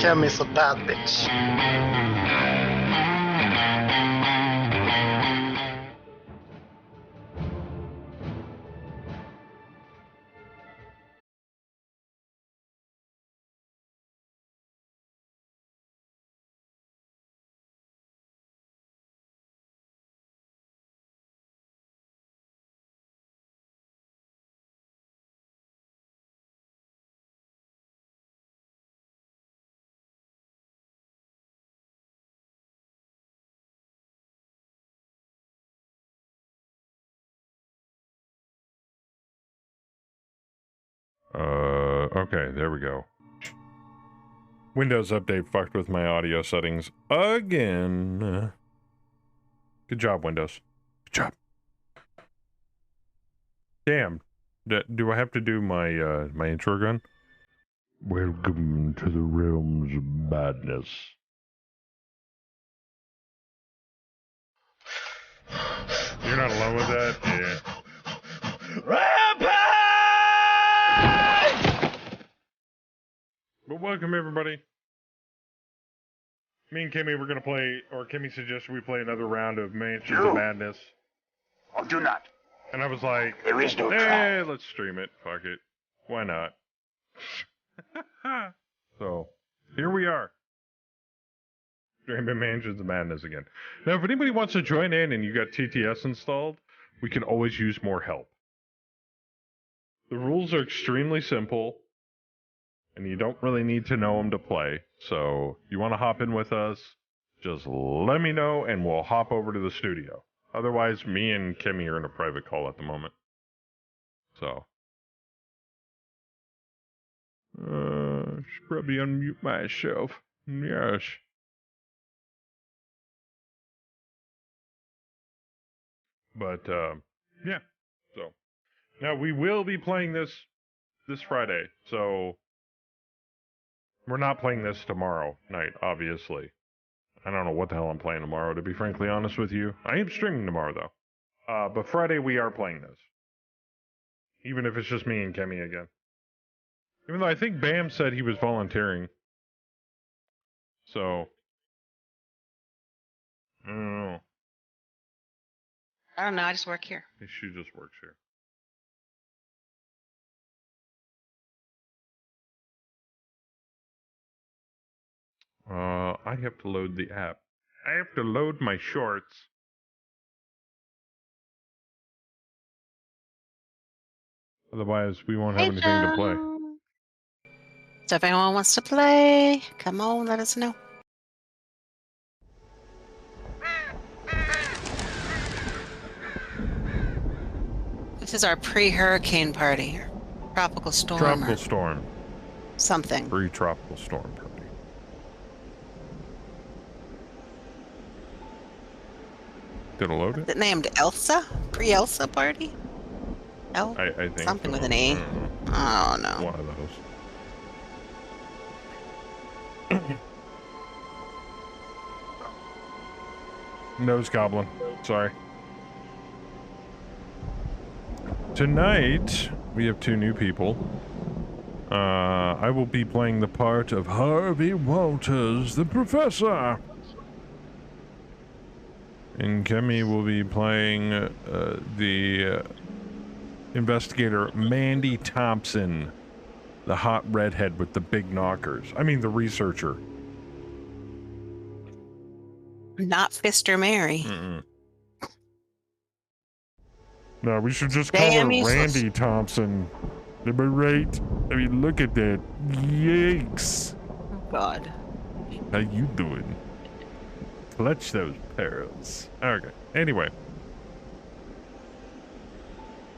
Kemi's a bad bitch. Okay, there we go. Windows Update fucked with my audio settings again. Good job, Windows. Good job. Damn. Do I have to do my my intro again? Welcome to the realms of madness. You're not alone with that? Yeah. Rampage! But welcome, everybody. Me and Kimmy were going to play, or Kimmy suggested we play another round of Mansions of Madness. Or do not. And I was like, There is no hey, try. let's stream it. Fuck it. Why not? So, here we are. Streaming Mansions of Madness again. Now, if anybody wants to join in and you got TTS installed, we can always use more help. The rules are extremely simple, and you don't really need to know them to play. So, you want to hop in with us, just let me know, and we'll hop over to the studio. Otherwise, me and Kimmy are in a private call at the moment. So. Should probably unmute myself. Yes. But, yeah. So. Now, we will be playing this Friday. So, we're not playing this tomorrow night, obviously. I don't know what the hell I'm playing tomorrow, to be frankly honest with you. I am streaming tomorrow, though. But Friday we are playing this. Even if it's just me and Kemi again. Even though I think Bam said he was volunteering. So. I don't know. I don't know, I just work here. She just works here. I have to load the app. I have to load my shorts. Otherwise, we won't have anything to play. So if anyone wants to play, come on, let us know. This is our pre-hurricane party. Tropical storm. Tropical storm. Something. Pre-tropical storm party. Did it load it? Is it named Elsa? Pre-Elsa party? I think something so. with an E. Oh no. One of those. Nose goblin. Sorry. Tonight we have two new people. I will be playing the part of Harvey Walters, the professor. And Kemi will be playing the investigator Mandy Thompson, the hot redhead with the big knockers. I mean, the researcher. Not Fister Mary. Mm-mm. No, we should just call her Randy Thompson. Am I right? I mean, look at that. Yikes. Oh, God. How you doing? Clutch those pearls. Okay. Anyway.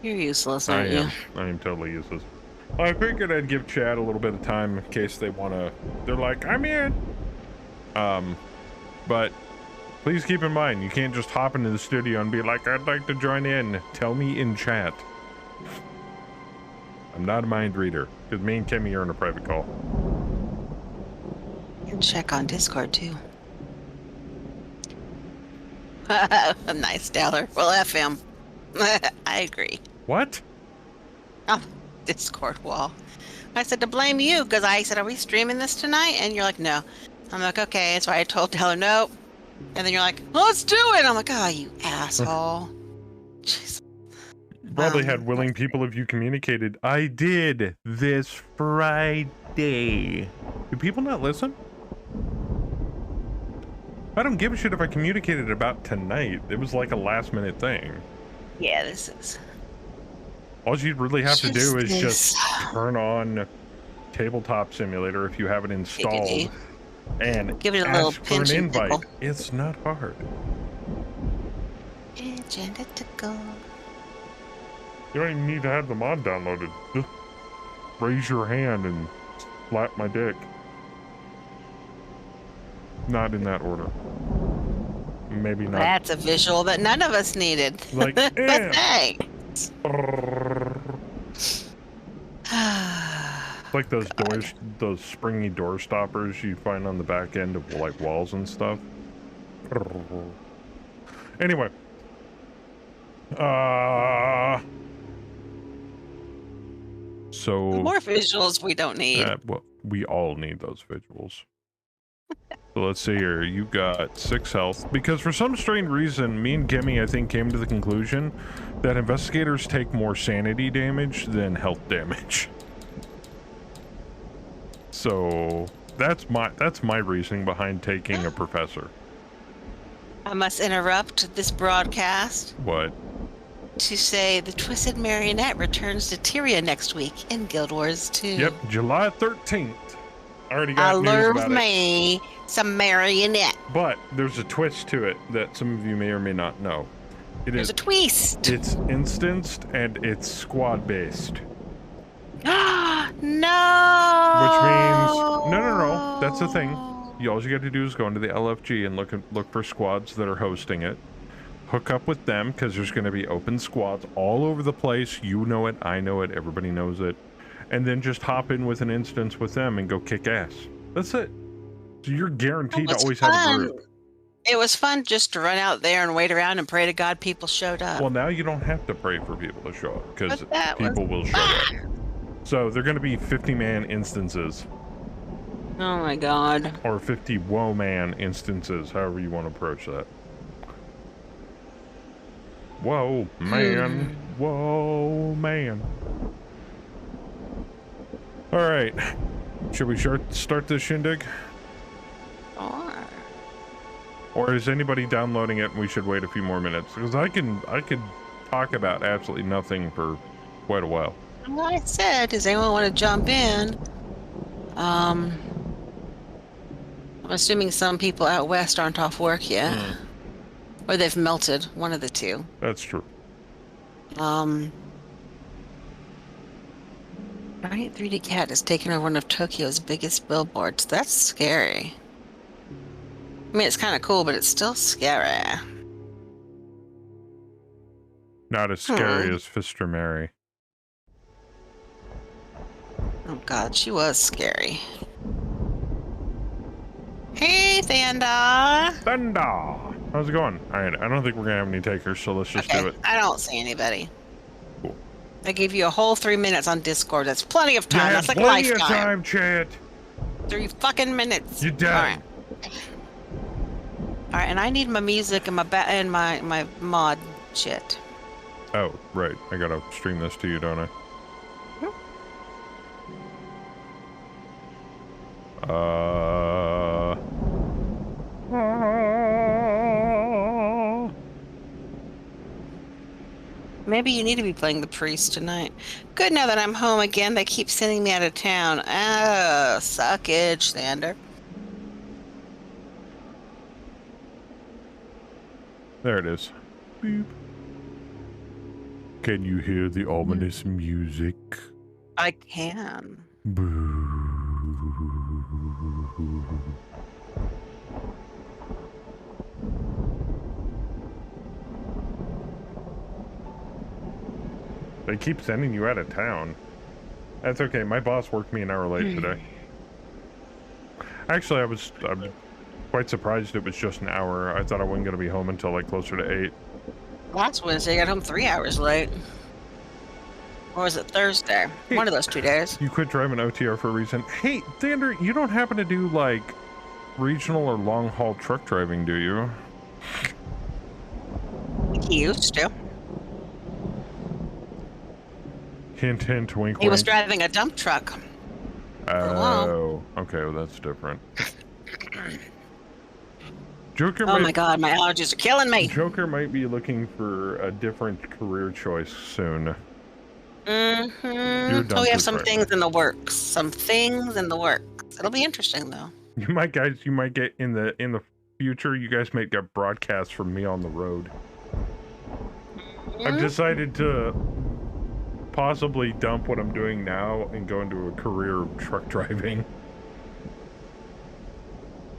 You're useless, aren't you? I am totally useless. Well, I figured I'd give Chad a little bit of time in case they want to... They're like, I'm in! But please keep in mind, you can't just hop into the studio and be like, I'd like to join in. Tell me in chat. I'm not a mind reader, because me and Kimmy are in a private call. You can check on Discord, too. Nice, Dowler. Well, F him. I agree. What? Oh, Discord wall. I said to blame you because I said, "Are we streaming this tonight?" And you're like, "No." I'm like, "Okay." That's why I told Taylor, "Nope." And then you're like, "Let's do it." I'm like, "Oh, you asshole." Jeez. Probably had willing people if you communicated. I did this Friday. Do people not listen? I don't give a shit if I communicated about tonight. It was like a last minute thing. Yeah, this is. All you'd really have to do is just turn on Tabletop Simulator if you have it installed and give it a little ask for an invite. tickle. It's not hard. You don't even need to have the mod downloaded. Just raise your hand and slap my dick. Not in that order. Maybe not. That's a visual that none of us needed. Like, but thanks. Like those doors, those springy door stoppers you find on the back end of like walls and stuff. Anyway. So more visuals we don't need. Well, we all need those visuals. So let's see here. You got 6 health. Because for some strange reason, me and Gimme, I think, came to the conclusion that investigators take more sanity damage than health damage. So that's my reasoning behind taking a professor. I must interrupt this broadcast. What? To say the Twisted Marionette returns to Tyria next week in Guild Wars 2. Yep, July 13th. I already got news love about me some Marionette. But there's a twist to it that some of you may or may not know. There's a twist. It's instanced and it's squad based. No. Which means no. That's the thing. All you got to do is go into the LFG and look for squads that are hosting it. Hook up with them because there's going to be open squads all over the place. You know it, I know it, everybody knows it. And then just hop in with an instance with them and go kick ass. That's it. So you're guaranteed to always have a group. It was fun just to run out there and wait around and pray to God people showed up. Well, now you don't have to pray for people to show up because people will show up. So they're going to be 50-man instances. Oh my God. Or 50 woe-man instances, however you want to approach that. Whoa, man. Whoa, man. All right. Should we start this shindig? Or is anybody downloading it and we should wait a few more minutes? Because I could talk about absolutely nothing for quite a while. Like I said, does anyone want to jump in? I'm assuming some people out west aren't off work yet. Or they've melted, one of the two. That's true. Giant 3D cat has taken over one of Tokyo's biggest billboards. That's scary. I mean, it's kind of cool, but it's still scary. Not as scary as Fister Mary. Oh God, she was scary. Hey, Thunder! Thunder! How's it going? Alright, I don't think we're gonna have any takers, so let's just do it. I don't see anybody. Cool. I gave you a whole 3 minutes on Discord. That's plenty of time. That's like plenty lifetime. of time, chat. 3 fucking minutes. You're done. All right, and I need my music and my mod shit. Oh, right. I gotta stream this to you, don't I? Maybe you need to be playing the priest tonight. Good, now that I'm home again, they keep sending me out of town. Oh, suckage, Sander. There it is. Beep. Can you hear the ominous music? I can. Boo. They keep sending you out of town. That's okay. My boss worked me an hour late today. Actually, I'm quite surprised it was just an hour. I thought I wasn't going to be home until like closer to 8. Last Wednesday, I got home 3 hours late. Or was it Thursday? Hey. One of those 2 days. You quit driving OTR for a reason. Hey, Thunder, you don't happen to do, like, regional or long-haul truck driving, do you? He used to. Hint, hint, wink, He was wink. driving a dump truck. Oh, okay, well, that's different. Joker Oh my god, my allergies are killing me. Joker might be looking for a different career choice soon. Mm-hmm. So we have some things in the works. Some things in the works. It'll be interesting though. You might get in the future, you guys might get broadcasts from me on the road. I've decided to possibly dump what I'm doing now and go into a career of truck driving.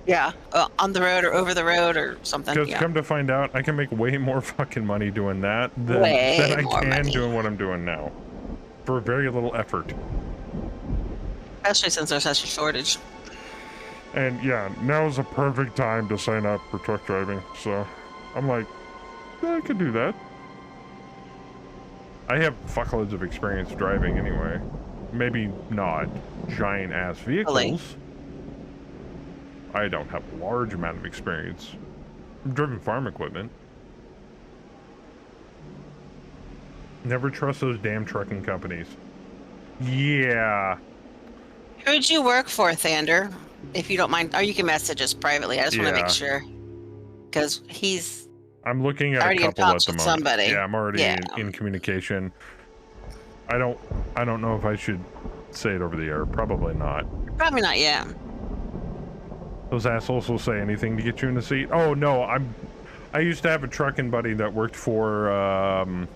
Yeah, on the road or over the road or something. Because yeah. come to find out, I can make way more fucking money doing that than I can doing what I'm doing now. For very little effort. Especially since there's such a shortage. And yeah, now's a perfect time to sign up for truck driving. So I'm like, yeah, I could do that. I have fuckloads of experience driving anyway. Maybe not giant ass vehicles. Really? I don't have a large amount of experience. I've driven farm equipment. Never trust those damn trucking companies. Yeah. Who'd you work for, Thander? If you don't mind, or you can message us privately. I just want to make sure. Because I'm looking at a couple at the moment. Somebody. Yeah, I'm already in communication. I don't know if I should say it over the air. Probably not. Probably not, yeah. Those assholes will say anything to get you in the seat. Oh no, I used to have a trucking buddy that worked for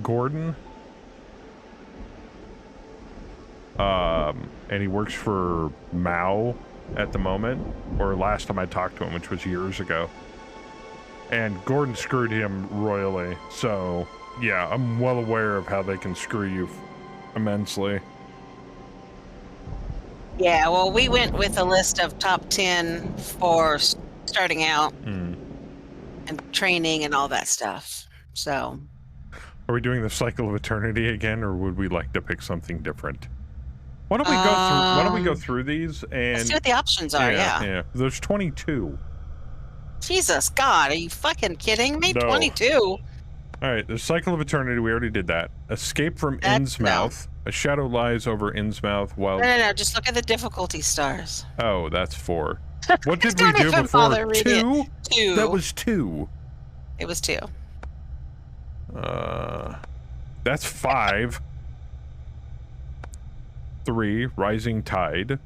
Gordon. And he works for Mao at the moment, or last time I talked to him, which was years ago. And Gordon screwed him royally, so yeah, I'm well aware of how they can screw you immensely. Yeah, well, we went with a list of top 10 for starting out and training and all that stuff. So, are we doing the cycle of eternity again, or would we like to pick something different? Why don't we go through? Why don't we go through these and let's see what the options are? Yeah. There's 22. Jesus God, are you fucking kidding me? No. 22. All right, the cycle of eternity. We already did that. Escape from Innsmouth. A shadow lies over Innsmouth while. No. Just look at the difficulty stars. Oh, that's 4. What did we do before? 2? 2. That was 2. It was 2. That's 5. 3. Rising Tide.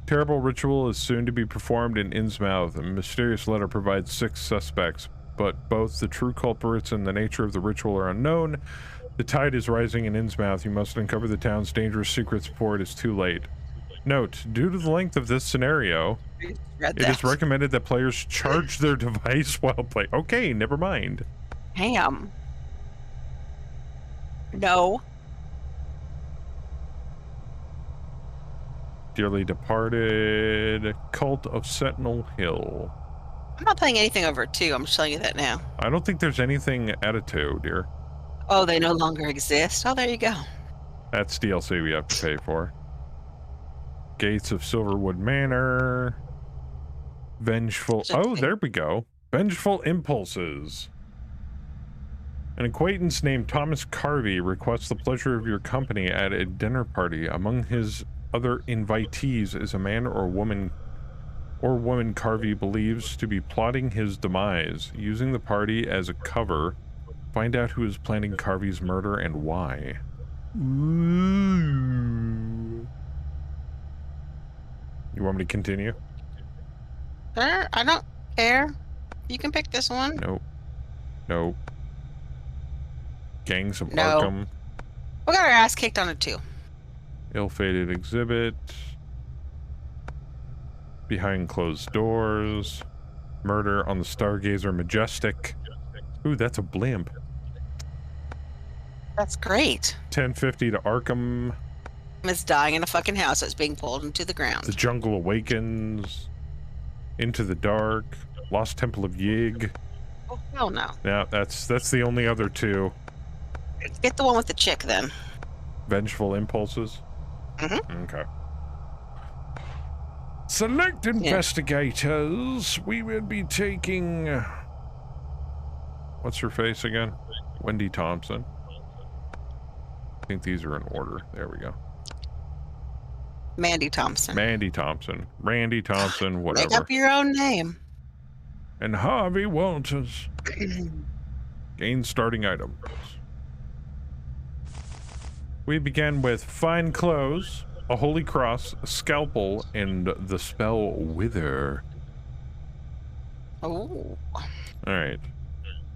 Terrible ritual is soon to be performed in Innsmouth. A mysterious letter provides 6 suspects, but both the true culprits and the nature of the ritual are unknown. The tide is rising in Innsmouth. You must uncover the town's dangerous secrets before it is too late. Note, due to the length of this scenario, it is recommended that players charge their device while playing. Okay, never mind. Ham. No. Dearly Departed, Cult of Sentinel Hill. I'm not playing anything over 2. I'm just telling you that now. I don't think there's anything at a 2, dear. Oh, they no longer exist? Oh, there you go. That's DLC we have to pay for. Gates of Silverwood Manor. Vengeful... Oh, there we go. Vengeful Impulses. An acquaintance named Thomas Carvey requests the pleasure of your company at a dinner party. Among his other invitees is a man or woman Carvey believes to be plotting his demise. Using the party as a cover, find out who is planning Carvey's murder and why. Ooh. You want me to continue? Sure, I don't care. You can pick this one. Nope. Nope. Gangs of Arkham. We got our ass kicked on it too. Ill-fated exhibit. Behind closed doors. Murder on the Stargazer Majestic. Ooh, that's a blimp. That's great. 1050 to Arkham. It's dying in a fucking house that's being pulled into the ground. The Jungle Awakens. Into the Dark. Lost Temple of Yig. Oh, hell no. Yeah, that's the only other 2. Get the one with the chick then. Vengeful impulses? Mm-hmm. Okay. Select investigators. We will be taking... what's her face again? Wendy Thompson. I think these are in order. There we go. Mandy Thompson. Mandy Thompson. Randy Thompson, whatever. Make up your own name. And Harvey Walters. Gain starting items. We began with fine clothes, a holy cross, a scalpel, and the spell Wither. Oh. Alright.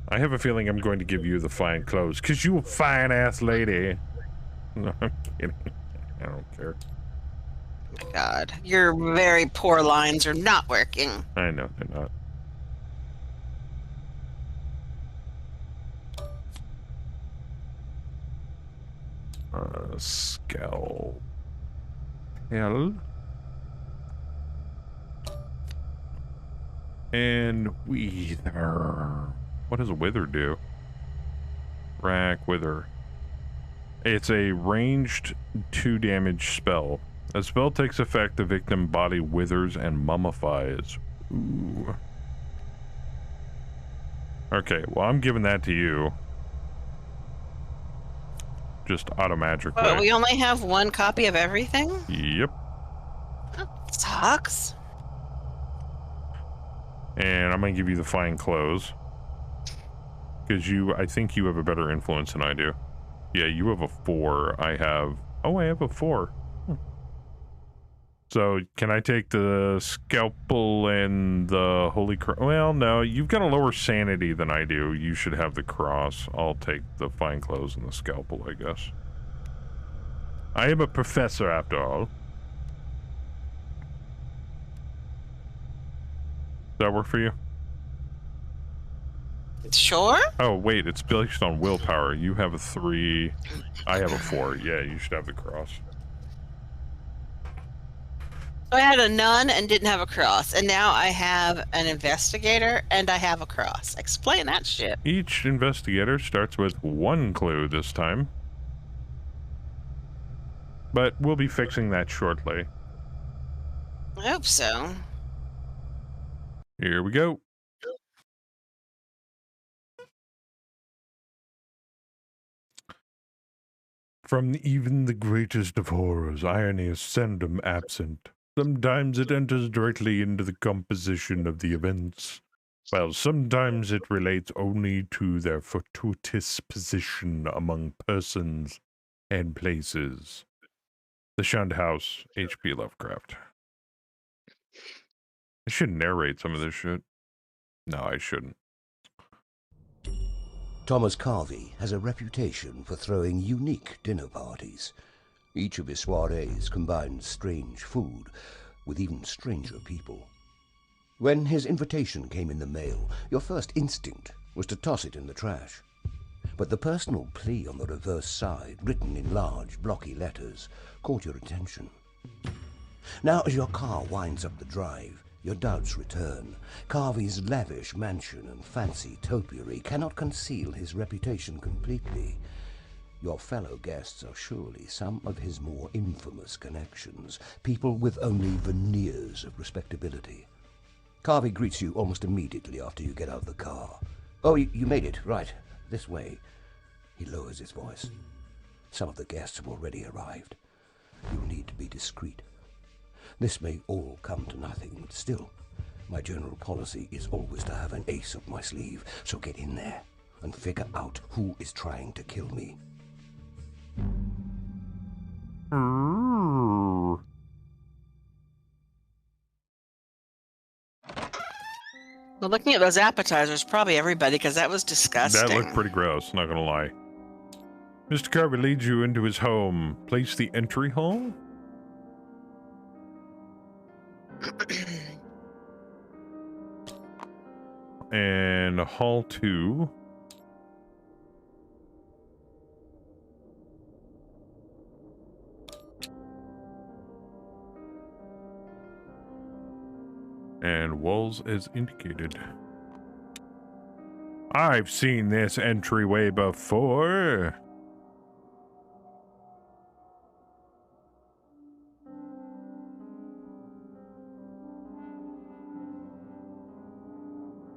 I have a feeling I'm going to give you the fine clothes, because you a fine-ass lady. No, I'm kidding. I don't care. God, your very poor lines are not working. I know they're not. Scalpel. And Wither. What does a Wither do? Rack Wither. It's a ranged 2 damage spell. A spell takes effect, the victim body withers and mummifies. Ooh. Okay, well I'm giving that to you. Just automagically. But we only have one copy of everything? Yep. That sucks. And I'm gonna give you the fine clothes. Because I think you have a better influence than I do. Yeah, you have a 4. I have a 4. So, can I take the scalpel and the holy cross? Well, no, you've got a lower sanity than I do. You should have the cross. I'll take the fine clothes and the scalpel, I guess. I am a professor, after all. Does that work for you? Sure. Oh, wait, it's based on willpower. You have a 3. I have a 4. Yeah, you should have the cross. I had a nun and didn't have a cross, and now I have an investigator and I have a cross. Explain that shit. Each investigator starts with 1 clue this time. But we'll be fixing that shortly. I hope so. Here we go. From even the greatest of horrors, irony is seldom absent. Sometimes it enters directly into the composition of the events, while sometimes it relates only to their fortuitous position among persons and places. The Shunned House, H.P. Lovecraft. I should narrate some of this shit. No, I shouldn't. Thomas Carvey has a reputation for throwing unique dinner parties. Each of his soirees combines strange food with even stranger people. When his invitation came in the mail, your first instinct was to toss it in the trash. But the personal plea on the reverse side, written in large, blocky letters, caught your attention. Now, as your car winds up the drive, your doubts return. Carvey's lavish mansion and fancy topiary cannot conceal his reputation completely. Your fellow guests are surely some of his more infamous connections, people with only veneers of respectability. Carvey greets you almost immediately after you get out of the car. "Oh, you made it, right. This way." He lowers his voice. "Some of the guests have already arrived. You need to be discreet. This may all come to nothing, but still, my general policy is always to have an ace up my sleeve, so get in there and figure out who is trying to kill me." Well, looking at those appetizers, probably everybody, because that was disgusting. That looked pretty gross, not gonna lie. Mr. Carvey leads you into his home. Place the entry hall? And hall 2. And walls as indicated. I've seen this entryway before.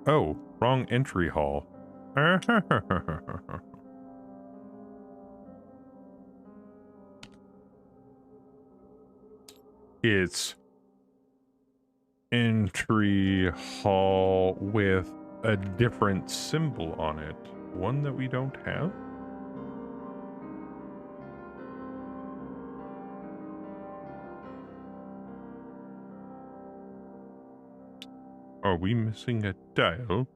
Oh, wrong entry hall. It's entry hall with a different symbol on it. One that we don't have? Are we missing a dial?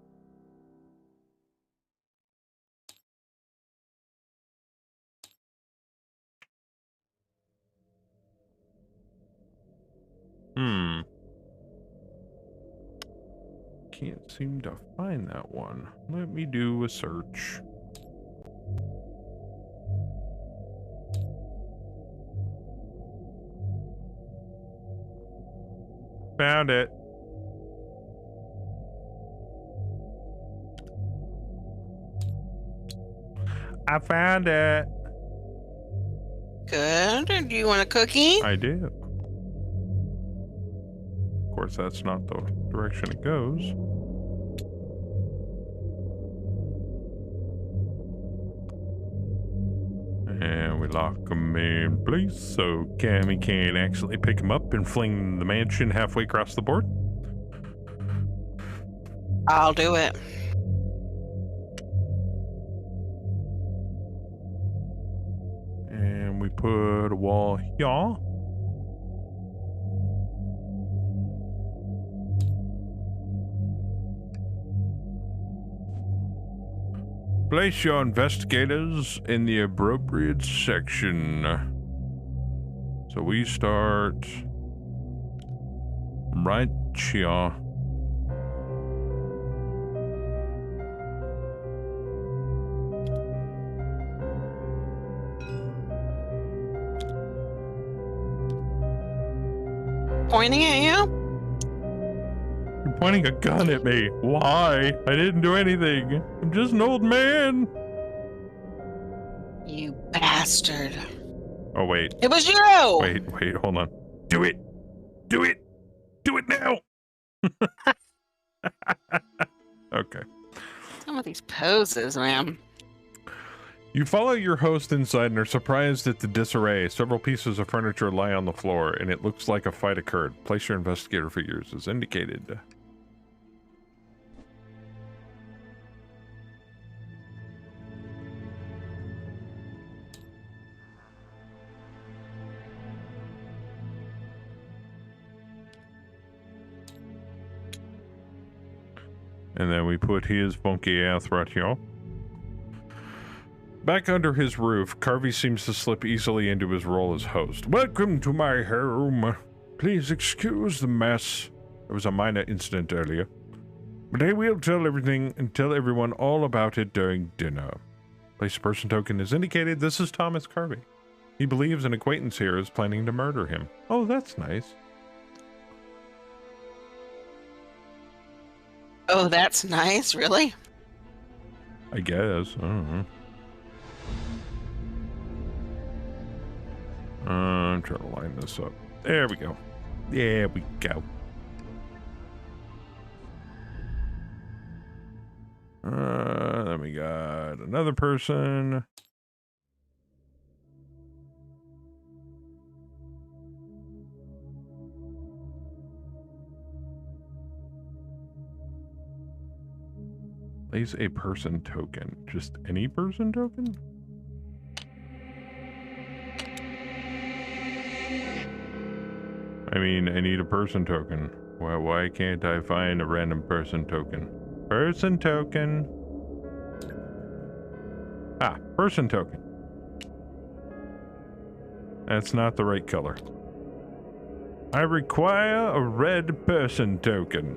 Can't seem to find that one. Let me do a search. Found it. I found it. Good. Do you want a cookie? I do. Of course, that's not the direction it goes. And we lock him in place so Cammy can't actually pick him up and fling the mansion halfway across the board. I'll do it. And we put a wall here. Place your investigators in the appropriate section. So we start right here. Pointing at you? You're pointing a gun at me. Why? I didn't do anything. I'm just an old man. You bastard. Oh, wait. It was you! Wait, hold on. Do it! Do it! Do it now! Okay. Some of these poses, man. You follow your host inside and are surprised at the disarray. Several pieces of furniture lie on the floor, and it looks like a fight occurred. Place your investigator figures as indicated. And then we put his funky ass right here. Back under his roof, Carvey seems to slip easily into his role as host. Welcome to my home. Please excuse the mess. There was a minor incident earlier. But I will tell everything and tell everyone all about it during dinner. Place person token is indicated. This is Thomas Carvey. He believes an acquaintance here is planning to murder him. Oh, that's nice. Oh, that's nice, really? I guess. I don't know. I'm trying to line this up. There we go. There we go. Then we got another person. Place a person token. Just any person token? I mean, I need a person token. Why can't I find a random person token? Person token. Ah, person token. That's not the right color. I require a red person token.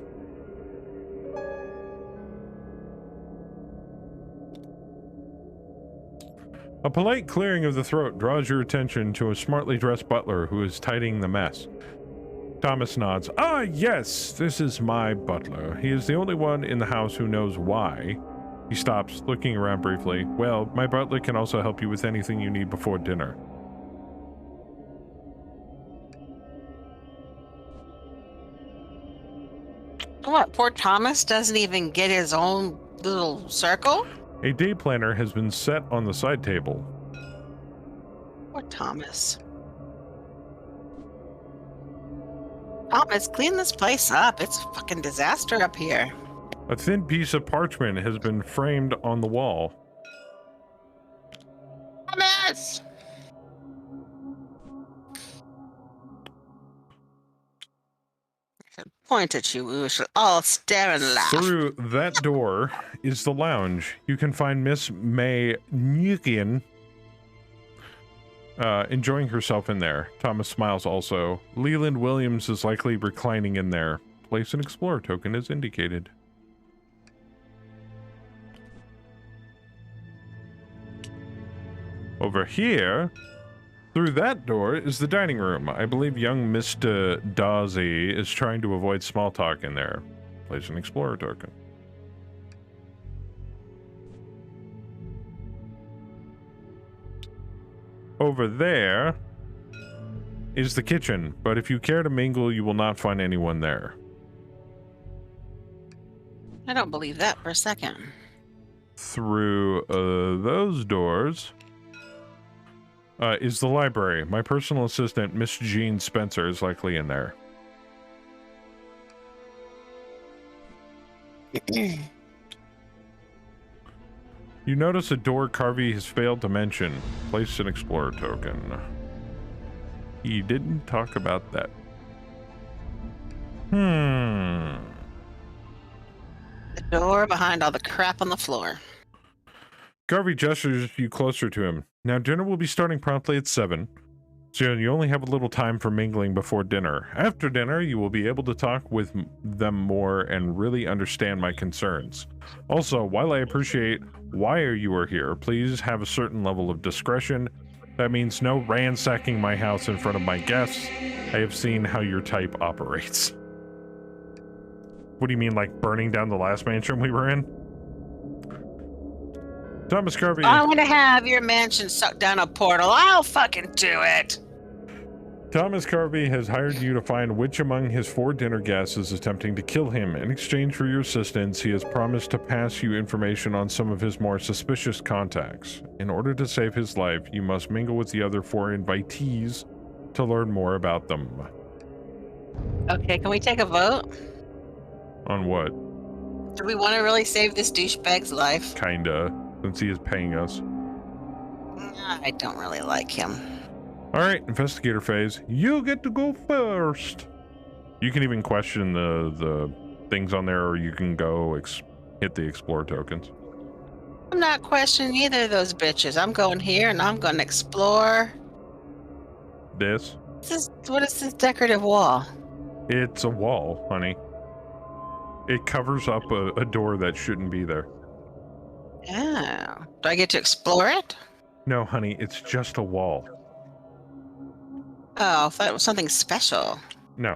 A polite clearing of the throat draws your attention to a smartly dressed butler who is tidying the mess. Thomas nods. Ah, yes, this is my butler. He is the only one in the house who knows why. He stops, looking around briefly. Well, my butler can also help you with anything you need before dinner. What, poor Thomas doesn't even get his own little circle? A day planner has been set on the side table. Poor Thomas. Thomas, clean this place up. It's a fucking disaster up here. A thin piece of parchment has been framed on the wall. Thomas! I should point at you. We should all stare and laugh. Through that door is the lounge. You can find Miss May Nukian enjoying herself in there. Thomas smiles also. Leland Williams is likely reclining in there. Place an explorer token is indicated. Over here, through that door, is the dining room. I believe young Mr. Dawsey is trying to avoid small talk in there. Place an explorer token. Over there is the kitchen, but if you care to mingle, you will not find anyone there. I don't believe that for a second. Through those doors is the library. My personal assistant, Miss Jean Spencer, is likely in there. You notice a door Carvey has failed to mention. Place an explorer token. He didn't talk about that. The door behind all the crap on the floor. Garvey gestures you closer to him. Now dinner will be starting promptly at 7, so you only have a little time for mingling before dinner. After dinner, you will be able to talk with them more and really understand my concerns. Also, while I appreciate why you are here, please have a certain level of discretion. That means no ransacking my house in front of my guests. I have seen how your type operates. What do you mean, like burning down the last mansion we were in? Thomas Carvey. I want to have your mansion suck down a portal. I'll fucking do it. Thomas Carvey has hired you to find which among his 4 dinner guests is attempting to kill him. In exchange for your assistance, he has promised to pass you information on some of his more suspicious contacts. In order to save his life, you must mingle with the other 4 invitees to learn more about them. Okay, can we take a vote? On what? Do we want to really save this douchebag's life? Kinda, since he is paying us. I don't really like him. Alright, investigator phase. You get to go first. You can even question the things on there, or you can go hit the explore tokens. I'm not questioning either of those bitches. I'm going here and I'm going to explore. This? What is this decorative wall? It's a wall, honey. It covers up a door that shouldn't be there. Oh. Do I get to explore it? No, honey, it's just a wall. Oh, I thought it was something special. No.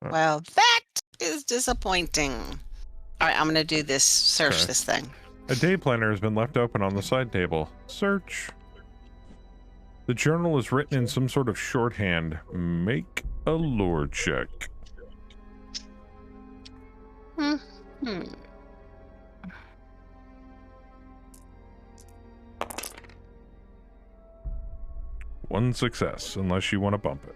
Well, that is disappointing. All right, I'm going to do this, search this thing. A day planner has been left open on the side table. Search. The journal is written in some sort of shorthand. Make a lore check. One success, unless you want to bump it.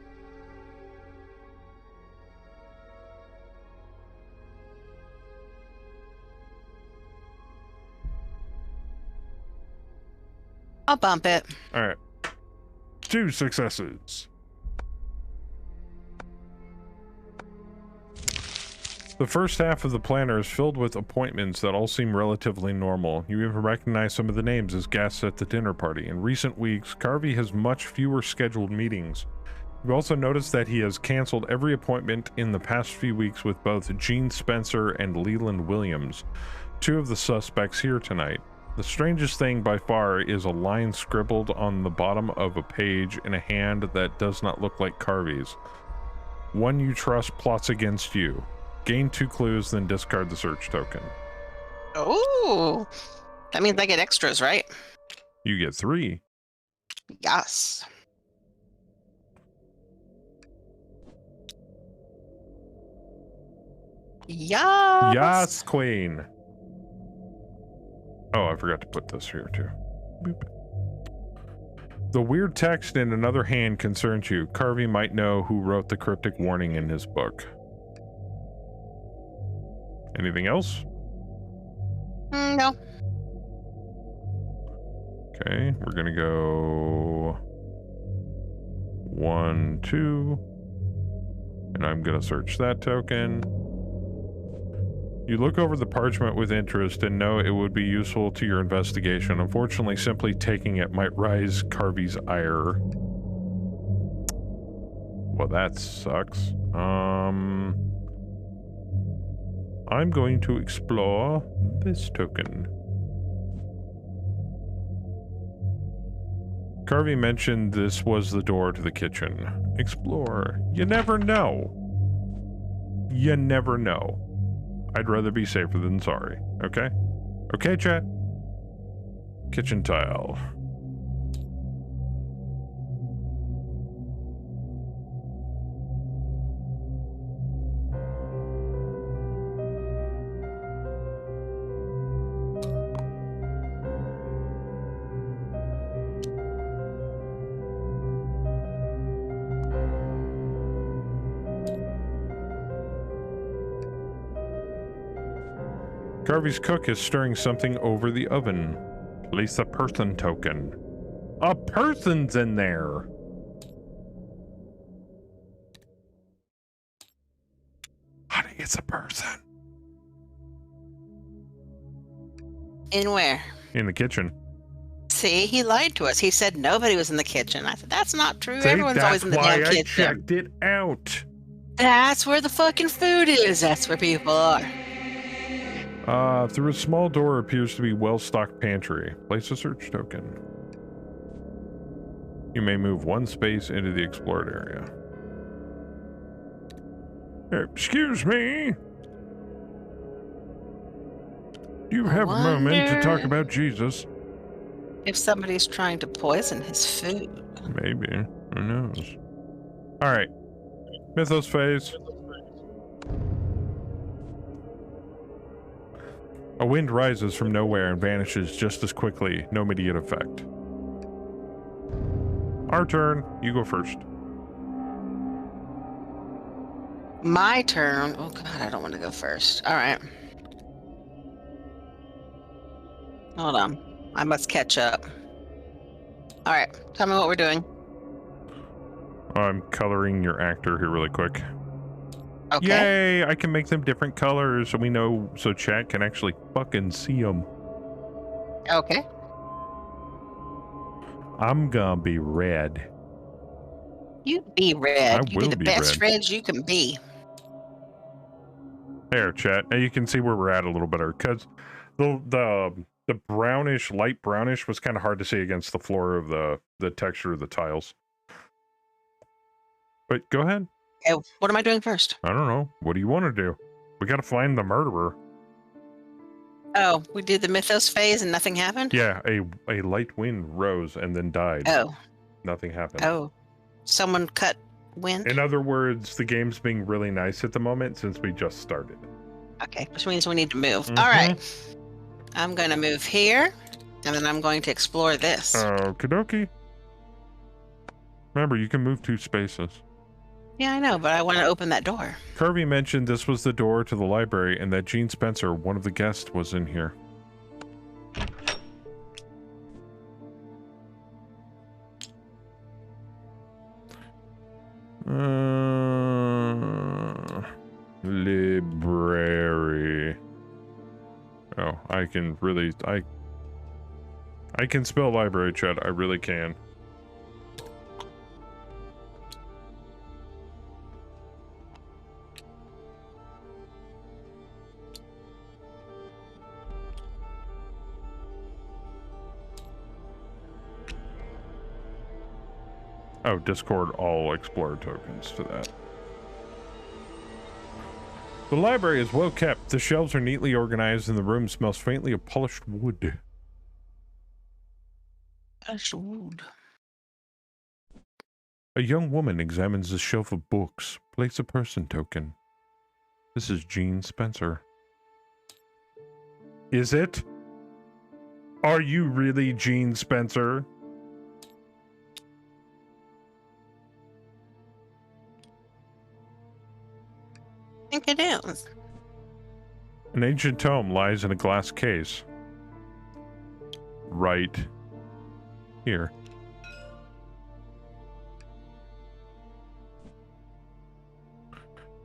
I'll bump it. All right. 2 successes. The first half of the planner is filled with appointments that all seem relatively normal. You even recognize some of the names as guests at the dinner party. In recent weeks, Carvey has much fewer scheduled meetings. You also notice that he has canceled every appointment in the past few weeks with both Gene Spencer and Leland Williams, 2 of the suspects here tonight. The strangest thing by far is a line scribbled on the bottom of a page in a hand that does not look like Carvey's. One you trust plots against you. Gain 2 clues, then discard the search token. Oh, that means I get extras, right? You get 3. Yes. Yes. Yes, queen. Oh, I forgot to put this here too. Boop. The weird text in another hand concerns you. Carvey might know who wrote the cryptic warning in his book. Anything else? No. Okay, we're gonna go 1, 2, and I'm gonna search that token. You look over the parchment with interest and know it would be useful to your investigation. Unfortunately, simply taking it might raise Carvey's ire. Well, that sucks. I'm going to explore this token. Carvey mentioned this was the door to the kitchen. Explore. You never know. You never know. I'd rather be safer than sorry. Okay? Okay, chat? Kitchen tile. Carvey's cook is stirring something over the oven. Place a person token. A person's in there! Honey, it's a person. In where? In the kitchen. See, he lied to us. He said nobody was in the kitchen. I said, that's not true. Everyone's always in the damn kitchen. That's why I checked it out. That's where the fucking food is. That's where people are. Through a small door appears to be well-stocked pantry. Place a search token. You may move one space into the explored area. Excuse me. Do you have a moment to talk about Jesus? If somebody's trying to poison his food. Maybe. Who knows? Alright. Mythos phase. A wind rises from nowhere and vanishes just as quickly. No immediate effect. Our turn. You go first. My turn. Oh god, I don't want to go first. Alright. Hold on. I must catch up. Alright, tell me what we're doing. I'm coloring your actor here really quick. Okay. Yay! I can make them different colors so we know, so chat can actually fucking see them. Okay. I'm gonna be red. You be red. I You will be the be best red. red you can be. There, chat. Now you can see where we're at a little better, because the brownish, light brownish was kind of hard to see against the floor of the texture of the tiles. But go ahead. Okay, what am I doing first? I don't know. What do you want to do? We gotta find the murderer. Oh, we did the mythos phase and nothing happened? Yeah, a light wind rose and then died. Oh. Nothing happened. Oh. Someone cut wind? In other words, the game's being really nice at the moment since we just started. Okay, which means we need to move. All right. I'm going to move here, and then I'm going to explore this. Okie dokie. Remember, you can move 2 spaces. Yeah, I know, but I want to open that door. Kirby mentioned this was the door to the library and that Gene Spencer, one of the guests, was in here. Library. Oh, I can really, I can spell library, chat. I really can. Oh, Discord all Explorer tokens to that. The library is well kept. The shelves are neatly organized and the room smells faintly of polished wood. Polished wood. A young woman examines a shelf of books. Place a person token. This is Gene Spencer. Is it? Are you really Gene Spencer? I think it is. An ancient tome lies in a glass case. Right here.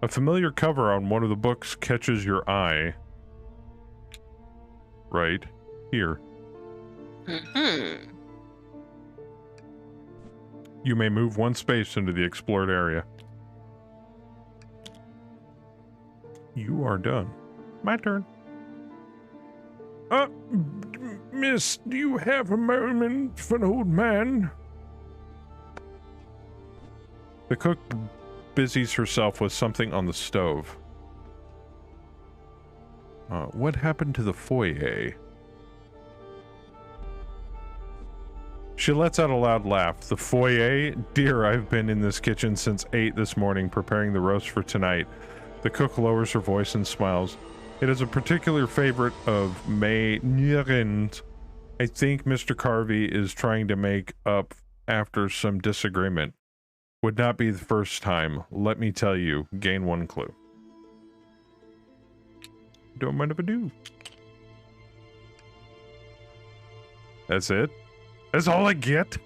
A familiar cover on one of the books catches your eye. Right here. Mm-hmm. You may move one space into the explored area. You are done. My turn. Miss, do you have a moment for an old man? The cook busies herself with something on the stove. What happened to the foyer? She lets out a loud laugh. The foyer? Dear, I've been in this kitchen since 8 this morning preparing the roast for tonight. The cook lowers her voice and smiles. It is a particular favorite of May Nierend. I think Mr. Carvey is trying to make up after some disagreement. Would not be the first time. Let me tell you. Gain 1 clue. Don't mind if I do. That's it? That's all I get?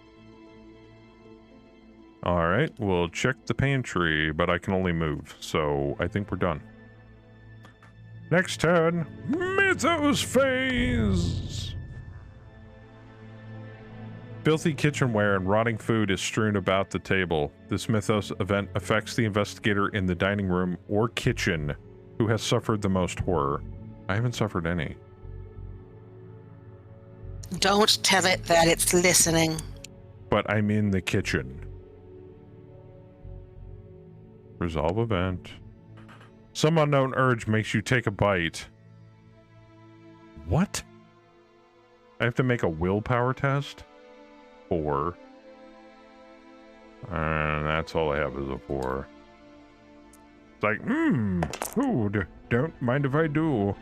Alright, we'll check the pantry, but I can only move, so I think we're done. Next turn, Mythos phase! Filthy kitchenware and rotting food is strewn about the table. This Mythos event affects the investigator in the dining room or kitchen who has suffered the most horror. I haven't suffered any. Don't tell it that it's listening. But I'm in the kitchen. Resolve event. Some unknown urge makes you take a bite. What? I have to make a willpower test? 4. That's all I have is a 4. It's like, food. Don't mind if I do.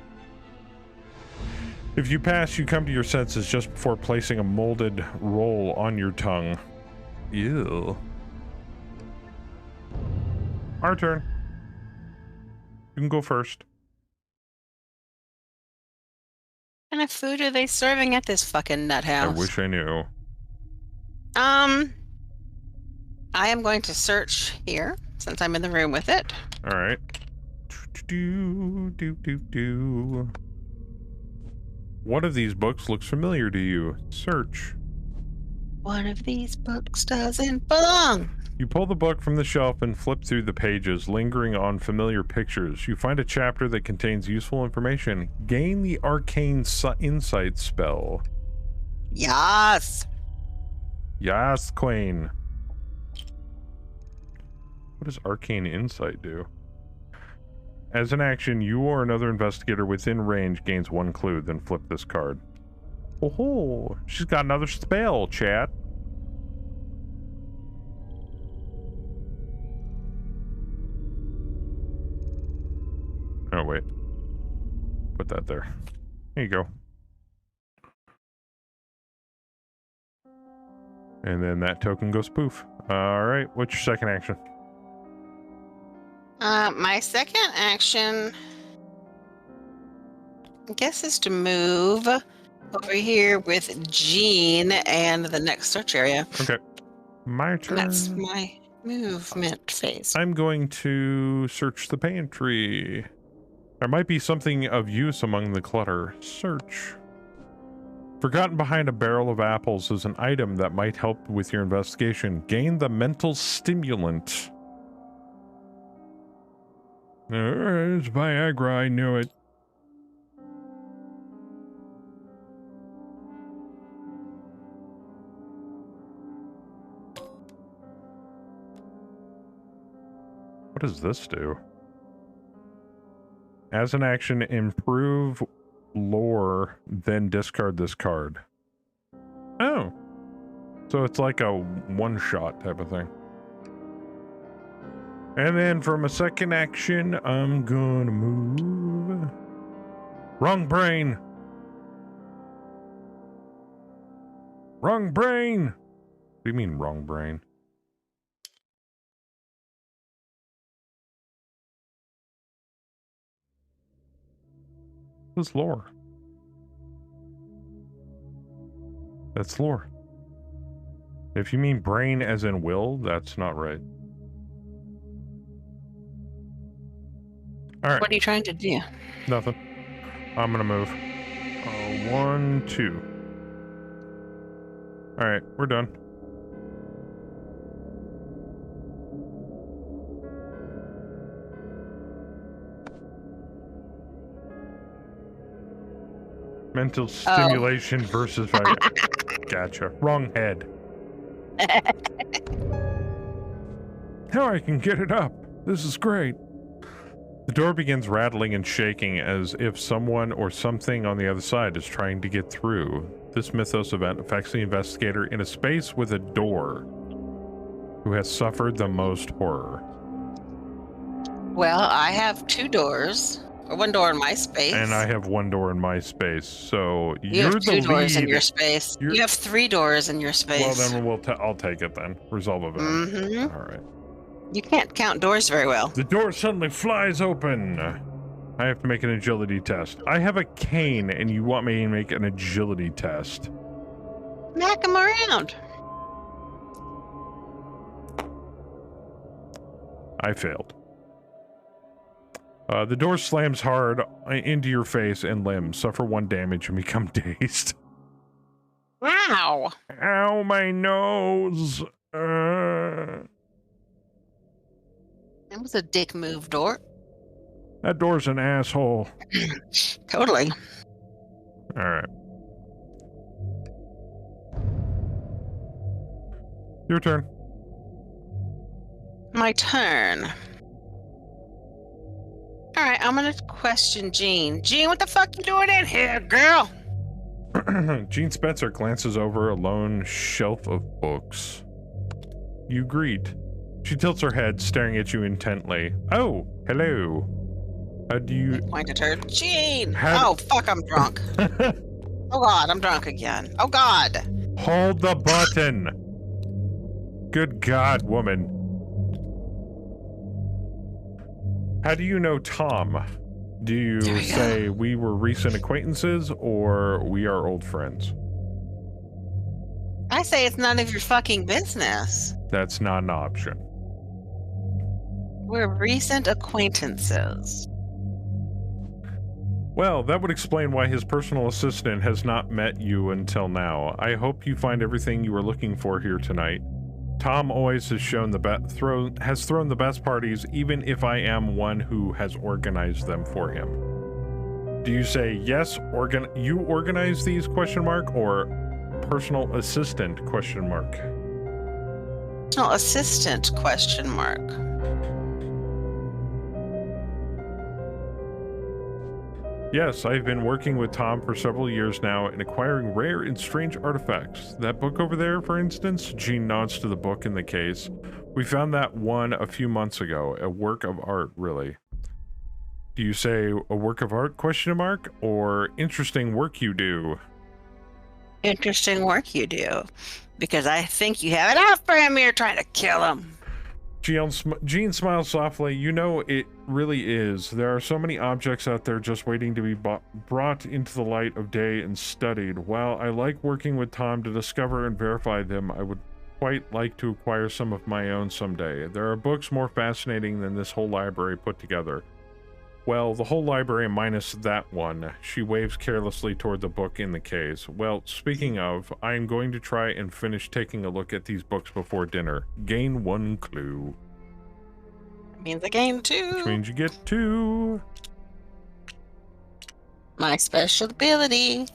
If you pass, you come to your senses just before placing a molded roll on your tongue. Ew. Our turn. You can go first. What kind of food are they serving at this fucking nut house? I wish I knew. I am going to search here since I'm in the room with it. All right. One of these books looks familiar to you. Search. One of these books doesn't belong. You pull the book from the shelf and flip through the pages, lingering on familiar pictures. You find a chapter that contains useful information. Gain the arcane insight spell. Yes. Yes, Queen. What does arcane insight do? As an action, you or another investigator within range gains 1 clue, then flip this card. Oh, she's got another spell, chat. Oh, wait. Put that there. There you go. And then that token goes poof. Alright, what's your second action? My second action, I guess, is to move over here with Jean and the next search area. Okay. My turn. And that's my movement phase. I'm going to search the pantry. There might be something of use among the clutter. Search. Forgotten behind a barrel of apples is an item that might help with your investigation. Gain the mental stimulant. It's Viagra, I knew it. What does this do? As an action, improve lore, then discard this card. Oh. So it's like a one-shot type of thing. And then for my second action, I'm gonna move. Wrong brain. Wrong brain. What do you mean wrong brain? What's lore? That's lore. If you mean brain as in will, that's not right. All right. What are you trying to do? Nothing. I'm gonna move. 1, 2. All right, we're done. Mental stimulation versus gotcha. Wrong head. Now I can get it up. This is great. The door begins rattling and shaking as if someone or something on the other side is trying to get through. This mythos event affects the investigator in a space with a door who has suffered the most horror. Well, I have 2 doors. Or 1 door in my space. And I have 1 door in my space, so You have you're 2 the doors in lead. your space. You have 3 doors in your space. Well, then I'll take it then. Resolve event. Mm-hmm. All right. You can't count doors very well. The door suddenly flies open. I have to make an agility test. I have a cane, and you want me to make an agility test. Smack them around. I failed. The door slams hard into your face and limbs. Suffer 1 damage and become dazed. Wow. Ow, my nose. That was a dick move, door. That door's an asshole. Totally. All right. Your turn. My turn. All right, I'm gonna question Jean. Jean, what the fuck you doing in here, girl? Jean Spencer glances over a lone shelf of books. You greet. She tilts her head, staring at you intently. Oh, hello. How do you... Point at her. Jean! How... Oh, fuck, I'm drunk. Oh, God, I'm drunk again. Oh, God. Hold the button. Good God, woman. How do you know Tom? Do you say we were recent acquaintances or we are old friends? I say it's none of your fucking business. That's not an option. We're recent acquaintances. Well, that would explain why his personal assistant has not met you until now. I hope you find everything you are looking for here tonight. Tom always has shown thrown the best parties, even if I am one who has organized them for him. Do you say yes, you organize these, question mark, or personal assistant, question mark? Personal assistant, question mark. Yes, I've been working with Tom for several years now and acquiring rare and strange artifacts. That book over there, for instance, Jean nods to the book in the case. We found that one a few months ago, a work of art, really. Do you say a work of art, question mark, or interesting work you do? Interesting work you do. Because I think you have it out for him. You're trying to kill him. Jean smiles softly. You know, it really is. There are so many objects out there just waiting to be brought into the light of day and studied. While I like working with Tom to discover and verify them, I would quite like to acquire some of my own someday. There are books more fascinating than this whole library put together. Well, the whole library minus that one. She waves carelessly toward the book in the case. Well, speaking of, I am going to try and finish taking a look at these books before dinner. Gain 1 clue. Means I gain 2. Which means you get 2. My special ability.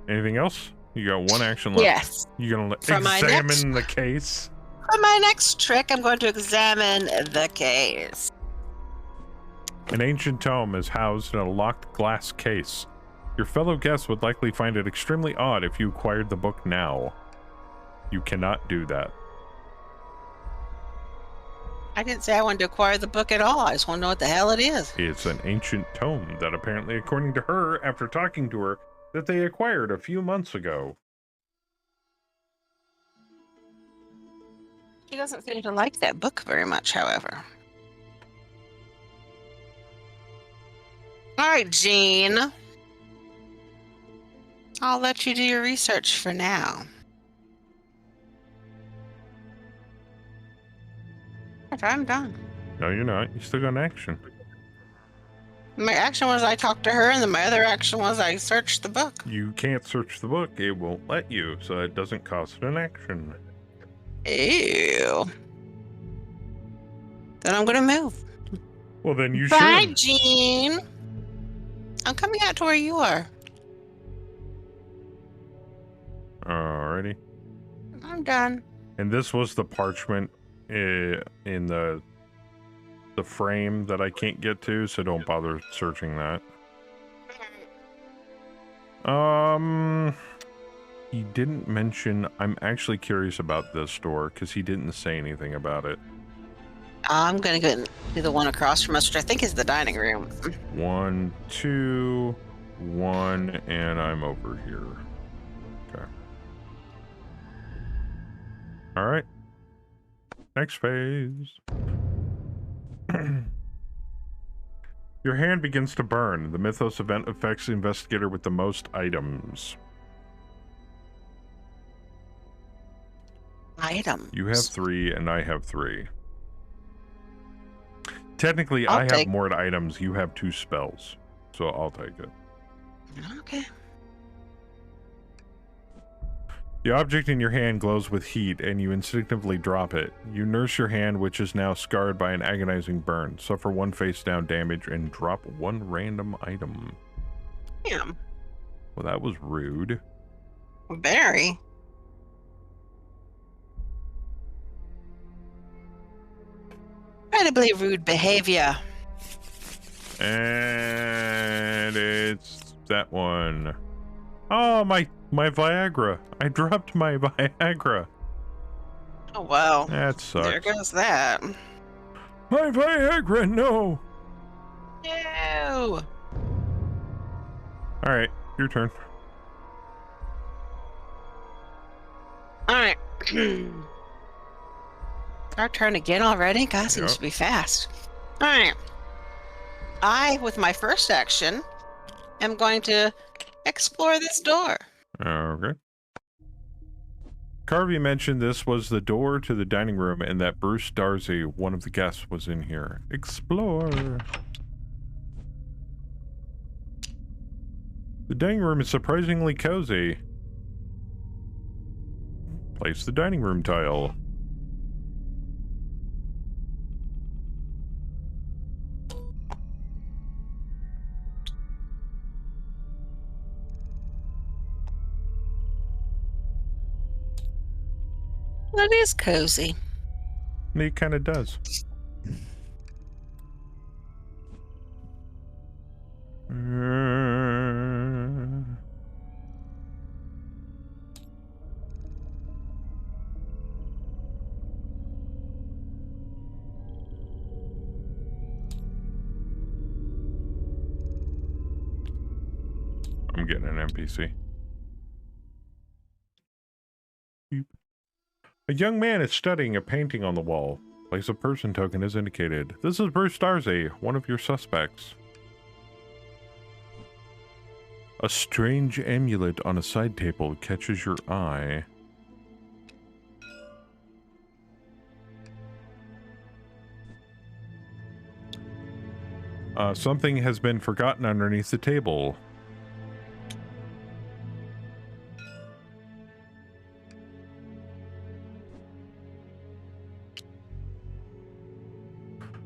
Anything else? You got 1 action left. Yes. You're gonna For examine the case? For my next trick, I'm going to examine the case. An ancient tome is housed in a locked glass case. Your fellow guests would likely find it extremely odd if you acquired the book now. You cannot do that. I didn't say I wanted to acquire the book at all. I just want to know what the hell it is. It's an ancient tome that apparently, according to her, after talking to her, that they acquired a few months ago. She doesn't seem to like that book very much, however. All right, Jean. I'll let you do your research for now. I'm done. No, you're not. You still got an action. My action was I talked to her, and then my other action was I searched the book. You can't search the book. It won't let you, so it doesn't cost an action. Ew. Then I'm gonna move. Well, then you Bye, should. Jean. I'm coming out to where you are. Alrighty. I'm done. And this was the parchment in the frame that I can't get to, so don't bother searching that. He didn't mention. I'm actually curious about this door because he didn't say anything about it. I'm gonna go to the one across from us, which I think is the dining room. 1, 2, 1, and I'm over here. Okay. All right. Next phase. Your hand begins to burn. The Mythos event affects the investigator with the most items. Items. You have 3, and I have 3. Technically, I have more items. You have 2 spells, so I'll take it. Okay. The object in your hand glows with heat, and you instinctively drop it. You nurse your hand, which is now scarred by an agonizing burn. Suffer 1 face-down damage, and drop 1 random item. Damn. Well, that was rude. Very. Incredibly rude behavior. And it's that one. Oh, my Viagra. I dropped my Viagra. Oh, wow. That sucks. There goes that. My Viagra, no. No. All right, your turn. All right. Our turn again already? God, seems to be fast. All right. I, with my first action, am going to explore this door. Okay. Carvey mentioned this was the door to the dining room and that Bruce Darcy, one of the guests, was in here. Explore. The dining room is surprisingly cozy. Place the dining room tile. That is cozy. It kind of does. I'm getting an NPC. A young man is studying a painting on the wall. Place a person token is indicated. This is Bruce Darcy, one of your suspects. A strange amulet on a side table catches your eye. Something has been forgotten underneath the table.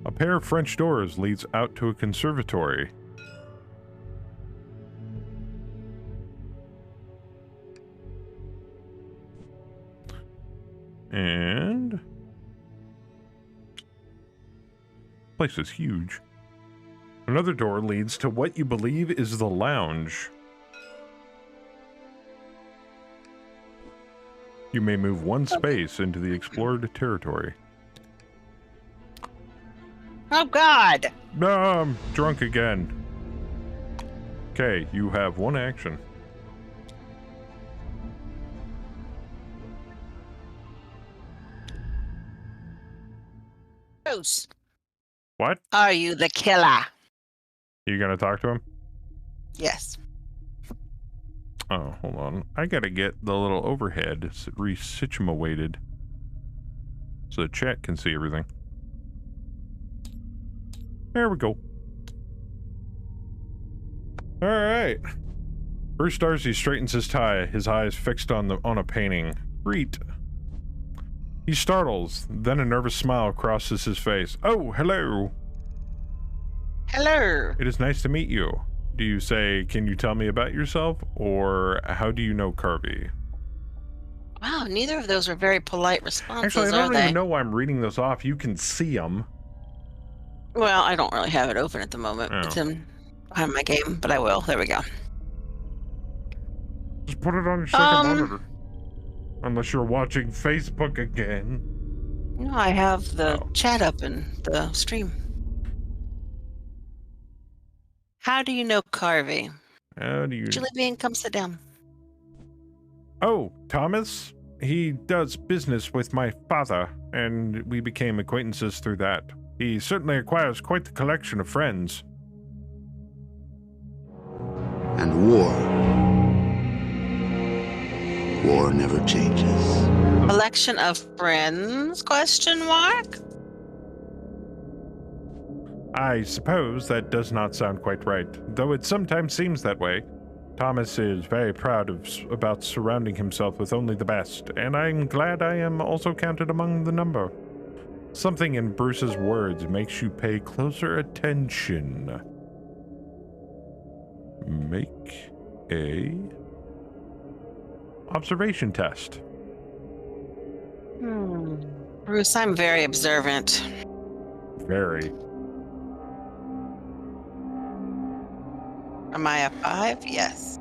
A pair of French doors leads out to a conservatory. And... place is huge. Another door leads to what you believe is the lounge. You may move 1 space into the explored territory. Oh, God. No, I'm drunk again. Okay, you have one action. Bruce, What? are you the killer? You gonna talk to him? Yes. Oh, hold on. I gotta get the little overhead resituated so the chat can see everything. There we go. Alright. Bruce Darcy straightens his tie, his eyes fixed on a painting. Reet. He startles, then a nervous smile crosses his face. Oh, hello. Hello. It is nice to meet you. Do you say, can you tell me about yourself? Or how do you know Carvey? Wow, neither of those are very polite responses, Actually, I are don't they? even know why I'm reading those off. You can see them. Well, I don't really have it open at the moment. Oh. It's in behind my game, but I will. There we go. Just put it on your second monitor. Unless you're watching Facebook again. No, I have the Oh. chat up in the stream. How do you know Carvey? How do you... Julie Bean, come sit down. Oh, Thomas? He does business with my father, and we became acquaintances through that. He certainly acquires quite the collection of friends. And war never changes. Collection of friends? Question mark? I suppose that does not sound quite right, though it sometimes seems that way. Thomas is very proud about surrounding himself with only the best, and I'm glad I am also counted among the number. Something in Bruce's words makes you pay closer attention. Make a observation test. Bruce, I'm very observant. Very. Am I a 5? Yes.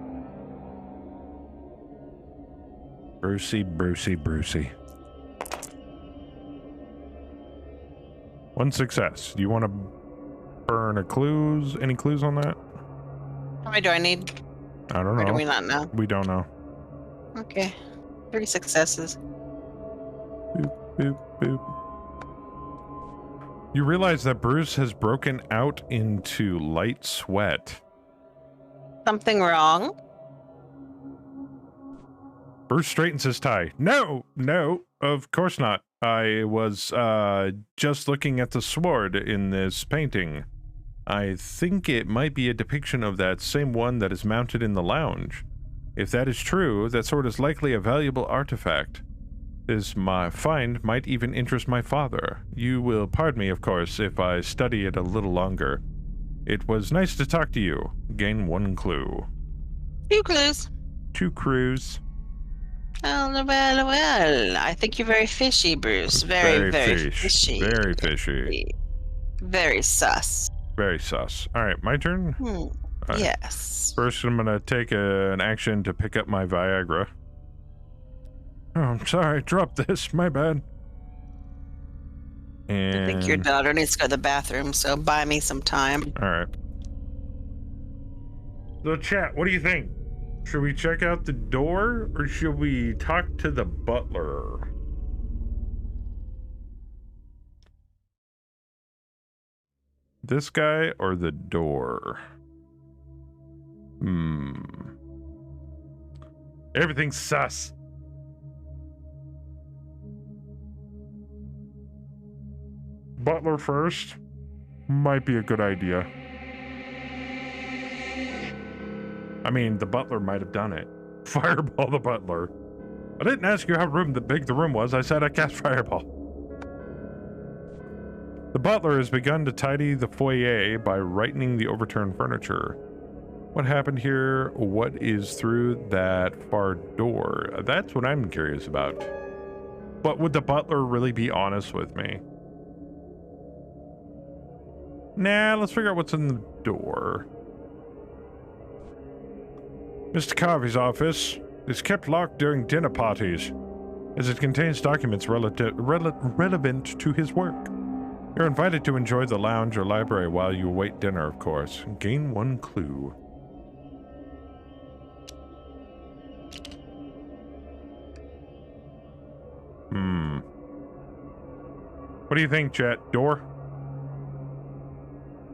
Brucey, Brucey, Brucey. One success. Do you want to burn any clues on that? How many do I need? I don't know. Or do we not know? We don't know. Okay. 3 successes. Boop, boop, boop. You realize that Bruce has broken out into light sweat. Something wrong? Bruce straightens his tie. No, of course not. I was just looking at the sword in this painting. I think it might be a depiction of that same one that is mounted in the lounge. If that is true, that sword is likely a valuable artifact. This find might even interest my father. You will pardon me, of course, if I study it a little longer. It was nice to talk to you. Gain 1 clue. 2 clues. 2 clues. Well. I think you're very fishy, Bruce. Very fishy. Very fishy. Very sus. Very sus. All right, my turn? Right. Yes. First, I'm going to take an action to pick up my Viagra. Oh, I'm sorry. Drop this. My bad. And... I think your daughter needs to go to the bathroom, so buy me some time. All right. So, chat, what do you think? Should we check out the door, or should we talk to the butler? This guy or the door? Everything's sus. Butler first might be a good idea. I mean, the butler might have done it. Fireball the butler. I didn't ask you how big the room was. I said I cast fireball. The butler has begun to tidy the foyer by rightening the overturned furniture. What happened here? What is through that far door? That's what I'm curious about. But would the butler really be honest with me? Nah, let's figure out what's in the door. Mr. Carvey's office is kept locked during dinner parties, as it contains documents relevant to his work. You're invited to enjoy the lounge or library while you await dinner, of course. Gain 1 clue. What do you think, chat? Door?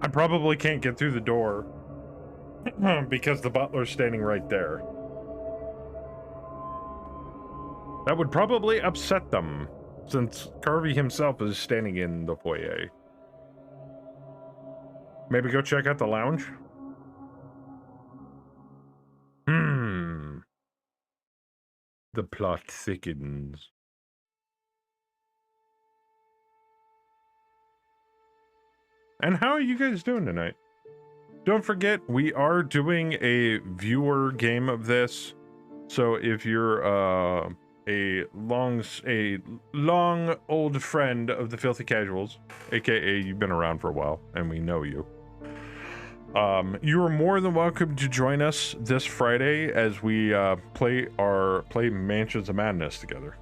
I probably can't get through the door because the butler's standing right there. That would probably upset them, since Carvey himself is standing in the foyer. Maybe go check out the lounge? The plot thickens. And how are you guys doing tonight? Don't forget, we are doing a viewer game of this. So if you're a long old friend of the Filthy Casuals, aka you've been around for a while and we know you, you are more than welcome to join us this Friday as we play Mansions of Madness together.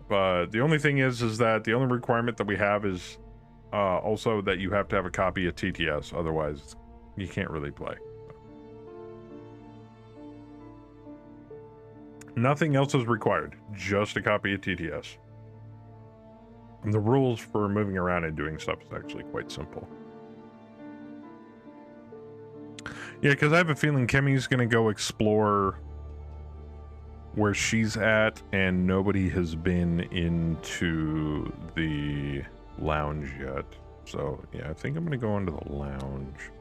But the only thing is that the only requirement that we have is also that you have to have a copy of TTS, otherwise you can't really play. Nothing else is required, just a copy of TTS. And the rules for moving around and doing stuff is actually quite simple. Yeah, because I have a feeling Kemi's going to go explore where she's at, and nobody has been into the lounge yet. So, yeah, I think I'm going to go into the lounge.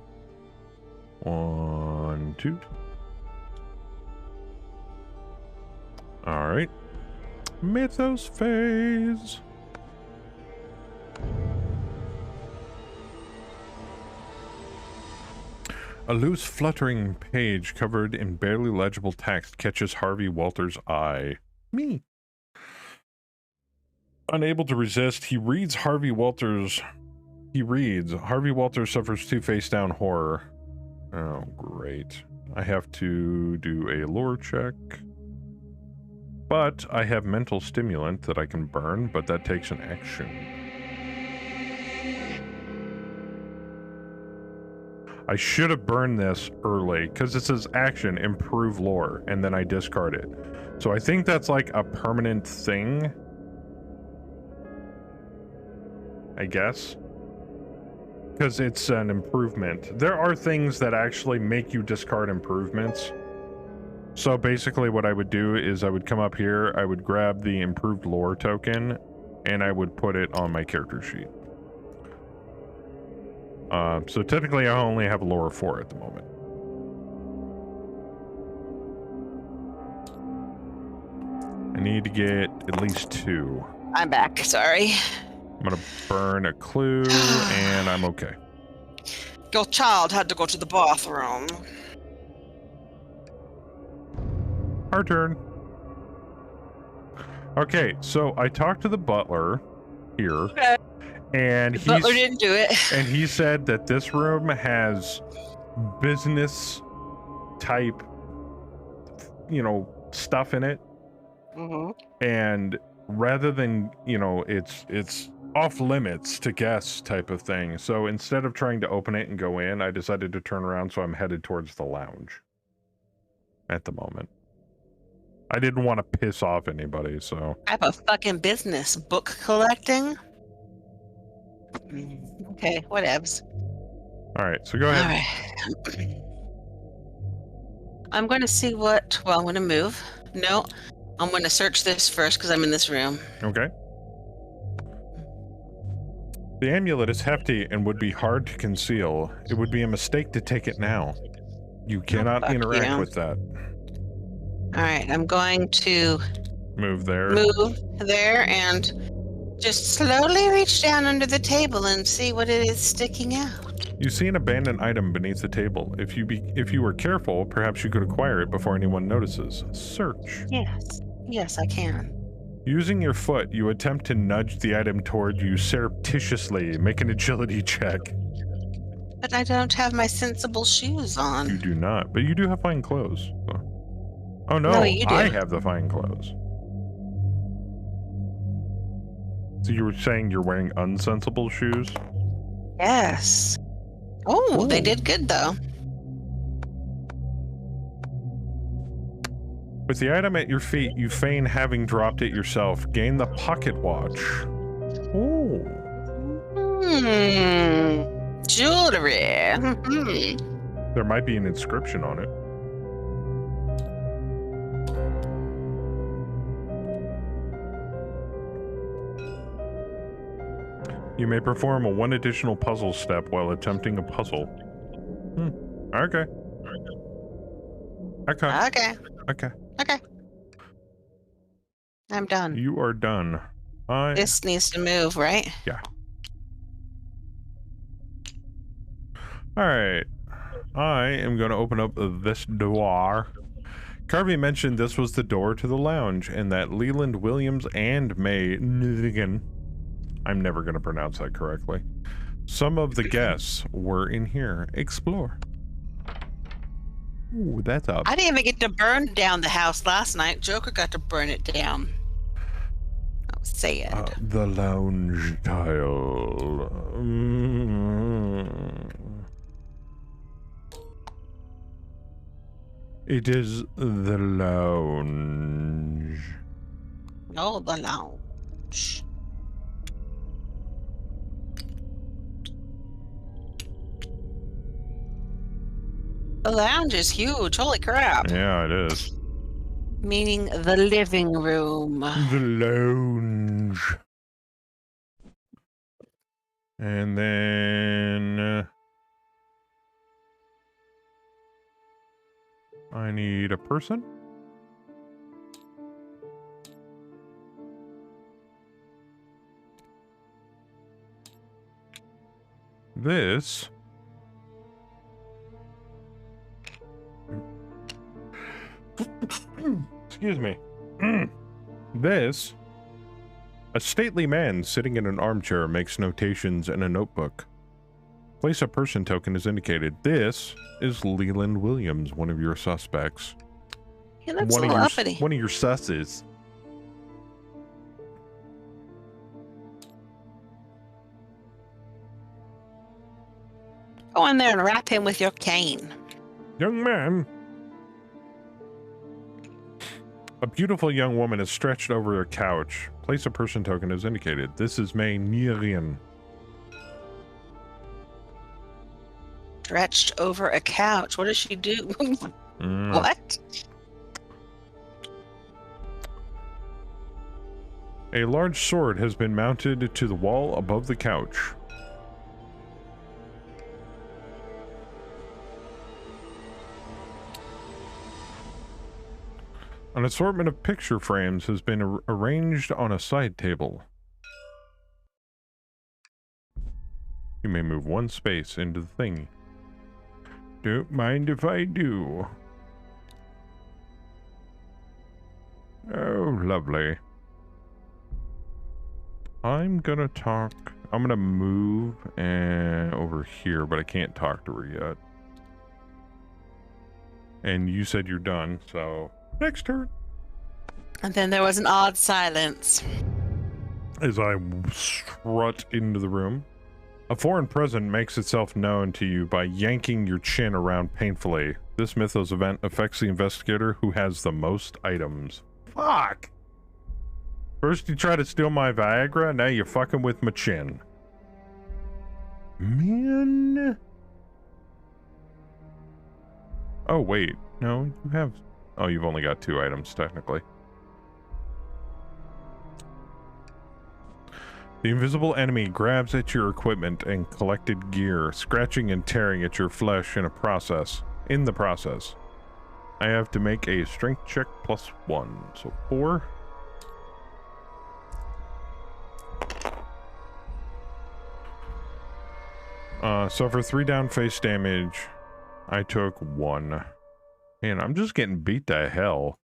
1, 2. Alright. Mythos phase. A loose, fluttering page covered in barely legible text catches Harvey Walters' eye. Me. Unable to resist, he reads Harvey Walters suffers 2 face-down horror. Oh, great. I have to do a lore check. But I have mental stimulant that I can burn, but that takes an action. I should have burned this early, because it says action, improve lore, and then I discard it. So I think that's like a permanent thing. I guess. Because it's an improvement. There are things that actually make you discard improvements. So basically what I would do is I would come up here, I would grab the improved lore token, and I would put it on my character sheet. So typically I only have lore 4 at the moment. I need to get at least 2. I'm back, sorry. I'm gonna burn a clue, and I'm okay. Your child had to go to the bathroom. Our turn. Okay, so I talked to the butler here, Okay. and The butler didn't do it. and he said that this room has business type, stuff in it, and rather than, it's off limits to guests type of thing. So instead of trying to open it and go in, I decided to turn around, so I'm headed towards the lounge at the moment. I didn't want to piss off anybody, so. I have a fucking business. Book collecting? Okay, whatevs. Alright, so go ahead. Alright. I'm going to see what... Well, I'm going to move. No, I'm going to search this first because I'm in this room. Okay. The amulet is hefty and would be hard to conceal. It would be a mistake to take it now. You cannot interact with that. Alright, I'm going to move there and just slowly reach down under the table and see what it is sticking out. You see an abandoned item beneath the table. If you were careful, perhaps you could acquire it before anyone notices. Search. Yes, I can. Using your foot, you attempt to nudge the item toward you surreptitiously. Make an agility check. But I don't have my sensible shoes on. You do not, but you do have fine clothes. Oh no, No, you do. I have the fine clothes. So you were saying you're wearing unsensible shoes? Yes. Oh, they did good though. With the item at your feet, you feign having dropped it yourself. Gain the pocket watch. Ooh. Jewelry. There might be an inscription on it. You may perform one additional puzzle step while attempting a puzzle. Okay. Okay. I'm done. You are done. This needs to move, right? Yeah. Alright. I am going to open up this door. Carvey mentioned this was the door to the lounge, and that Leland Williams and May Nuthigan, I'm never going to pronounce that correctly, some of the guests were in here. Explore. Ooh, that's up. I didn't even get to burn down the house last night. Joker got to burn it down. Oh, sad. The lounge tile. It is the lounge. Oh, the lounge. The lounge is huge. Holy crap. Yeah, it is. Meaning the living room. The lounge. And then... I need a person. This... Excuse me. This... A stately man sitting in an armchair makes notations in a notebook. Place a person token is indicated. This is Leland Williams, one of your suspects. He looks a little uppity. One of your susses. Go in there and wrap him with your cane. Young man. A beautiful young woman is stretched over a couch. Place a person token as indicated. This is May Nirian. Stretched over a couch. What does she do? What? A large sword has been mounted to the wall above the couch. An assortment of picture frames has been arranged on a side table. You may move one space into the thing. Don't mind if I do. Oh, lovely. I'm gonna move over here, but I can't talk to her yet. And you said you're done, so next turn. And then there was an odd silence. As I strut into the room. A foreign presence makes itself known to you by yanking your chin around painfully. This Mythos event affects the investigator who has the most items. Fuck! First you try to steal my Viagra, now you're fucking with my chin. Man. Oh, wait. No, you have... Oh, you've only got 2 items, technically. The invisible enemy grabs at your equipment and collected gear, scratching and tearing at your flesh in the process. I have to make a strength check +1, so 4. Suffer 3 down face damage. I took 1. Man, I'm just getting beat to hell.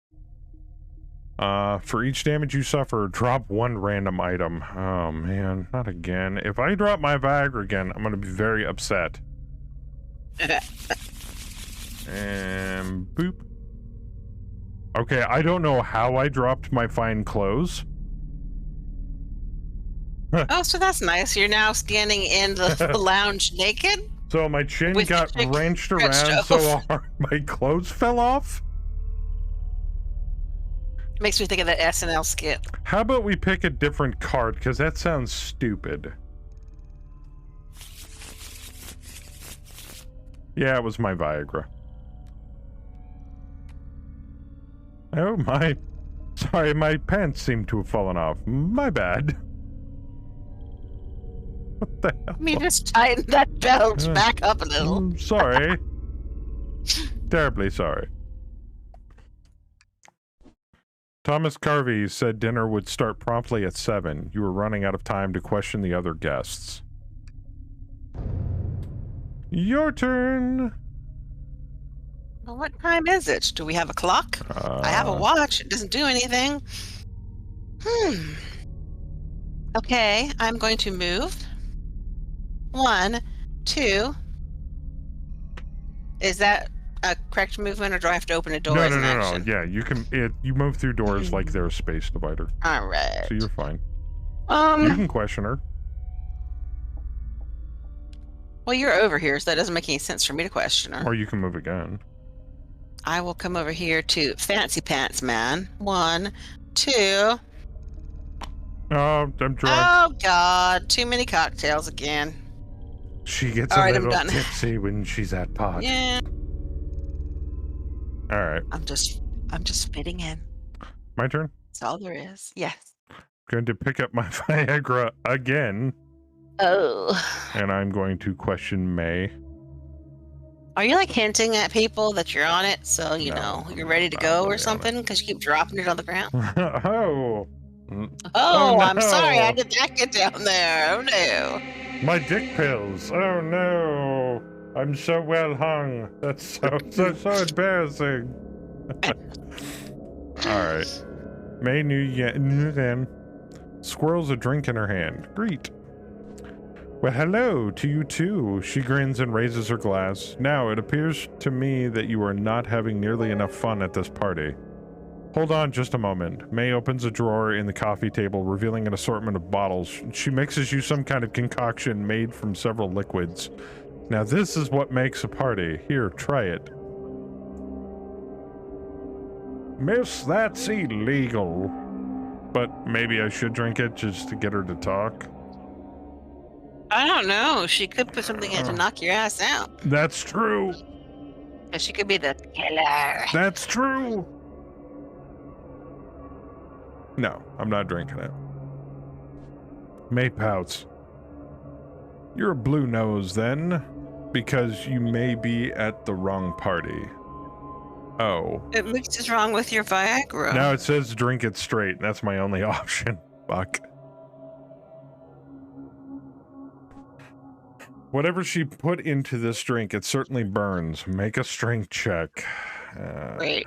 For each damage you suffer, drop 1 random item. Oh man, not again. If I drop my Viagra again, I'm gonna be very upset. And boop. Okay, I don't know how I dropped my fine clothes. Oh, so that's nice. You're now standing in the lounge naked? So my chin With got your dick wrenched stretched around so over. hard my clothes fell off. Makes me think of that SNL skit. How about we pick a different card, because that sounds stupid. Yeah, it was my Viagra. Oh, my... Sorry, my pants seem to have fallen off. My bad. What the hell? Let me just tighten that belt back up a little. Sorry. Terribly sorry. Thomas Carvey said dinner would start promptly at 7. You were running out of time to question the other guests. Your turn. Well, what time is it? Do we have a clock? I have a watch. It doesn't do anything. Okay, I'm going to move. 1, 2. Is that a correct movement, or do I have to open a door as an action? Yeah, you can. You move through doors like they're a space divider. All right. So you're fine. You can question her. Well, you're over here, so that doesn't make any sense for me to question her. Or you can move again. I will come over here to Fancy Pants Man. 1, 2. Oh, I'm drunk. Oh, God. Too many cocktails again. She gets All a right, I'm little done. tipsy when she's at pot. Yeah. All right. I'm just fitting in. My turn? That's all there is. Yes. Going to pick up my Viagra again. Oh. And I'm going to question May. Are you like hinting at people that you're on it, so you know you're ready to go or something? Because you keep dropping it on the ground. Oh. Oh, no. I'm sorry. I did not get down there. Oh no. My dick pills. Oh no. I'm so well hung. That's so embarrassing. All right. May knew then. Squirrels a drink in her hand. Greet. Well, hello to you too. She grins and raises her glass. Now, it appears to me that you are not having nearly enough fun at this party. Hold on just a moment. May opens a drawer in the coffee table, revealing an assortment of bottles. She mixes you some kind of concoction made from several liquids. Now, this is what makes a party. Here, try it. Miss, that's illegal. But maybe I should drink it just to get her to talk. I don't know. She could put something in to knock your ass out. That's true. And she could be the killer. That's true. No, I'm not drinking it. May pouts. You're a blue nose, then, because you may be at the wrong party. Oh. It makes is wrong with your Viagra. Now it says drink it straight, and that's my only option. Fuck. Whatever she put into this drink, it certainly burns. Make a strength check. Great.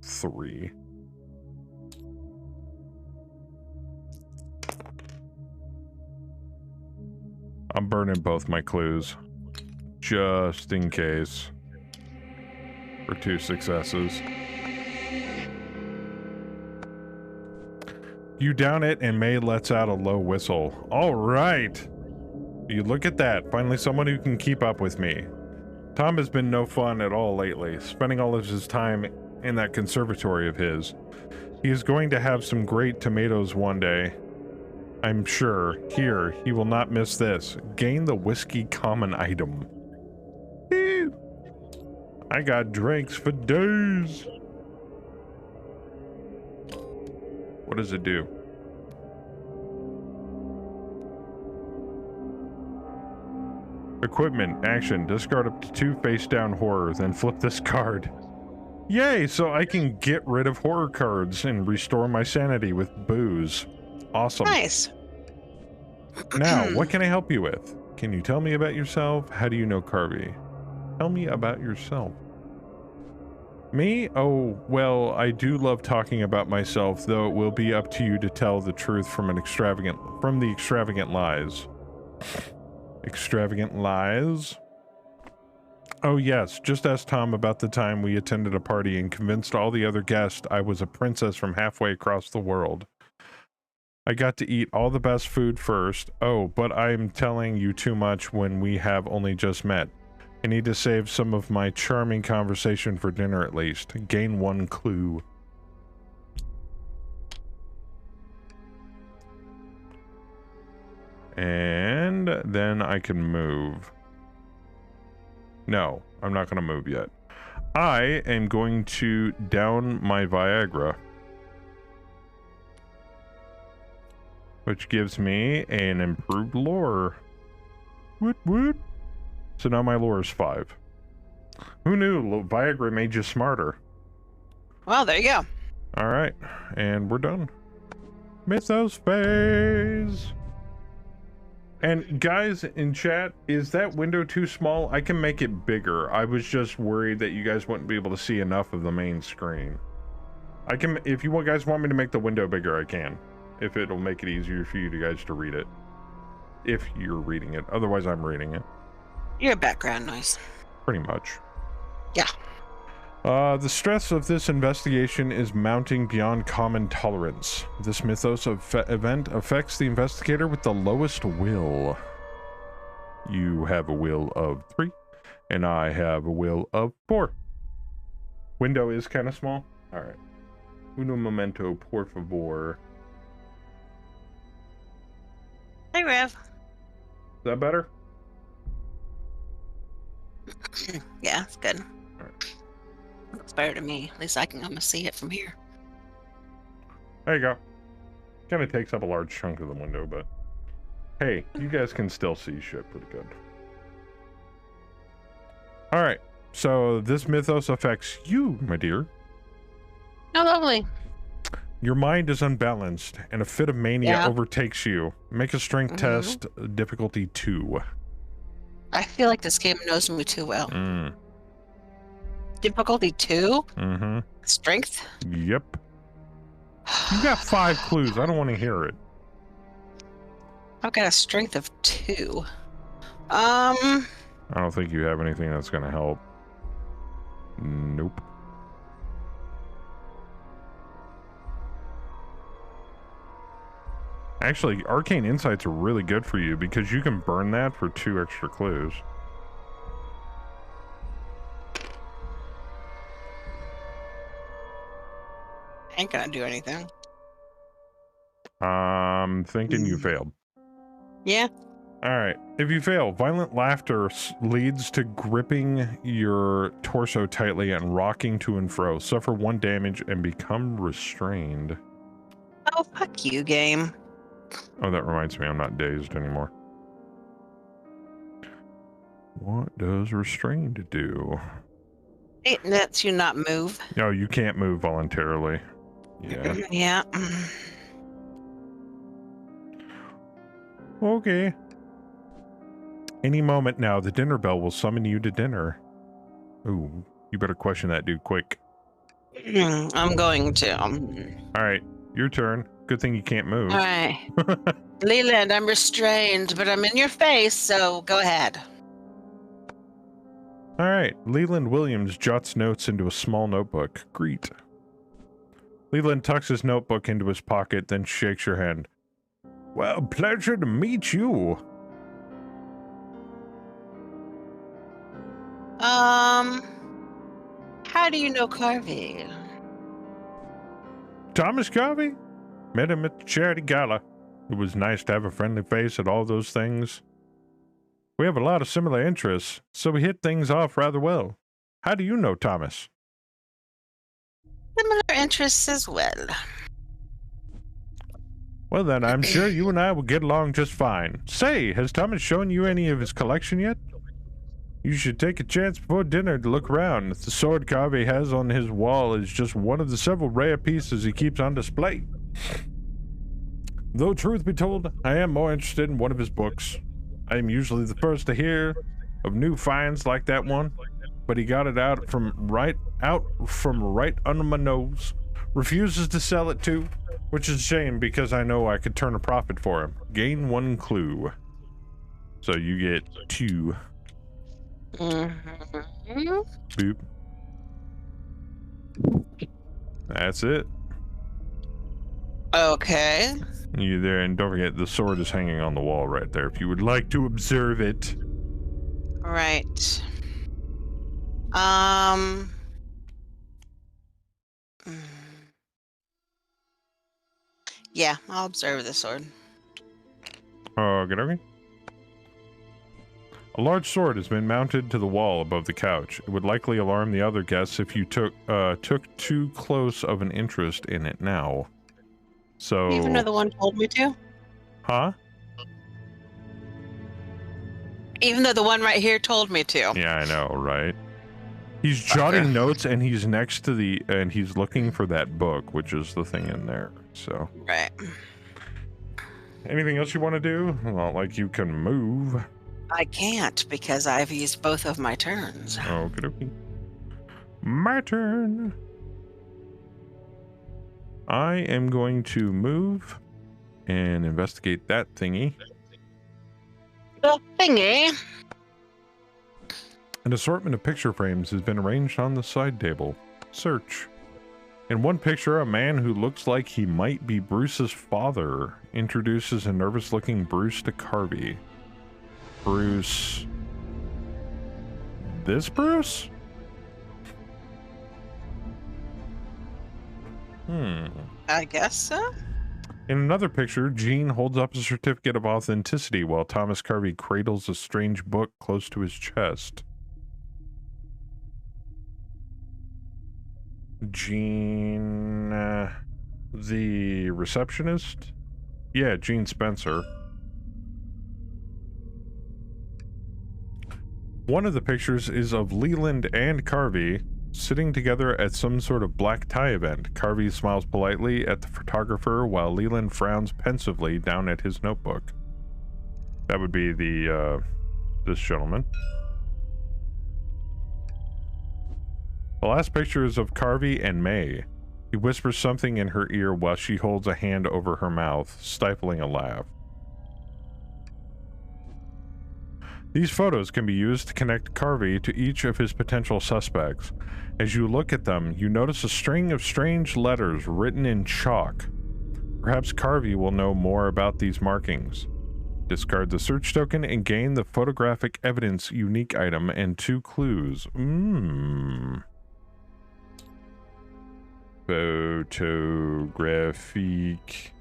3. I'm burning both my clues. Just in case. For 2 successes. You down it, and May lets out a low whistle. All right. You look at that. Finally someone who can keep up with me. Tom has been no fun at all lately, spending all of his time in that conservatory of his. He is going to have some great tomatoes one day. I'm sure. Here, he will not miss this. Gain the whiskey common item. Ew. I got drinks for days. What does it do? Equipment, action, discard up to 2 face-down horror, then flip this card. Yay, so I can get rid of horror cards and restore my sanity with booze. Awesome. Nice. Now, what can I help you with? Can you tell me about yourself? How do you know Carvey? Tell me about yourself. Me? Oh, well, I do love talking about myself, though it will be up to you to tell the truth from the extravagant lies. Extravagant lies? Oh yes, just ask Tom about the time we attended a party and convinced all the other guests I was a princess from halfway across the world. I got to eat all the best food first. Oh, but I'm telling you too much when we have only just met. I need to save some of my charming conversation for dinner at least. Gain 1 clue. And then I can move. No, I'm not going to move yet. I am going to down my Viagra, which gives me an improved lore. Woot woot. So now my lore is 5. Who knew Viagra made you smarter? Well, there you go. All right, and we're done. Mythos phase. And guys in chat, is that window too small? I can make it bigger. I was just worried that you guys wouldn't be able to see enough of the main screen. I can, if you guys want me to make the window bigger, I can. If it'll make it easier for you guys to read it. If you're reading it. Otherwise, I'm reading it. Your background noise. Pretty much. Yeah. The stress of this investigation is mounting beyond common tolerance. This mythos event affects the investigator with the lowest will. You have a will of 3, and I have a will of 4. Window is kind of small. All right. Uno momento, por favor. Hey, Rev. Is that better? Yeah, it's good. All right. Looks better to me. At least I can almost see it from here. There you go. Kind of takes up a large chunk of the window, but hey, you guys can still see shit pretty good. All right, so this mythos affects you, my dear. Oh, lovely. Your mind is unbalanced, and a fit of mania overtakes you. Make a strength test, difficulty 2. I feel like this game knows me too well. Mm. Difficulty 2? Mm-hmm. Strength? Yep. You got 5 clues. I don't want to hear it. I've got a strength of 2. I don't think you have anything that's going to help. Nope. Actually, arcane insights are really good for you because you can burn that for 2 extra clues. Ain't gonna do anything. I'm thinking you failed. Yeah. Alright, if you fail, violent laughter leads to gripping your torso tightly and rocking to and fro. Suffer 1 damage and become restrained. Oh, fuck you, game. Oh, that reminds me, I'm not dazed anymore. What does restrained do? It lets you not move. No, you can't move voluntarily. Yeah. Yeah. Okay. Any moment now, the dinner bell will summon you to dinner. Ooh, you better question that dude quick. I'm going to. Alright, your turn. Good thing you can't move. Alright. Leland, I'm restrained, but I'm in your face, so go ahead. Alright, Leland Williams jots notes into a small notebook. Greet. Leland tucks his notebook into his pocket, then shakes your hand. Well, pleasure to meet you. How do you know Carvey? Thomas Carvey? Met him at the charity gala. It was nice to have a friendly face at all those things. We have a lot of similar interests, so we hit things off rather well. How do you know Thomas? Similar interests as well. Well then, I'm sure you and I will get along just fine. Say, has Thomas shown you any of his collection yet? You should take a chance before dinner to look around. The sword Carvey has on his wall is just one of the several rare pieces he keeps on display. Though truth be told, I am more interested in one of his books. I am usually the first to hear of new finds like that one, but he got it out from right under my nose. Refuses to sell it too, which is a shame because I know I could turn a profit for him. Gain 1 clue. So you get 2. Boop. That's it. Okay. You there, and don't forget the sword is hanging on the wall right there. If you would like to observe it. Right. Um. mm, Yeah, I'll observe the sword. Good, okay. A large sword has been mounted to the wall above the couch. It would likely alarm the other guests if you took too close of an interest in it now. So. Even though the one told me to. Huh? Even though the one right here told me to. Yeah, I know, right? He's jotting notes, and he's next to and he's looking for that book, which is the thing in there. So. Right. Anything else you want to do? Well, like you can move. I can't because I've used both of my turns. Okay. My turn. I am going to move and investigate that thingy. The thingy. An assortment of picture frames has been arranged on the side table. Search. In one picture, a man who looks like he might be Bruce's father introduces a nervous-looking Bruce to Carvey. Bruce... This Bruce? I guess so. In another picture, Gene holds up a certificate of authenticity while Thomas Carvey cradles a strange book close to his chest. Gene... the receptionist? Yeah, Gene Spencer. One of the pictures is of Leland and Carvey sitting together at some sort of black tie event. Carvey smiles politely at the photographer while Leland frowns pensively down at his notebook. That would be this gentleman. The last picture is of Carvey and May. He whispers something in her ear while she holds a hand over her mouth, stifling a laugh. These photos can be used to connect Carvey to each of his potential suspects. As you look at them, you notice a string of strange letters written in chalk. Perhaps Carvey will know more about these markings. Discard the search token and gain the photographic evidence unique item and 2 clues. Photographic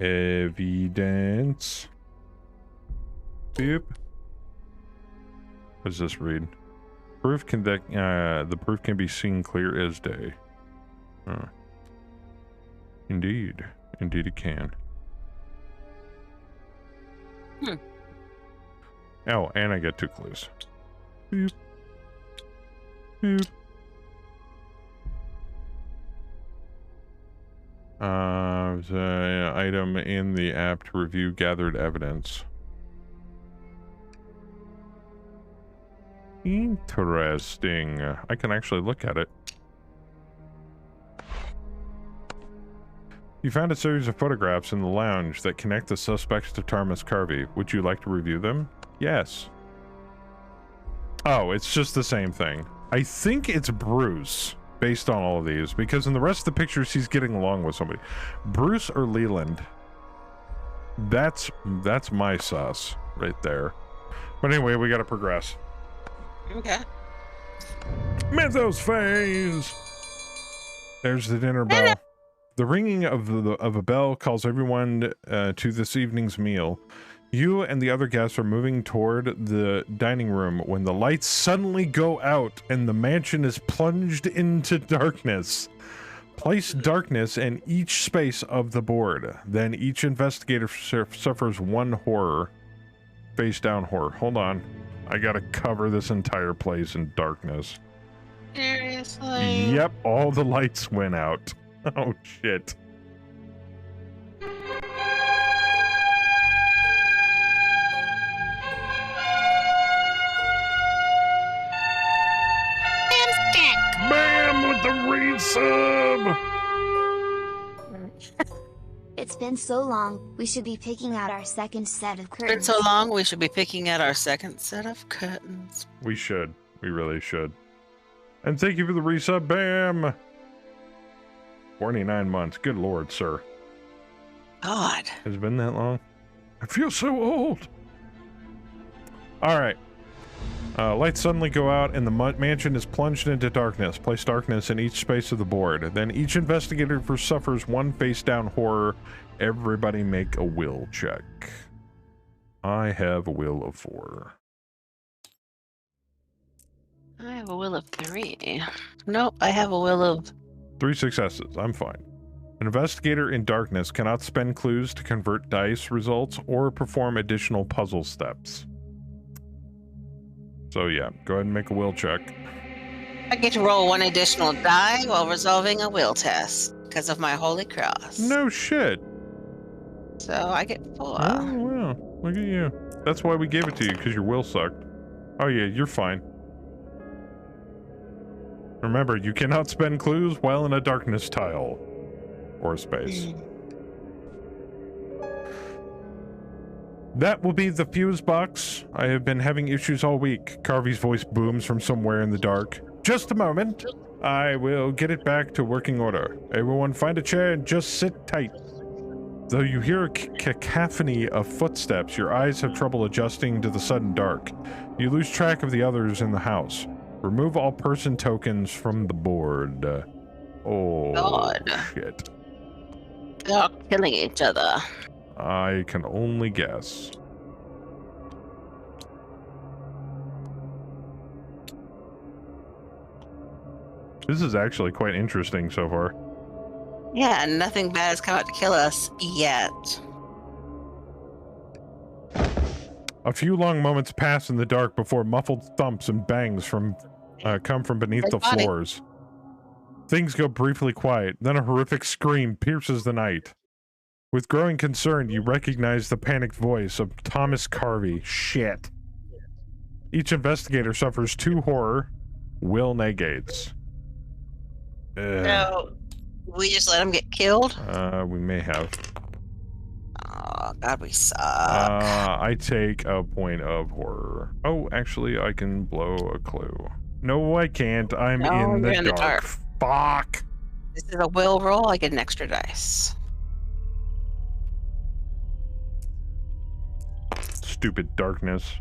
evidence. Boop. What does this read? Proof can the proof can be seen clear as day. Huh. Indeed it can. Oh, and I get 2 clues. Boop. Boop. The item in the app to review gathered evidence. Interesting. I can actually look at it. You found a series of photographs in the lounge that connect the suspects to Thomas Carvey. Would you like to review them? Yes. Oh, it's just the same thing. I think it's Bruce, based on all of these, because in the rest of the pictures, he's getting along with somebody. Bruce or Leland. That's my sus right there. But anyway, we gotta progress. Okay. Mythos phase! There's the dinner bell. The ringing of a bell calls everyone to this evening's meal. You and the other guests are moving toward the dining room when the lights suddenly go out and the mansion is plunged into darkness. Place darkness in each space of the board. Then each investigator suffers 1 horror. Face down horror. Hold on. I gotta cover this entire place in darkness. Seriously? Yep, all the lights went out. Oh, shit. Bam with the resub! It's been so long, we should be picking out our second set of curtains. It's been so long, we should be picking out our second set of curtains. We should. We really should. And thank you for the resub, Bam! 29 months. Good lord, sir. God. Has it been that long? I feel so old. Alright. Lights suddenly go out and the mansion is plunged into darkness. Place darkness in each space of the board. Then each investigator suffers one face-down horror. Everybody make a will check. I have a will of 4. I have a will of 3. Nope, I have a will of... 3 successes. I'm fine. An investigator in darkness cannot spend clues to convert dice results or perform additional puzzle steps. So yeah, go ahead and make a will check. I get to roll 1 additional die while resolving a will test because of my holy cross. No shit. So I get 4. Oh, wow. Look at you. That's why we gave it to you, because your will sucked. Oh yeah, you're fine. Remember, you cannot spend clues while in a darkness tile. Or space. That will be the fuse box. I have been having issues all week. Carvey's voice booms from somewhere in the dark. Just a moment. I will get it back to working order. Everyone find a chair and just sit tight. Though you hear a cacophony of footsteps, your eyes have trouble adjusting to the sudden dark. You lose track of the others in the house. Remove all person tokens from the board. Oh, God. shit. They're all killing each other. I can only guess. This is actually quite interesting so far. Yeah, nothing bad has come out to kill us yet. A few long moments pass in the dark before muffled thumps and bangs come from beneath the floors. Things go briefly quiet, then a horrific scream pierces the night. With growing concern, you recognize the panicked voice of Thomas Carvey. Shit. Each investigator suffers 2 horror. Will negates. So, we just let him get killed? We may have. Oh, God, we suck. I take a point of horror. Oh, actually, I can blow a clue. No, I can't. I'm in the dark. Fuck. This is a will roll. I get an extra dice. Stupid darkness.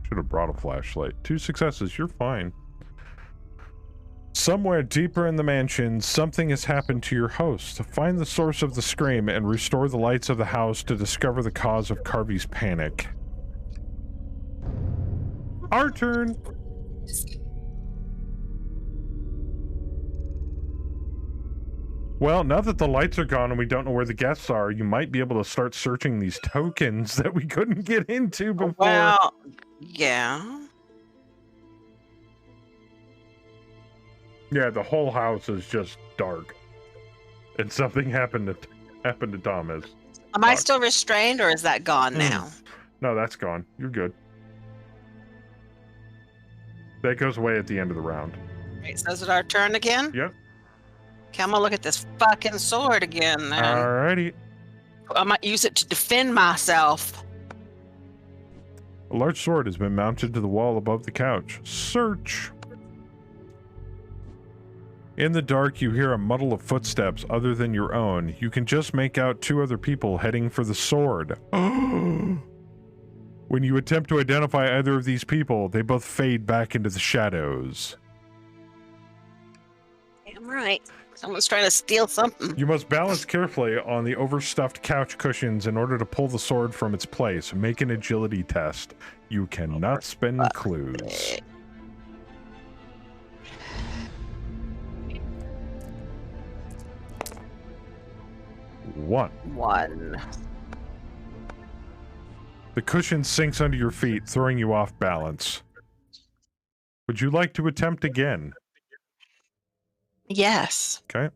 Should have brought a flashlight. 2 successes. You're fine. Somewhere deeper in the mansion, something has happened to your host. Find the source of the scream and restore the lights of the house to discover the cause of Carvey's panic. Our turn. Well, now that the lights are gone and we don't know where the guests are, you might be able to start searching these tokens that we couldn't get into before. Well, yeah. Yeah, the whole house is just dark. And something happened to Thomas. Am I still restrained or is that gone now? No, that's gone. You're good. That goes away at the end of the round. Right, so is it our turn again? Yep. Okay, I'm gonna look at this fucking sword again then. Alrighty. I might use it to defend myself. A large sword has been mounted to the wall above the couch. Search. In the dark, you hear a muddle of footsteps other than your own. You can just make out 2 other people heading for the sword. When you attempt to identify either of these people, they both fade back into the shadows. Damn right. Someone's trying to steal something. You must balance carefully on the overstuffed couch cushions in order to pull the sword from its place. Make an agility test. You cannot spend clues. 1. The cushion sinks under your feet, throwing you off balance. Would you like to attempt again? Yes. Okay.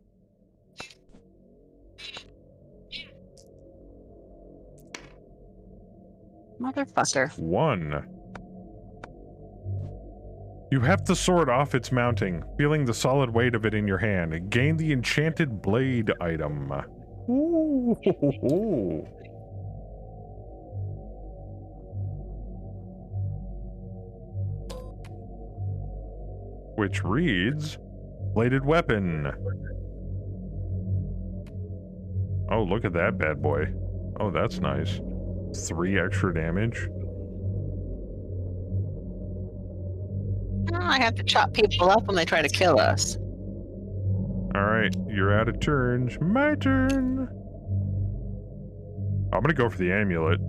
Motherfucker. 1. You heft the sword off its mounting, feeling the solid weight of it in your hand. Gain the enchanted blade item. Ooh. Which reads, bladed weapon. Oh, look at that bad boy. Oh, that's nice. 3 extra damage. I have to chop people up when they try to kill us. Alright, you're out of turns. My turn! I'm gonna go for the amulet.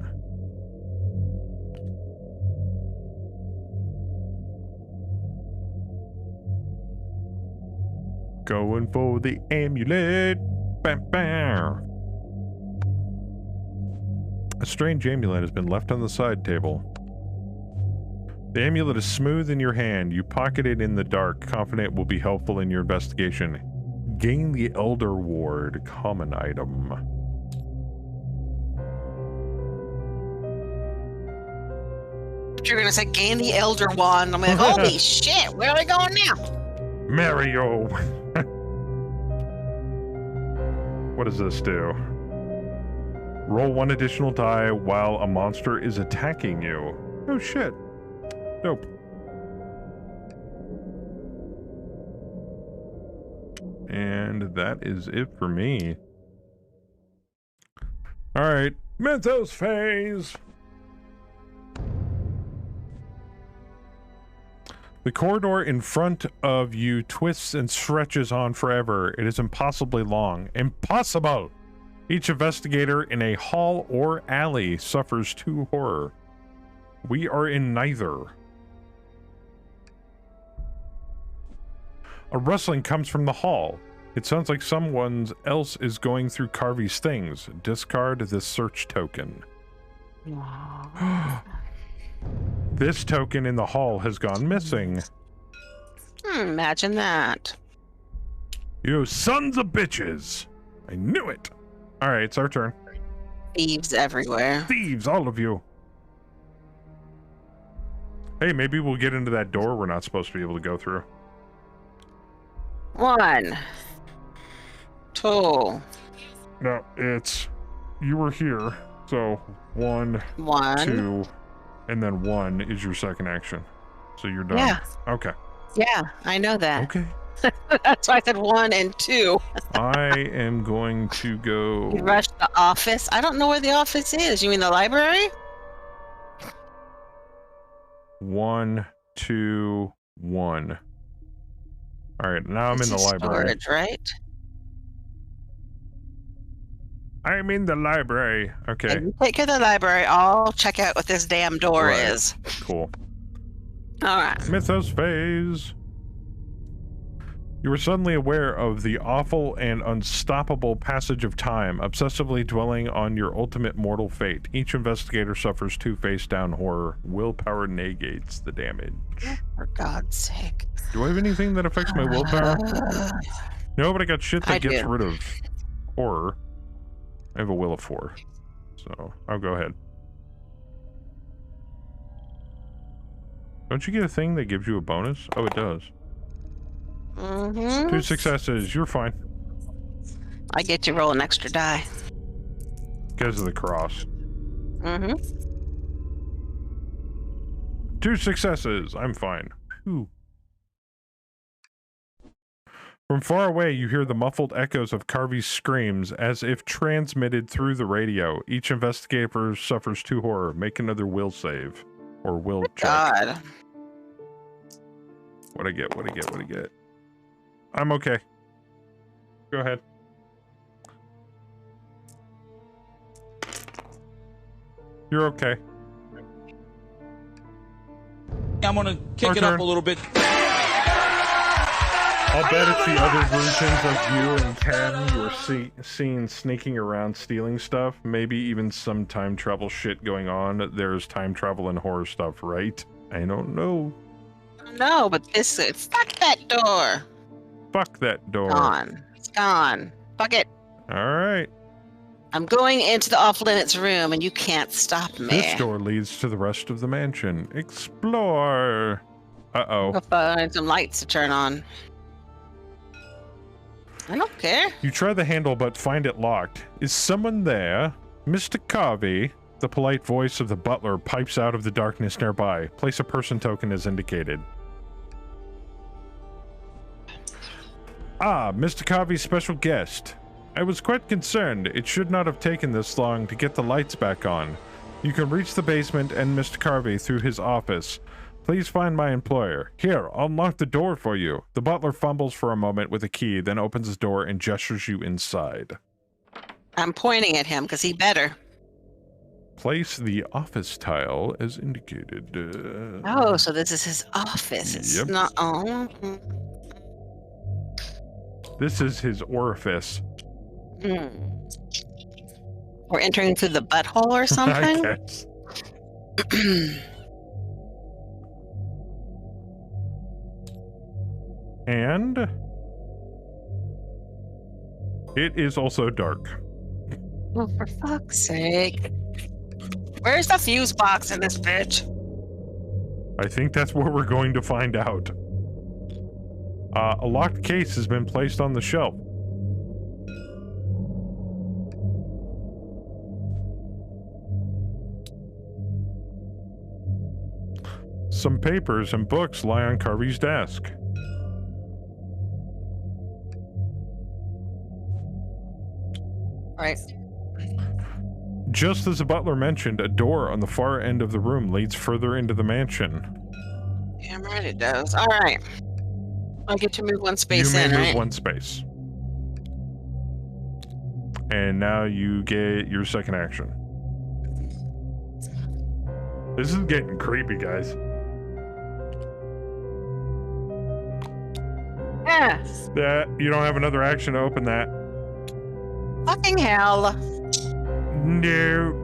Going for the amulet. Bam, bam. A strange amulet has been left on the side table. The amulet is smooth in your hand. You pocket it in the dark, confident it will be helpful in your investigation. Gain the Elder Ward, common item. You're gonna say gain the Elder Wand. I'm like, holy shit, where are we going now? Mario! What does this do? Roll 1 additional die while a monster is attacking you. Oh shit. Nope. And that is it for me. Alright, Mythos phase! The corridor in front of you twists and stretches on forever. It is impossibly long. Impossible! Each investigator in a hall or alley suffers 2 horror. We are in neither. A rustling comes from the hall. It sounds like someone else is going through Carvey's things. Discard this search token. This token in the hall has gone missing. Imagine that. You sons of bitches! I knew it! Alright, it's our turn. Thieves everywhere. Thieves, all of you! Hey, maybe we'll get into that door we're not supposed to be able to go through. 1, 2. No, it's... You were here, so 1, 2, and then 1 is your second action. So you're done. Yeah. Okay. Yeah, I know that. Okay. That's why I said 1 and 2. I am going to go... You rushed the office? I don't know where the office is. You mean the library? 1, 2, 1. Alright, now I'm in the library. Storage, right? I'm in the library. Okay. You take care of the library. I'll check out what this damn door is. Cool. Alright. Mythos phase. You are suddenly aware of the awful and unstoppable passage of time, obsessively dwelling on your ultimate mortal fate. Each investigator suffers 2 face-down horror. Willpower negates the damage. For God's sake. Do I have anything that affects my willpower? No, but I got shit that gets rid of horror. I have a will of 4. So, I'll go ahead. Don't you get a thing that gives you a bonus? Oh, it does. 2 successes. You're fine. I get to roll an extra die. Because of the cross. 2 successes. I'm fine. Whew. From far away, you hear the muffled echoes of Carvey's screams as if transmitted through the radio. Each investigator suffers 2 horror. Make another will save. Or will check. God. What'd I get? What'd I get? What'd I get? I'm okay. Go ahead. You're okay. I'm gonna kick it up a little bit. I'll bet it's the other versions of you and Ken you were seen sneaking around stealing stuff. Maybe even some time travel shit going on. There's time travel and horror stuff, right? I don't know. No, but this is... Fuck that door! Fuck that door. Gone. It's gone. Fuck it. Alright. I'm going into the off-limits room and you can't stop me. This door leads to the rest of the mansion. Explore! Uh-oh. Go find some lights to turn on. I don't care. You try the handle but find it locked. Is someone there? Mr. Carvey? The polite voice of the butler pipes out of the darkness nearby. Place a person token as indicated. Ah, Mr. Carvey's special guest. I was quite concerned. It should not have taken this long to get the lights back on. You can reach the basement and Mr. Carvey through his office. Please find my employer. Here, I'll unlock the door for you. The butler fumbles for a moment with a key, then opens his door and gestures you inside. I'm pointing at him because he better. Place the office tile as indicated. Oh, so this is his office. It's Yep. not. Oh. This is his orifice. We're entering through the butthole or I something? guess. And it is also dark. Oh, for fuck's sake. Where's the fuse box in this bitch? I think that's what we're going to find out. A locked case has been placed on the shelf. Some papers and books lie on Carvey's desk. Right. Just as the butler mentioned, a door on the far end of the room leads further into the mansion. Damn right it does. All right. I get to move one space You may in, move right? one space. And now you get your second action. This is getting creepy, guys. Yeah. You don't have another action to open that. Fucking hell. No.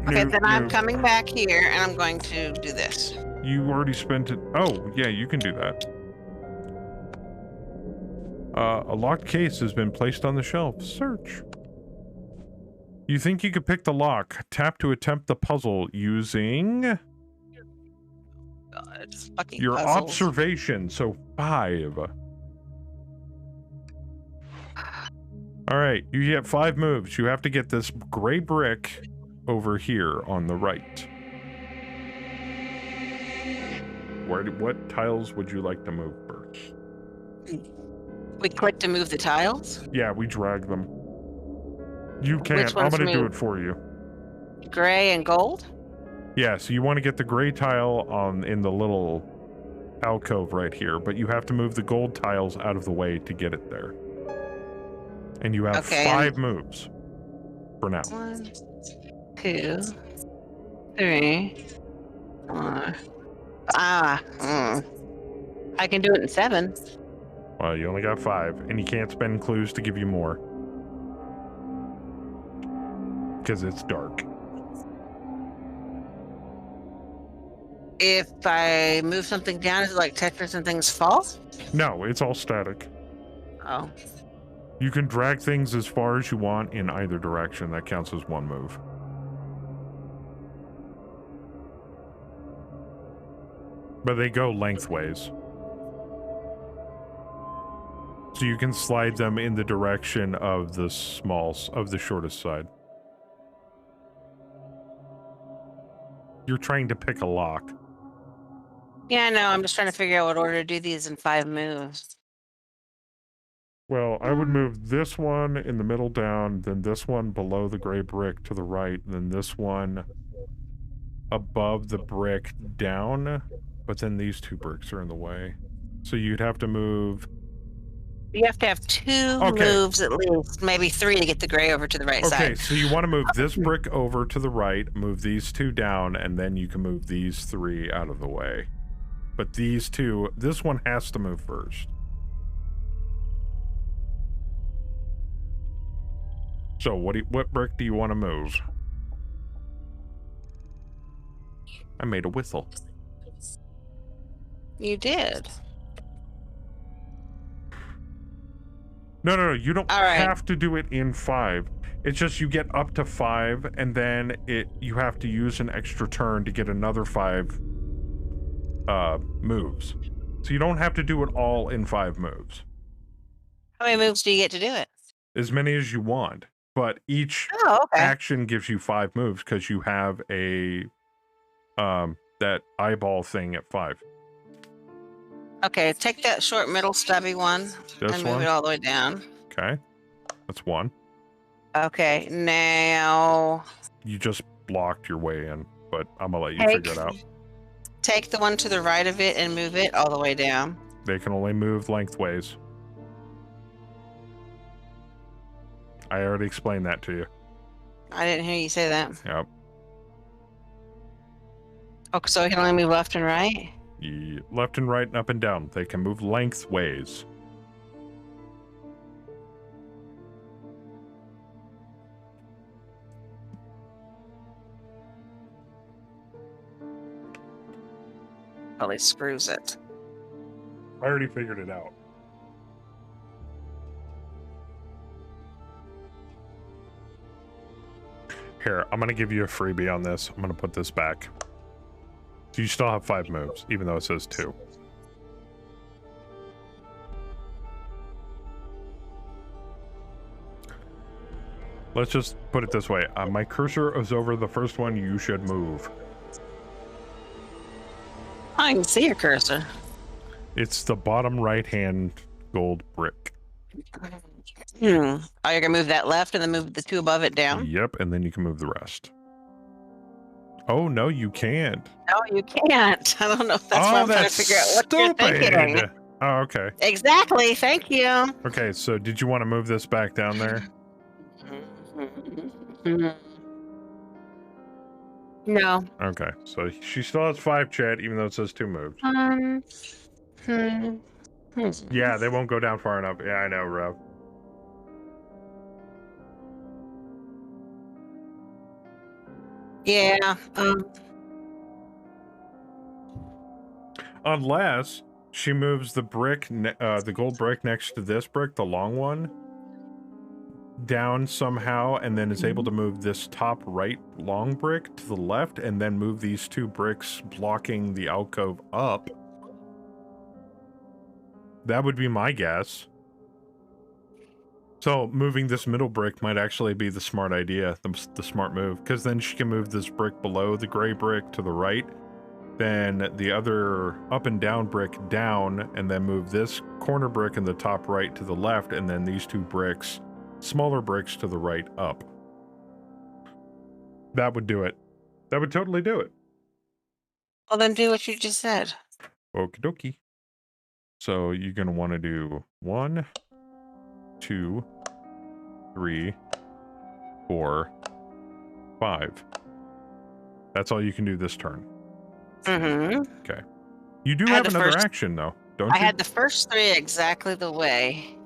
Okay, then I'm no. coming back here and I'm going to do this. You already spent it. Oh, yeah, you can do that. A locked case has been placed on the shelf. Search. You think you could pick the lock. Tap to attempt the puzzle using God, fucking your puzzles. observation. So 5. All right, you get 5 moves. You have to get this gray brick over here on the right. What tiles would you like to move first? We click to move the tiles? Yeah, we drag them. You can't. Which I'm ones going to do move? it for you. Gray and gold? Yeah, so you want to get the gray tile in the little alcove right here, but you have to move the gold tiles out of the way to get it there. And you have Okay, 5 moves for now. 1, 2, 3, 4. I can do it in 7. Well, you only got 5, and you can't spend clues to give you more. Because it's dark. If I move something down, is it like Tetris and things fall? No, it's all static. Oh. You can drag things as far as you want in either direction. That counts as 1 move. But they go lengthways. So you can slide them in the direction of the shortest side. You're trying to pick a lock. Yeah, I know. I'm just trying to figure out what order to do these in 5 moves. Well, I would move this one in the middle down, then this one below the gray brick to the right, then this one above the brick down, but then these 2 bricks are in the way. So you'd have to move... You have to have 2 moves at least, maybe 3 to get the gray over to the right side. Okay, so you want to move this brick over to the right, move these 2 down, and then you can move these 3 out of the way. But these 2, this one has to move first. So what brick do you want to move? I made a whistle. You did. No, you don't All right. have to do it in 5. It's just you get up to 5, and then you have to use an extra turn to get another 5 moves. So you don't have to do it all in 5 moves. How many moves do you get to do it? As many as you want. But each action gives you 5 moves because you have a that eyeball thing at 5. Okay, take that short middle stubby one This and move one? it all the way down. Okay. That's one. Okay, now You just blocked your way in, but I'm gonna let you Take- figure it out. take the one to the right of it and move it all the way down. They can only move lengthways. I already explained that to you. I didn't hear you say that. Yep. Oh, so it can only move left and right? Left and right and up and down. They can move lengthways. Probably screws it. I already figured it out. Here, I'm going to give you a freebie on this. I'm going to put this back. So you still have 5 moves, even though it says 2. Let's just put it this way. My cursor is over the first one. You should move. I can see your cursor. It's the bottom right-hand gold brick. Oh, you're gonna move that left and then move the 2 above it down? Yep, and then you can move the rest. Oh, no, you can't. No, you can't. I don't know if that's why I'm trying to figure out what you're thinking. Oh, okay. Exactly. Thank you. Okay, so did you want to move this back down there? No. Okay, so she still has 5, Chad, even though it says 2 moved. Yeah, they won't go down far enough. Yeah, I know, Rev. Yeah. Unless she moves the brick, the gold brick next to this brick, the long one, down somehow, and then is able to move this top right long brick to the left, and then move these 2 bricks blocking the alcove up. That would be my guess. So moving this middle brick might actually be the smart idea, the smart move, because then she can move this brick below the gray brick to the right, then the other up and down brick down, and then move this corner brick in the top right to the left, and then these 2 bricks, smaller bricks to the right up. That would do it. That would totally do it. Well, then do what you just said. Okie dokie. So you're going to want to do 1, 2, 3, 4, 5. That's all you can do this turn. Mm-hmm. Okay. You do have another action, though, don't you? I had the first 3 exactly the way.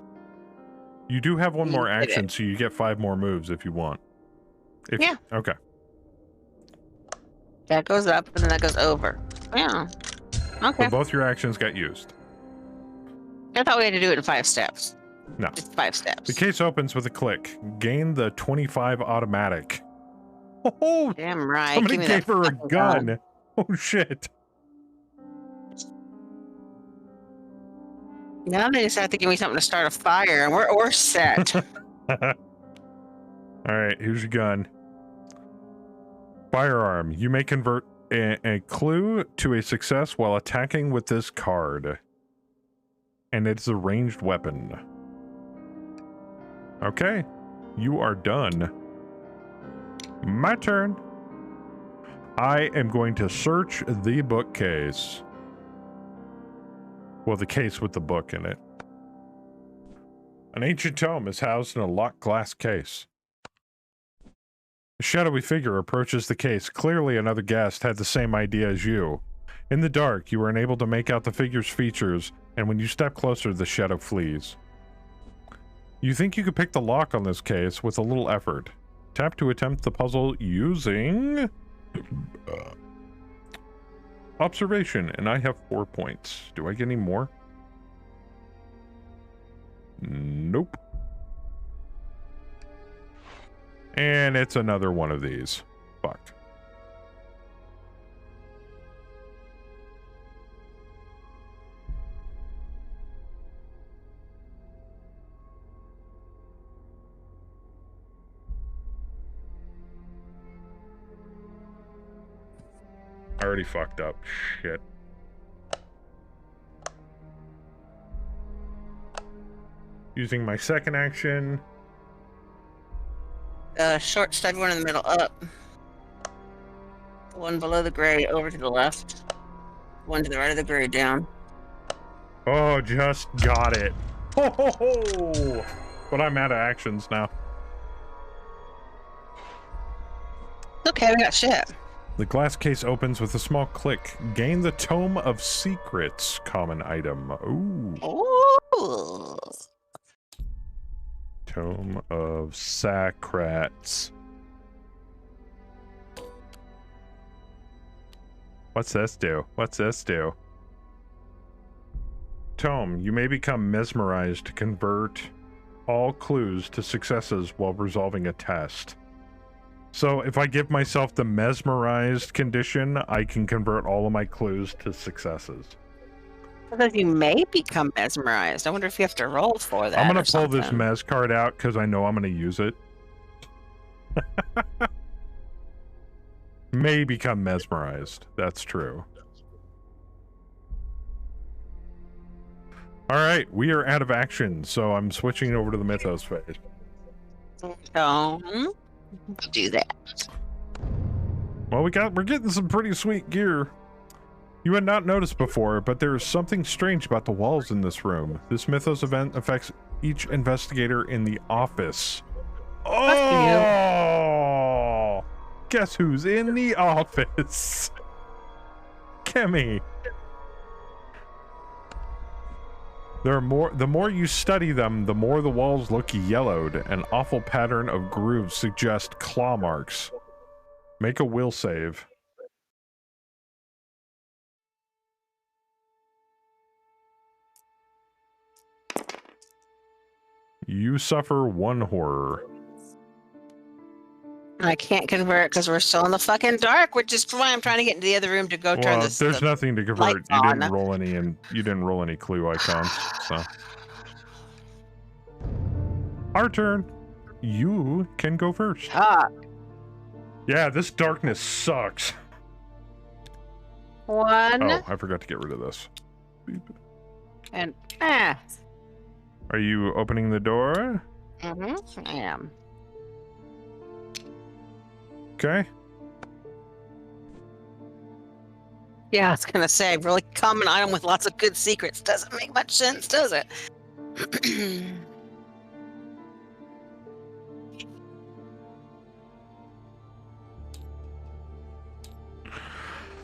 You do have one You more did action, it. so you get 5 more moves if you want. Yeah. Okay. That goes up and then that goes over. Yeah. Okay. So both your actions got used. I thought we had to do it in 5 steps. No. Just 5 steps. The case opens with a click. Gain the 25 automatic. Oh, Damn right. somebody Give me gave that her a fucking gun. Oh, shit. Now they just have to give me something to start a fire, and we're set. All right, here's your gun. Firearm. You may convert a clue to a success while attacking with this card. And it's a ranged weapon. Okay, you are done. My turn. I am going to search the bookcase. Well, the case with the book in it. An ancient tome is housed in a locked glass case. A shadowy figure approaches the case. Clearly another guest had the same idea as you. In the dark, you are unable to make out the figure's features, and when you step closer, the shadow flees. You think you could pick the lock on this case with a little effort. Tap to attempt the puzzle using... observation, and I have 4 points. Do I get any more? Nope. And it's another one of these. Fuck. I already fucked up. Shit. Using my second action, short stud one in the middle up. The one below the gray over to the left. One to the right of the gray down. Oh, just got it. Ho, ho, ho. But I'm out of actions now. Okay, we got shit. The glass case opens with a small click. Gain the Tome of Secrets, common item. Ooh. Tome of Sacrats. What's this do? What's this do? Tome, you may become mesmerized to convert all clues to successes while resolving a test. So if I give myself the mesmerized condition, I can convert all of my clues to successes. Because you may become mesmerized. I wonder if you have to roll for that. I'm going to pull this mez card out because I know I'm going to use it. May become mesmerized. That's true. Alright, we are out of action, so I'm switching over to the Mythos phase. Don't do that. Well, we're getting some pretty sweet gear. You had not noticed before, but there is something strange about the walls in this room. This Mythos event affects each investigator in the office. Oh! Guess who's in the office? Kemi. The more you study them, the more the walls look yellowed. An awful pattern of grooves suggest claw marks. Make a will save. You suffer 1 horror. I can't convert because we're still in the fucking dark, which is why I'm trying to get into the other room to go turn this. There's nothing to convert. You on. didn't roll any, and you didn't roll any clue icons. So, our turn. You can go first. Yeah, this darkness sucks. 1. Oh, I forgot to get rid of this. And Are you opening the door? I am. Okay. Yeah, I was gonna say, really common item with lots of good secrets doesn't make much sense, does it?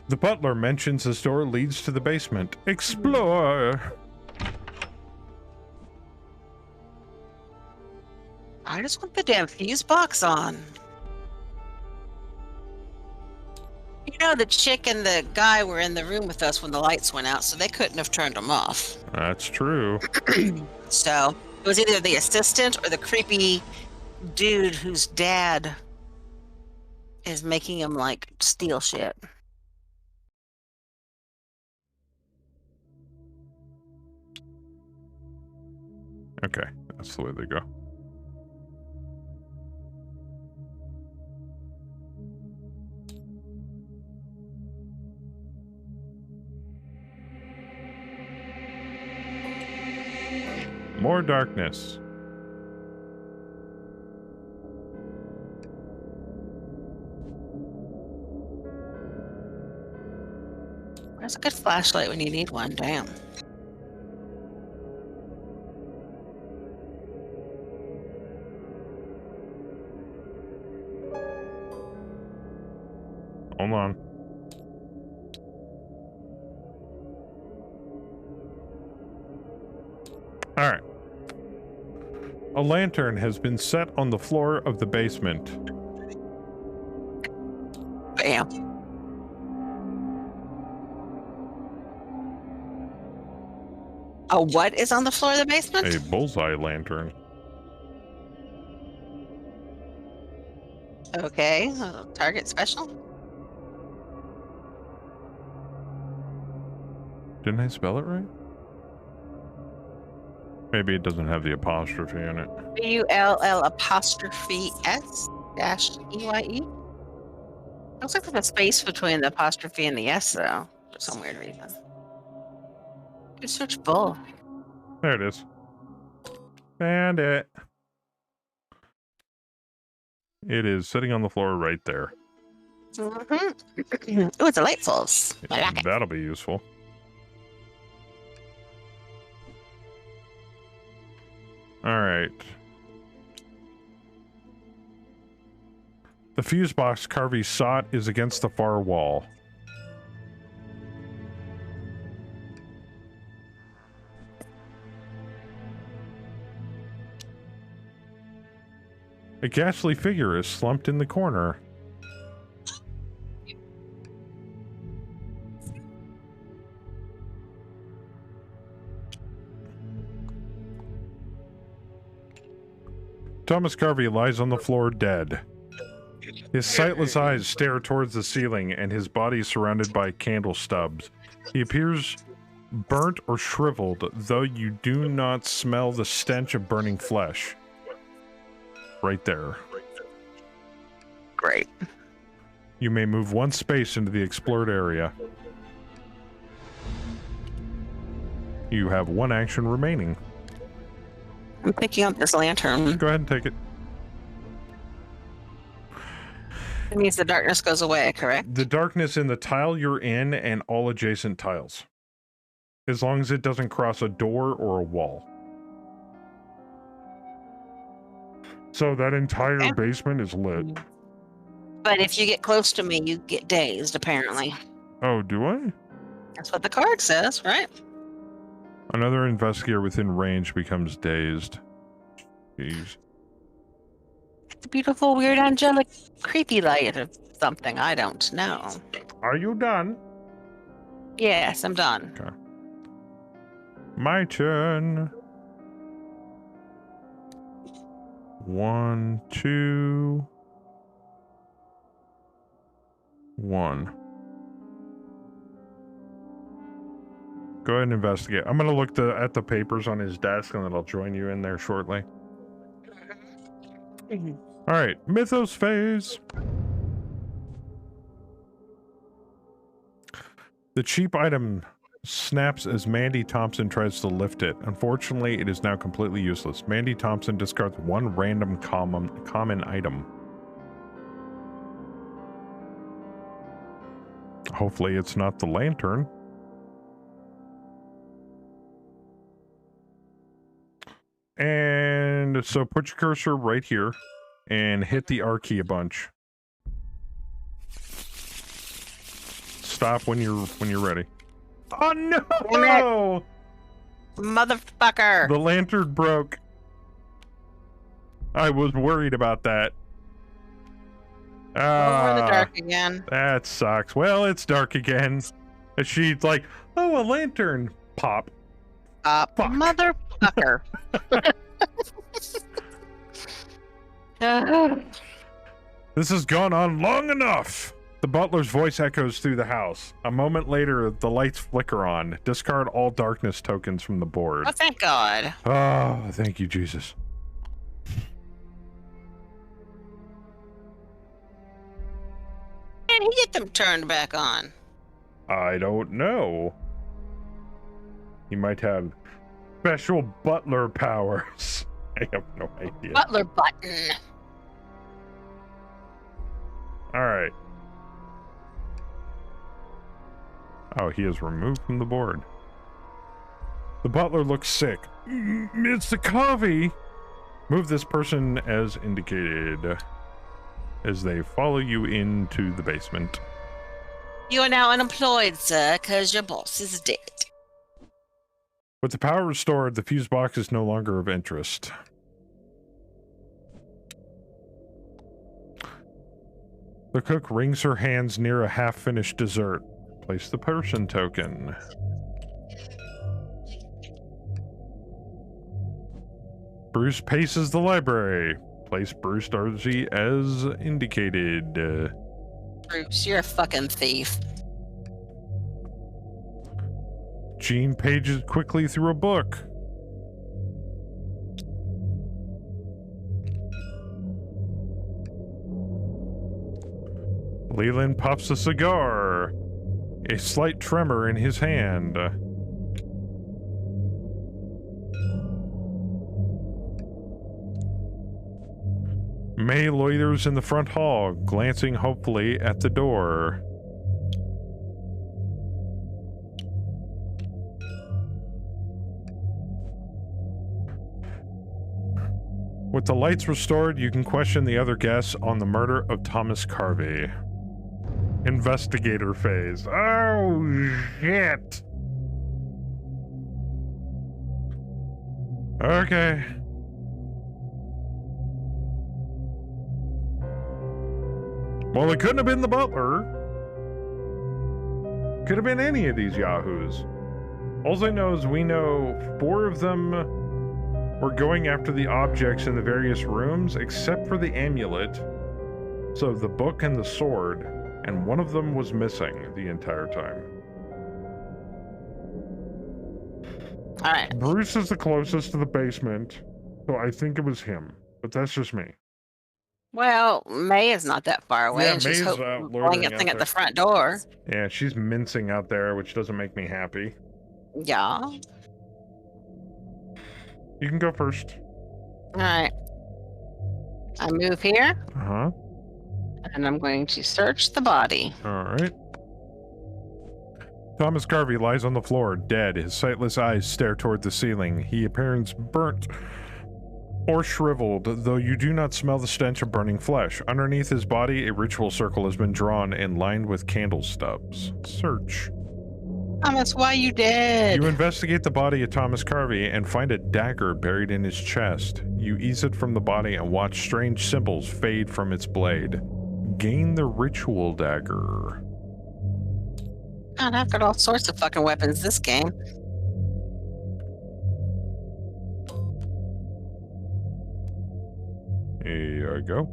The butler mentions his door leads to the basement. Explore! I just want the damn fuse box on. You know, the chick and the guy were in the room with us when the lights went out, so they couldn't have turned them off. That's true. So, it was either the assistant or the creepy dude whose dad is making him, like, steal shit. Okay, that's the way they go. More darkness. Where's a good flashlight when you need one? Damn. Hold on. All right. A lantern has been set on the floor of the basement. Bam. A what is on the floor of the basement? A bullseye lantern. Okay, target special. Didn't I spell it right? Maybe it doesn't have the apostrophe in it. BULL'(S)-EYE. Looks like there's a space between the apostrophe and the S, though, for some weird reason. You search both. There it is. Found it. It is sitting on the floor right there. Mm-hmm. Oh, it's a light falls. I like it. That'll be useful. All right. The fuse box Carvey sought is against the far wall. A ghastly figure is slumped in the corner. Thomas Carvey lies on the floor dead. His sightless eyes stare towards the ceiling, and his body is surrounded by candle stubs. He appears burnt or shriveled, though you do not smell the stench of burning flesh. Right there. Great. You may move one space into the explored area. You have one action remaining. I'm picking up this lantern. Go ahead and take it. It means the darkness goes away, correct? The darkness in the tile you're in and all adjacent tiles. As long as it doesn't cross a door or a wall. So that entire basement is lit. But if you get close to me, you get dazed, apparently. Oh, do I? That's what the card says, right? Another investigator within range becomes dazed. Jeez. It's a beautiful, weird, angelic, creepy light or something. I don't know. Are you done? Yes, I'm done. Okay. My turn. 1, 2, 1. Go ahead and investigate. I'm going to look at the papers on his desk, and then I'll join you in there shortly. All right, Mythos phase. The cheap item snaps as Mandy Thompson tries to lift it. Unfortunately, it is now completely useless. Mandy Thompson discards one random common item. Hopefully it's not the lantern. And so put your cursor right here and hit the R key a bunch. Stop when you're ready. Oh no! Motherfucker! The lantern broke. I was worried about that. We're in the dark again. That sucks. Well, it's dark again. And she's like, oh, a lantern. Pop. Fuck. Motherfucker. This has gone on long enough. The butler's voice echoes through the house. A moment later, the lights flicker on. Discard all darkness tokens from the board. Oh, thank God. Oh, thank you, Jesus. How did he get them turned back on? I don't know. He might have special butler powers. I have no idea. Butler button. All right. Oh, he is removed from the board. The butler looks sick. Mr. Covey! Move this person as indicated as they follow you into the basement. You are now unemployed, sir, because your boss is dead. With the power restored, the fuse box is no longer of interest. The cook wrings her hands near a half-finished dessert. Place the person token. Bruce paces the library. Place Bruce Darcy as indicated. Bruce, you're a fucking thief. Jean pages quickly through a book. Leland puffs a cigar. A slight tremor in his hand. May loiters in the front hall, glancing hopefully at the door. With the lights restored, you can question the other guests on the murder of Thomas Carvey. Investigator phase. Oh, shit. Okay. Well, it couldn't have been the butler. Could have been any of these yahoos. All I know is we know 4 of them were going after the objects in the various rooms, except for the amulet. So the book and the sword, and one of them was missing the entire time. All right. Bruce is the closest to the basement, so I think it was him. But that's just me. Well, May is not that far away, Yeah, and she's May's blowing a thing out at the there. front door. Yeah, she's mincing out there, which doesn't make me happy. Yeah. You can go first. All right. I move here, Uh-huh. and I'm going to search the body. All right. Thomas Carvey lies on the floor, dead. His sightless eyes stare toward the ceiling. He appears burnt or shriveled, though you do not smell the stench of burning flesh. Underneath his body, a ritual circle has been drawn and lined with candle stubs. Search. Thomas, why you dead? You investigate the body of Thomas Carvey and find a dagger buried in his chest. You ease it from the body and watch strange symbols fade from its blade. Gain the ritual dagger. God, I've got all sorts of fucking weapons this game. Here you go.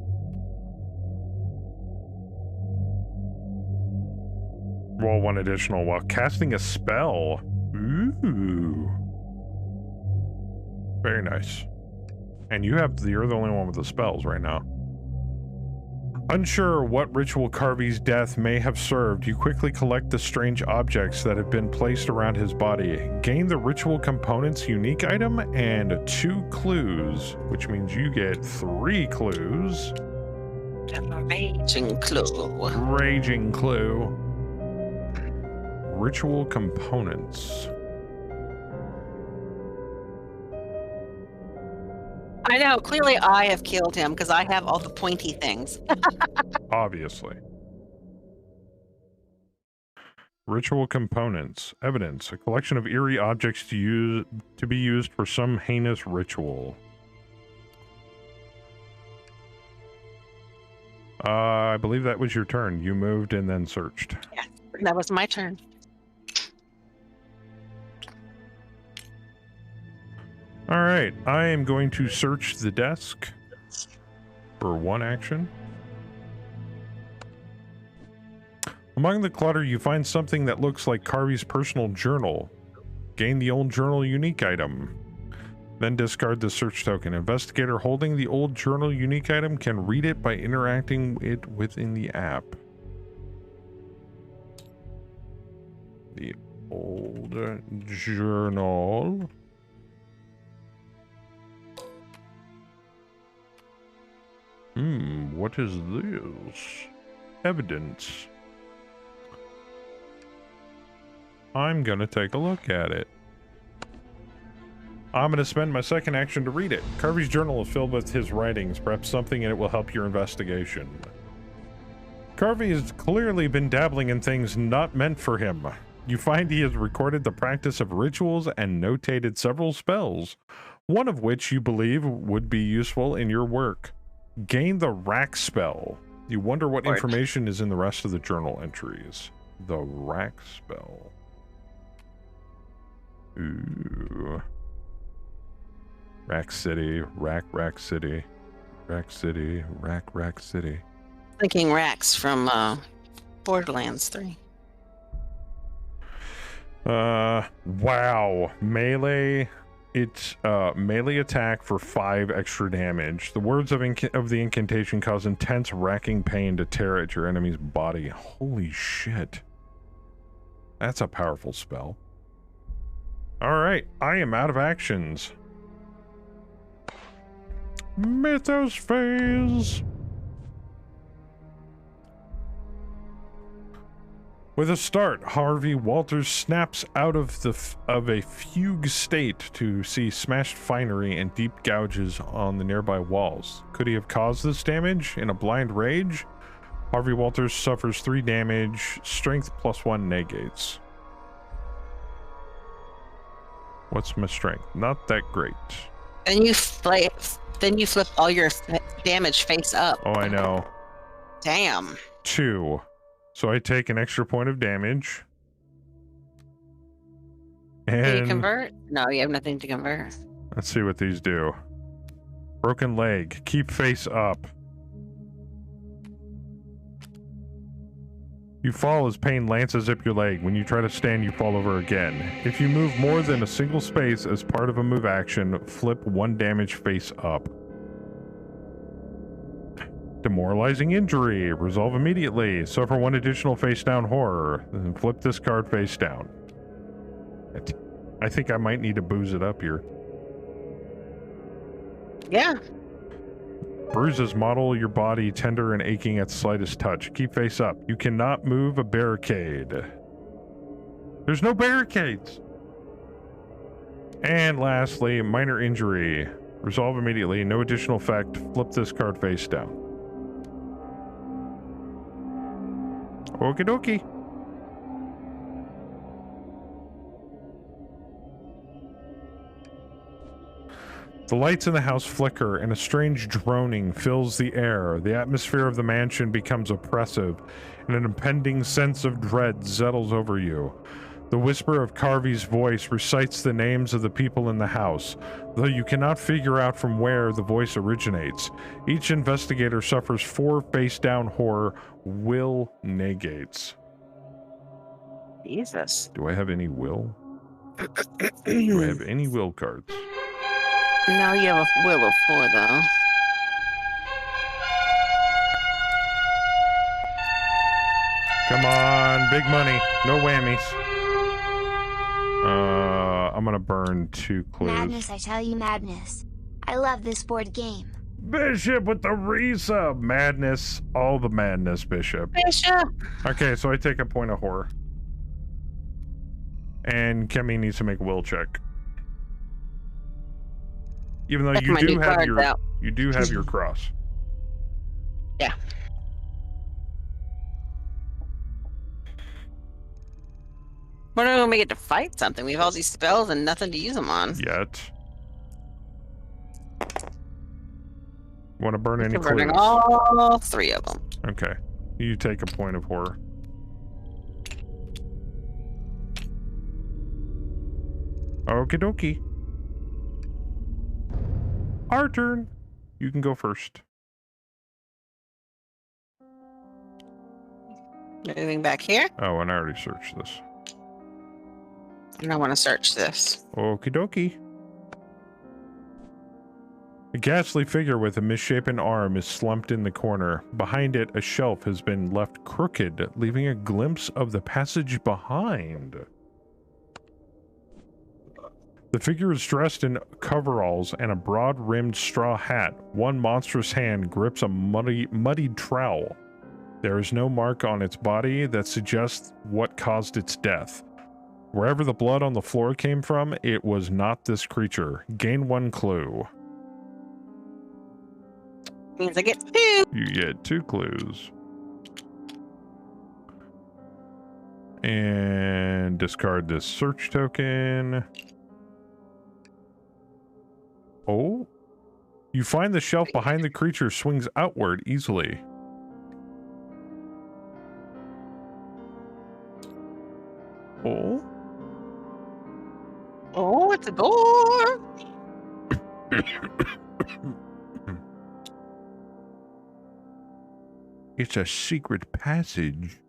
Roll 1 additional while casting a spell. Ooh. Very nice. And you're the only one with the spells right now. Unsure what ritual Carvey's death may have served, you quickly collect the strange objects that have been placed around his body. Gain the ritual component's unique item and 2 clues, which means you get 3 clues. Raging clue. Raging clue. Ritual components. I know, clearly I have killed him because I have all the pointy things. Obviously. Ritual components. Evidence. A collection of eerie objects to be used for some heinous ritual. I believe that was your turn. You moved and then searched. Yeah, that was my turn. All right, I am going to search the desk for 1 action. Among the clutter, you find something that looks like Carvey's personal journal. Gain the old journal unique item. Then discard the search token. Investigator holding the old journal unique item can read it by interacting it within the app. The old journal. What is this? Evidence. I'm gonna take a look at it. I'm gonna spend my second action to read it. Carvey's journal is filled with his writings, perhaps something in it will help your investigation. Carvey has clearly been dabbling in things not meant for him. You find he has recorded the practice of rituals and notated several spells, one of which you believe would be useful in your work. Gain the rack spell. You wonder what information is in the rest of the journal entries. The rack spell. Ooh. Rack City, Rack City, Rack City, Rack City. Thinking Rax from Borderlands 3. Wow. Melee. It's melee attack for 5 extra damage. The words of the incantation cause intense racking pain to tear at your enemy's body. Holy shit. That's a powerful spell. Alright, I am out of actions. Mythos phase. With a start, Harvey Walters snaps out of a fugue state to see smashed finery and deep gouges on the nearby walls. Could he have caused this damage in a blind rage? Harvey Walters suffers 3 damage. Strength +1 negates. What's my strength? Not that great. And you flip all your damage face up. Oh, I know. Damn. 2. So I take an extra point of damage. And Can you convert? No, you have nothing to convert. let's see what these do. Broken leg. Keep face up. You fall as pain lances up your leg. When you try to stand, you fall over again. If you move more than a single space as part of a move action, flip 1 damage face up. Demoralizing injury. Resolve immediately. Suffer 1 additional face down horror. Then flip this card face down. I think I might need to booze it up here. Yeah. Bruises model your body tender and aching at the slightest touch. Keep face up. You cannot move a barricade. There's no barricades. And lastly, minor injury. Resolve immediately. No additional effect. Flip this card face down. Okie dokie. The lights in the house flicker and a strange droning fills the air. The atmosphere of the mansion becomes oppressive and an impending sense of dread settles over you. The whisper of Carvey's voice recites the names of the people in the house, though you cannot figure out from where the voice originates. Each investigator suffers 4 face-down horror will negates. Jesus. Do I have any will? Do I have any will cards? No, you have a will of 4, though. Come on, big money. No whammies. I'm gonna burn 2 clues. Madness, I tell you, madness. I love this board game. Bishop with the resub. Madness. All the madness, Bishop. Bishop! Okay, so I take a point of horror. And Kemi needs to make a will check. Even though you do have your cross. Yeah. We're not gonna get to fight something. We have all these spells and nothing to use them on. Yet. Want to burn any clues? Burning all 3 of them. Okay. You take a point of horror. Okie dokie. Our turn. You can go first. Moving back here. Oh, and I already searched this. And I want to search this. Okie dokie. A ghastly figure with a misshapen arm is slumped in the corner. Behind it, a shelf has been left crooked, leaving a glimpse of the passage behind. The figure is dressed in coveralls and a broad-rimmed straw hat. One monstrous hand grips a muddied trowel. There is no mark on its body that suggests what caused its death. Wherever the blood on the floor came from, it was not this creature. Gain 1 clue. Means I get 2. You get 2 clues. And discard this search token. Oh. You find the shelf behind the creature swings outward easily. Oh. Oh, it's a door. It's a secret passage.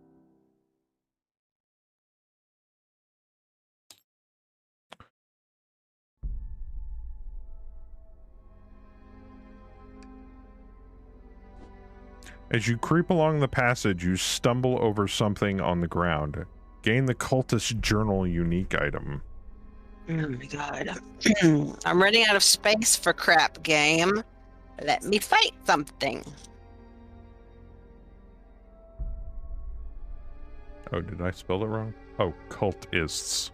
As you creep along the passage, you stumble over something on the ground. Gain the cultist journal unique item. Oh my god. I'm running out of space for crap, game. Let me fight something. Oh, did I spell it wrong? Oh, cultists.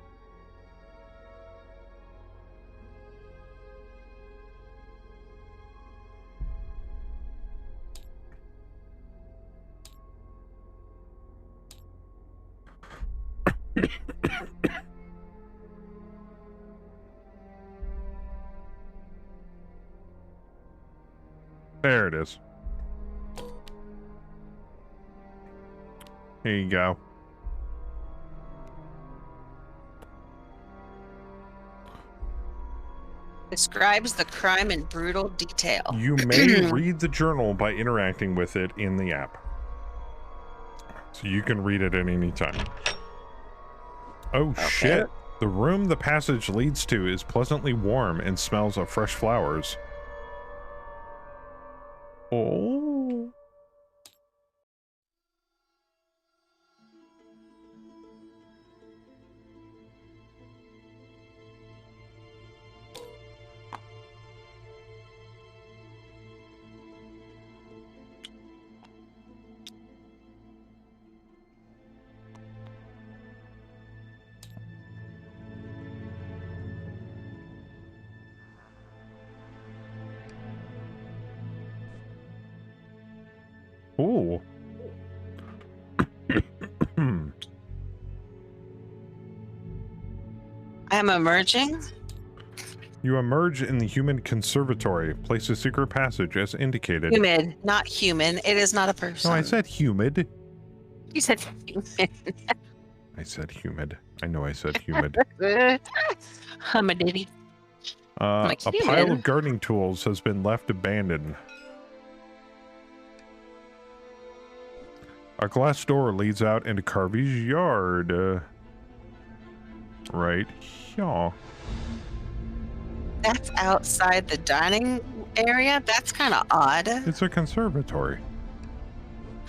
There it is. Here you go. Describes the crime in brutal detail. You may read the journal by interacting with it in the app. So you can read it at any time. Oh, Okay. shit. The room the passage leads to is pleasantly warm and smells of fresh flowers. Oh. Ooh. I am emerging. You emerge in the human conservatory. Place a secret passage as indicated. Humid, not human. It is not a person. No, I said humid. You said human. I said humid. I know I said humid. Humadiddy. A human. pile of gardening tools has been left abandoned. A glass door leads out into Carvey's yard. Right here. That's outside the dining area? That's kind of odd. It's a conservatory.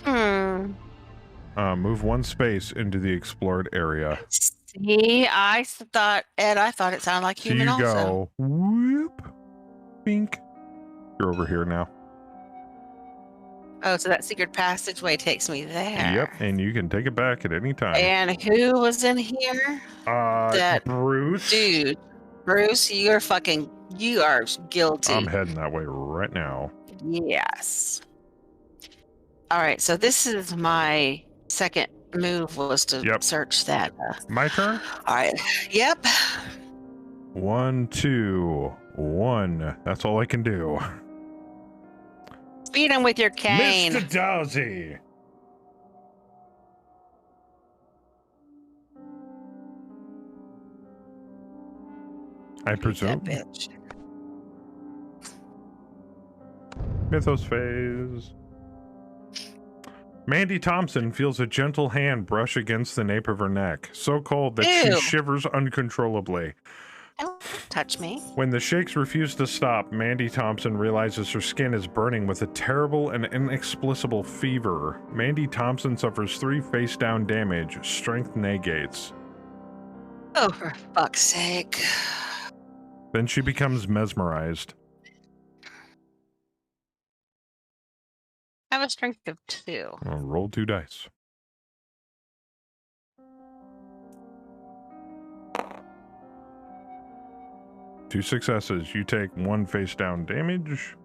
Hmm. Move one space into the explored area. See, I thought it sounded like So human you also. go, whoop, bink. You're over here now. Oh, so that secret passageway takes me there. Yep, and you can take it back at any time. And who was in here? that Bruce. Dude, Bruce, you are guilty. I'm heading that way right now. Yes. All right, so this is my second move was to search that. My turn? All right. Yep. 1, 2, 1. That's all I can do. Beat him with your cane. Mr. Dowsy. I presume. That bitch. Mythos phase. Mandy Thompson feels a gentle hand brush against the nape of her neck, so cold that Ew. she shivers uncontrollably. Don't touch me. When the shakes refuse to stop, Mandy Thompson realizes her skin is burning with a terrible and inexplicable fever. Mandy Thompson suffers 3 face-down damage. Strength negates. Oh, for fuck's sake. Then she becomes mesmerized. I have a strength of 2. I'll roll 2 dice. Two successes. You take 1 face-down damage.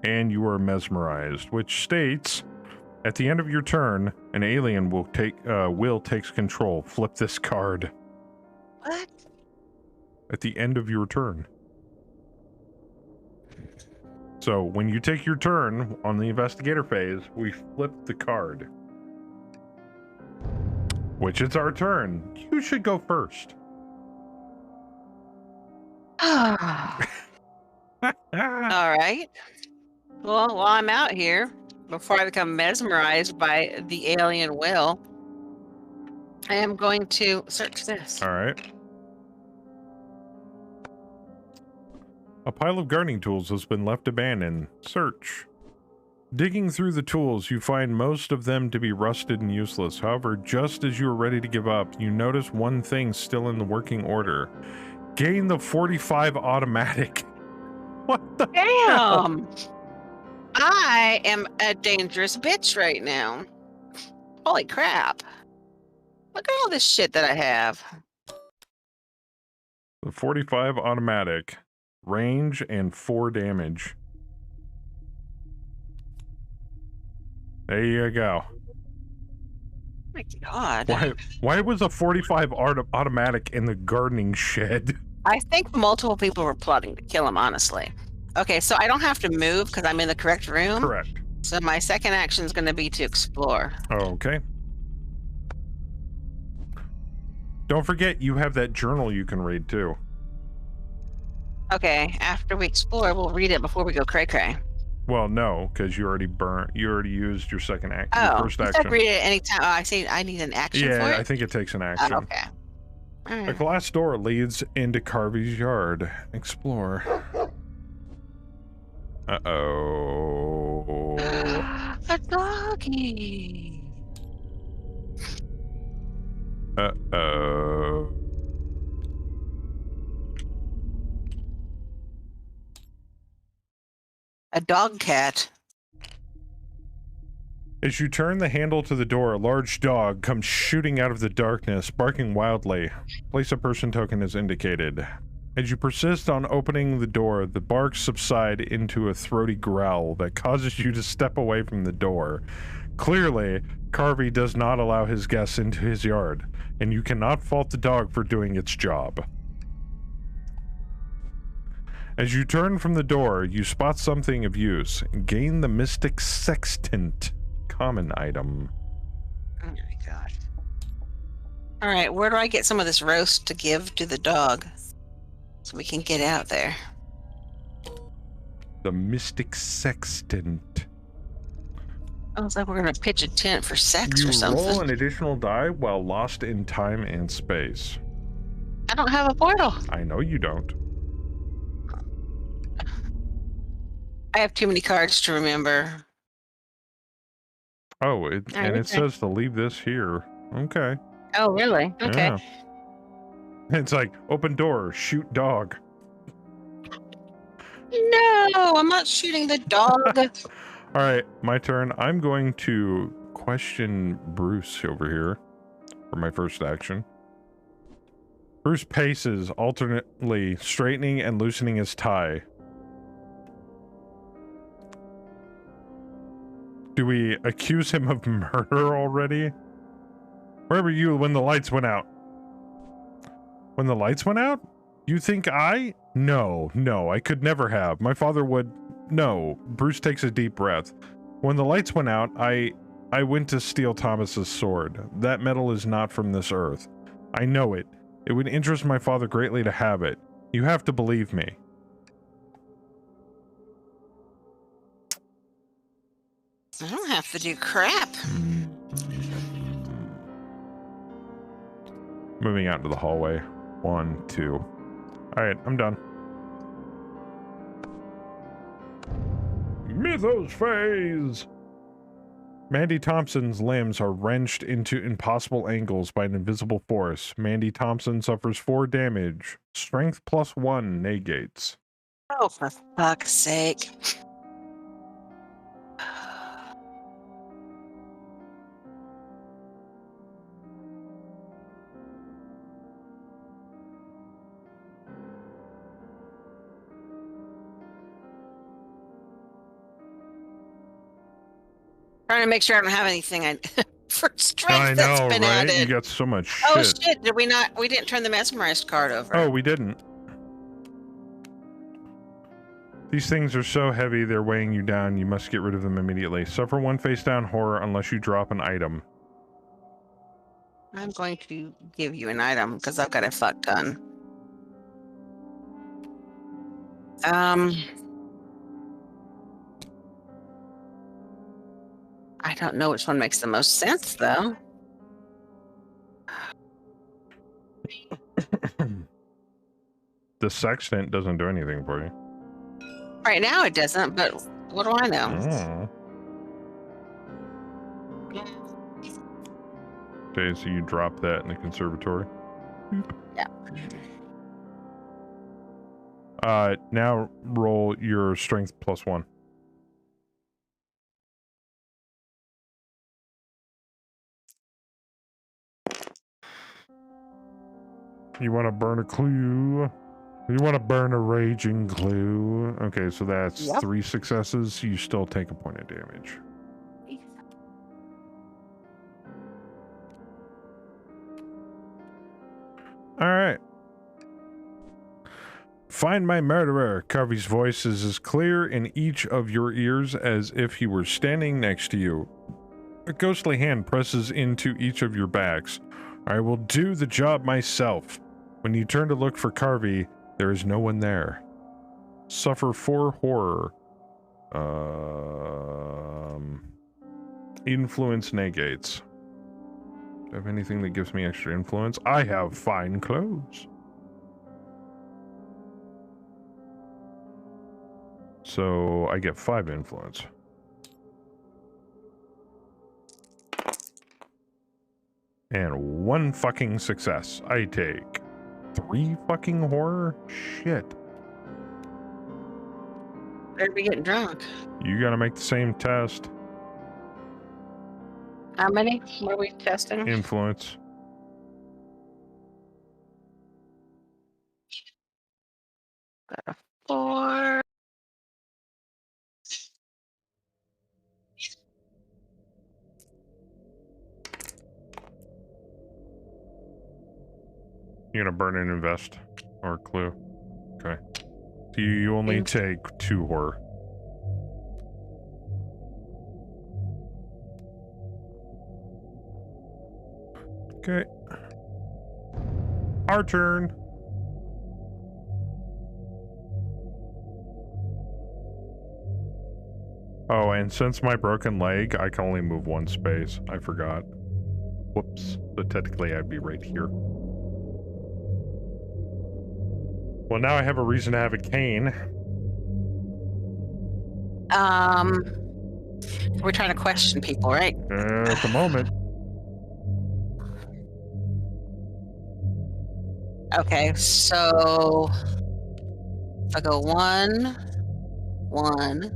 And you are mesmerized, which states, at the end of your turn, an alien will takes control. Flip this card. What? At the end of your turn. So, when you take your turn on the investigator phase, we flip the card. Which it's our turn. You should go first. All right. Well, while I'm out here, before I become mesmerized by the alien will, I am going to search this. All right. A pile of gardening tools has been left abandoned. Search. Digging through the tools, you find most of them to be rusted and useless. However, just as you are ready to give up, you notice one thing still in the working order. Gain the 45 automatic. What the hell? Damn! I am a dangerous bitch right now. Holy crap. Look at all this shit that I have. The 45 automatic. Range and 4 damage. There you go. My God. Why was a 45 automatic in the gardening shed? I think multiple people were plotting to kill him, honestly. Okay, so I don't have to move because I'm in the correct room. Correct. So my second action is going to be to explore. Okay. Don't forget, you have that journal you can read, too. Okay, after we explore, we'll read it before we go cray-cray. Well, no, because you already used your second action. Your first you action. said read it anytime. Oh, I see. I need an action for it? Yeah, I think it takes an action. Oh, okay. All A right. glass door leads into Carvey's yard. Explore. Uh-oh. A doggy. Uh-oh. A dog cat. As you turn the handle to the door, a large dog comes shooting out of the darkness, barking wildly. Place a person token as indicated. As you persist on opening the door, the barks subside into a throaty growl that causes you to step away from the door. Clearly, Carvey does not allow his guests into his yard, and you cannot fault the dog for doing its job. As you turn from the door, you spot something of use. Gain the Mystic Sextant. Common item. Oh my gosh. All right, where do I get some of this roast to give to the dog so we can get out there? The Mystic Sextant. Oh, it's like we're gonna pitch a tent for sex You or something. roll an additional die while lost in time and space. I don't have a portal. I know you don't. I have too many cards to remember. Oh, and it says to leave this here. Okay. Oh, really? Okay. Yeah. It's like, open door, shoot dog. No, I'm not shooting the dog. All right, my turn. I'm going to question Bruce over here for my first action. Bruce paces, alternately straightening and loosening his tie. Do we accuse him of murder already? Where were you when the lights went out? When the lights went out? You think I? No, I could never have. My father would... No. Bruce takes a deep breath. When the lights went out, I went to steal Thomas's sword. That metal is not from this earth. I know it. It would interest my father greatly to have it. You have to believe me. I don't have to do crap. Moving out into the hallway. 1, 2. Alright, I'm done. Mythos phase! Mandy Thompson's limbs are wrenched into impossible angles by an invisible force. Mandy Thompson suffers 4 damage. Strength +1 negates. Oh, for fuck's sake. Trying to make sure I don't have anything for strength I that's know, been right? added. You got so much shit. Oh shit, did we not? We didn't turn the mesmerized card over. Oh, we didn't. These things are so heavy, they're weighing you down. You must get rid of them immediately. Suffer 1 face-down horror unless you drop an item. I'm going to give you an item because I've got a fuck ton. I don't know which one makes the most sense though. The sextant doesn't do anything for you. Right now it doesn't, but what do I know? Okay, so you drop that in the conservatory. Yeah. Now roll your strength +1. You want to burn a clue? You want to burn a raging clue? Okay, so that's 3 successes. You still take a point of damage. All right. Find my murderer. Carvey's voice is as clear in each of your ears as if he were standing next to you. A ghostly hand presses into each of your backs. I will do the job myself. When you turn to look for Carvey, there is no one there. Suffer 4 horror. Influence negates. Do I have anything that gives me extra influence? I have fine clothes. So I get 5 influence. And 1 fucking success. I take 3 fucking horror? Shit. Better be getting drunk. You gotta make the same test. How many? What are we testing? Influence. Got a 4. You're gonna burn and invest. Or clue. Okay. So you only take 2 horror. Okay. Our turn. Oh, and since my broken leg, I can only move 1 space. I forgot. Whoops. So technically I'd be right here. Well, now I have a reason to have a cane. We're trying to question people, right? At the moment. Okay, so if I go 1, 1, and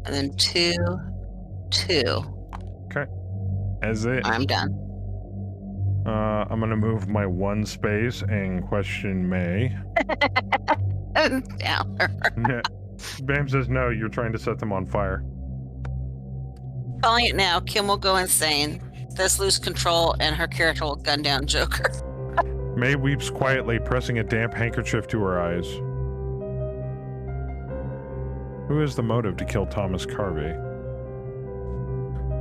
then 2, 2. Okay. As it. I'm done. I'm gonna move my 1 space and question May. Down. Bam says no, you're trying to set them on fire. Calling it now, Kim will go insane. This lose control and her character will gun down Joker. May weeps quietly, pressing a damp handkerchief to her eyes. Who has the motive to kill Thomas Carvey?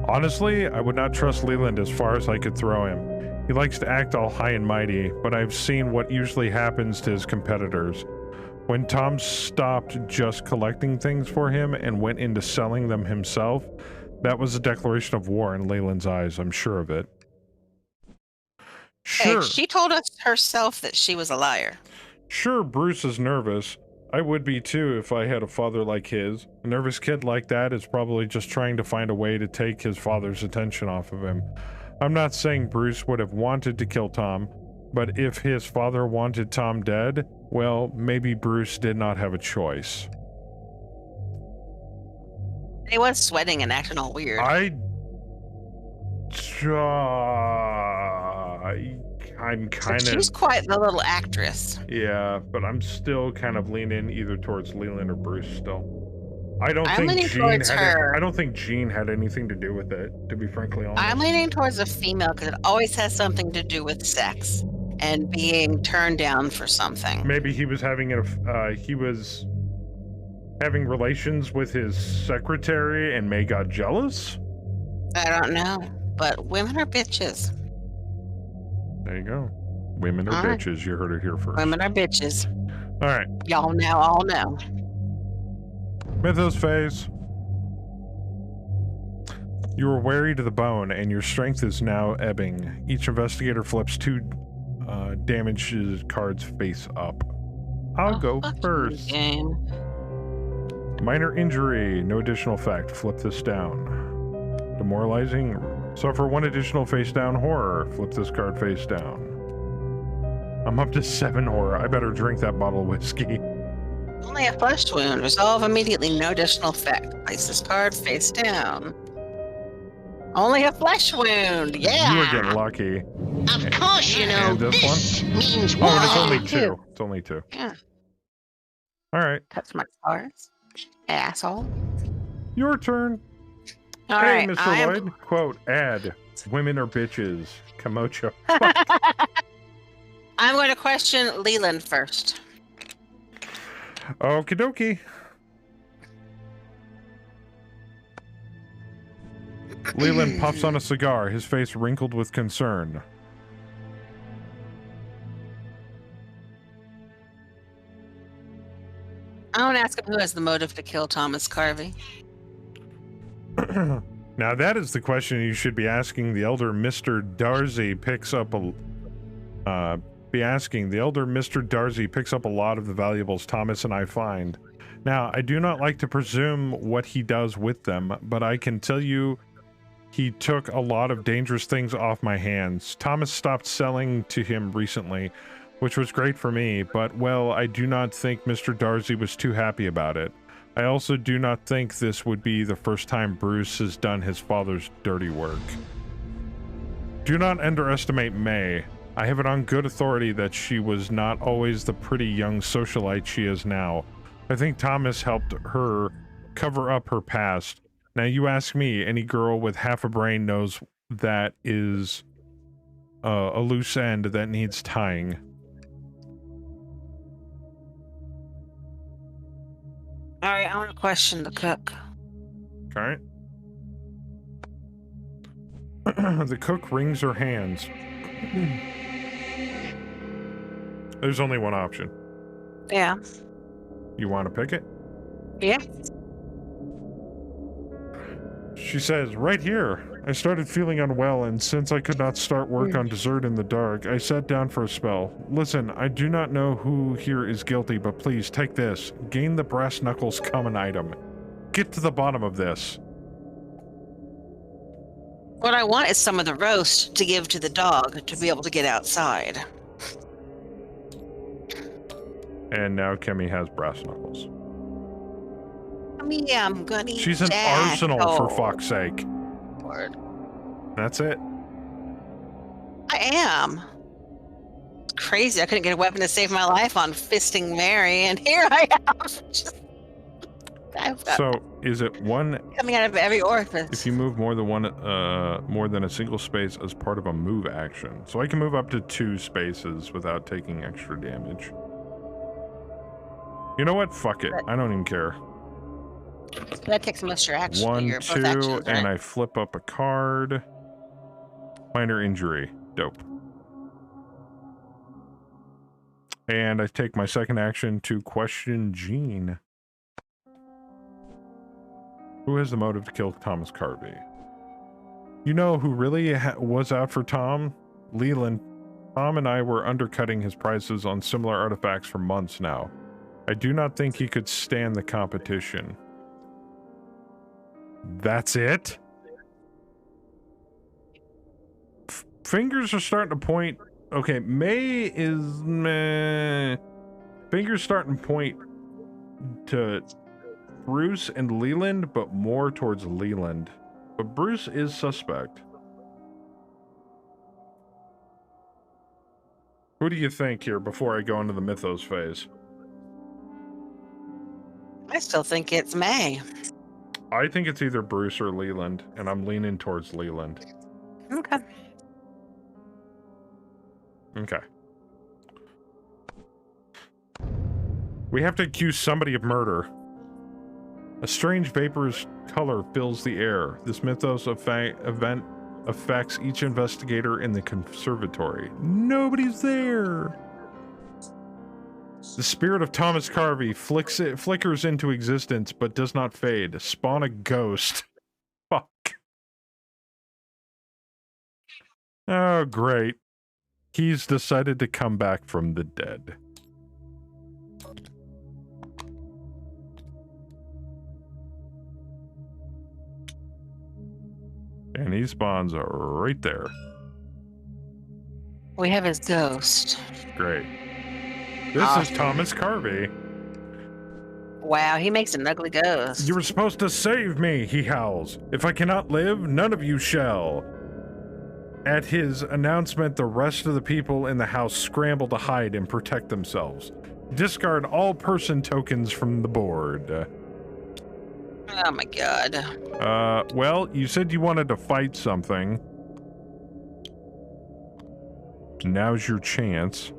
Honestly, I would not trust Leland as far as I could throw him. He likes to act all high and mighty, but I've seen what usually happens to his competitors. When Tom stopped just collecting things for him and went into selling them himself, that was a declaration of war in Leland's eyes, I'm sure of it. Sure. Hey, she told us herself that she was a liar. Sure, Bruce is nervous. I would be too if I had a father like his. A nervous kid like that is probably just trying to find a way to take his father's attention off of him. I'm not saying Bruce would have wanted to kill Tom, but if his father wanted Tom dead, well, maybe Bruce did not have a choice. He was sweating and acting all weird. I'm kind of... She's quite the little actress. Yeah, but I'm still kind of leaning either towards Leland or Bruce still. I don't think Jean had anything to do with it, to be frankly honest. I'm leaning towards a female because it always has something to do with sex and being turned down for something. Maybe he was having relations with his secretary and May got jealous? I don't know, but women are bitches. There you go. Women are bitches. You heard it here first. Women are bitches. All right. Y'all now all know. Mythos phase. You are weary to the bone, and your strength is now ebbing. Each investigator flips 2 damage cards face up. I'll go first. Game. Minor injury, no additional effect. Flip this down. Demoralizing. Suffer 1 additional face down horror. Flip this card face down. I'm up to 7 horror. I better drink that bottle of whiskey. Only a flesh wound. Resolve immediately. No additional effect. Place this card face down. Only a flesh wound. Yeah. You were getting lucky. Of course, you know, And this one? means Oh, war. and it's only Two. two. It's only two. Yeah. All right. Touch my cards. Asshole. Your turn. All Hey, right. Mr. Lloyd. Quote, add, women are bitches. Kamocho. I'm going to question Leland first. Okie dokie. Leland puffs on a cigar, his face wrinkled with concern. I want to ask him who has the motive to kill Thomas Carvey. Now that is the question you should be asking the elder Mr. Darcy picks up a lot of the valuables Thomas and I find. Now, I do not like to presume what he does with them, but I can tell you he took a lot of dangerous things off my hands. Thomas stopped selling to him recently, which was great for me, but, well, I do not think Mr. Darcy was too happy about it. I also do not think this would be the first time Bruce has done his father's dirty work. Do not underestimate May. I have it on good authority that she was not always the pretty young socialite she is now. I think Thomas helped her cover up her past. Now you ask me, any girl with half a brain knows that is a loose end that needs tying. All right, I want to question the cook. Okay. The cook wrings her hands. There's only one option. Yeah. You want to pick it? Yeah. She says, right here. I started feeling unwell, and since I could not start work on dessert in the dark, I sat down for a spell. Listen, I do not know who here is guilty, but please, take this. Gain the brass knuckles common item. Get to the bottom of this. What I want is some of the roast to give to the dog to be able to get outside. And now Kemi has brass knuckles. Yeah, I'm gonna eat She's an that. arsenal, for fuck's sake. Lord. That's it. I am. It's crazy. I couldn't get a weapon to save my life on fisting Mary, and here I am. I've got So, is it one... coming out of every orifice. If you move more than a single space as part of a move action. So I can move up to 2 spaces without taking extra damage. You know what? Fuck it. I don't even care. That takes most of your action. 1, your 2, both actions, right? and I flip up a card. Minor injury. Dope. And I take my second action to question Jean. Who has the motive to kill Thomas Carvey? You know who really was out for Tom? Leland. Tom and I were undercutting his prices on similar artifacts for months now. I do not think he could stand the competition. That's it? Fingers are starting to point... Okay, May is meh. Fingers starting to point to Bruce and Leland, but more towards Leland. But Bruce is suspect. Who do you think here before I go into the mythos phase? I still think it's May. I think it's either Bruce or Leland, and I'm leaning towards Leland. Okay. Okay. We have to accuse somebody of murder. A strange vaporous color fills the air. This mythos event affects each investigator in the conservatory. Nobody's there. The spirit of Thomas Carvey flickers into existence, but does not fade. Spawn a ghost. Fuck. Oh, great. He's decided to come back from the dead. And he spawns right there. We have his ghost. Great. This is Thomas Carvey. Wow, he makes an ugly ghost. You were supposed to save me, he howls. If I cannot live, none of you shall. At his announcement, the rest of the people in the house scramble to hide and protect themselves. Discard all person tokens from the board. Oh my god. Well, you said you wanted to fight something. Now's your chance.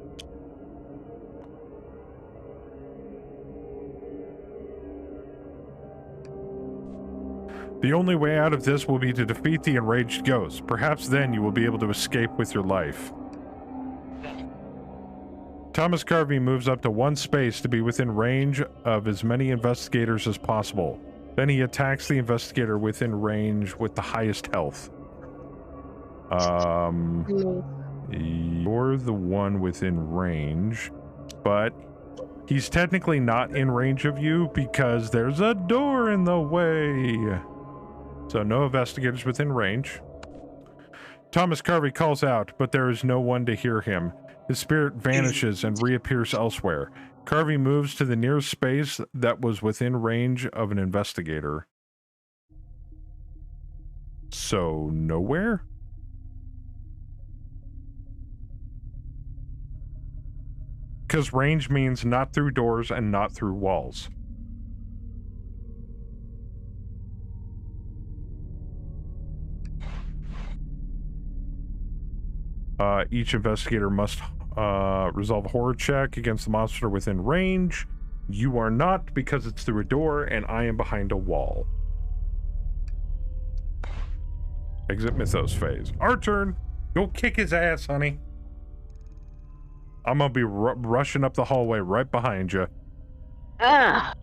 The only way out of this will be to defeat the enraged ghost. Perhaps then you will be able to escape with your life. Thomas Carvey moves up to one space to be within range of as many investigators as possible. Then he attacks the investigator within range with the highest health. You're the one within range, but he's technically not in range of you because there's a door in the way. So no investigators within range. Thomas Carvey calls out, but there is no one to hear him. His spirit vanishes and reappears elsewhere. Carvey moves to the nearest space that was within range of an investigator. So, nowhere? Because range means not through doors and not through walls. Each investigator must resolve a horror check against the monster within range. You are not, because it's through a door and I am behind a wall. Exit Mythos phase. Our turn. Go kick his ass, honey. I'm gonna be rushing up the hallway right behind you. Ah.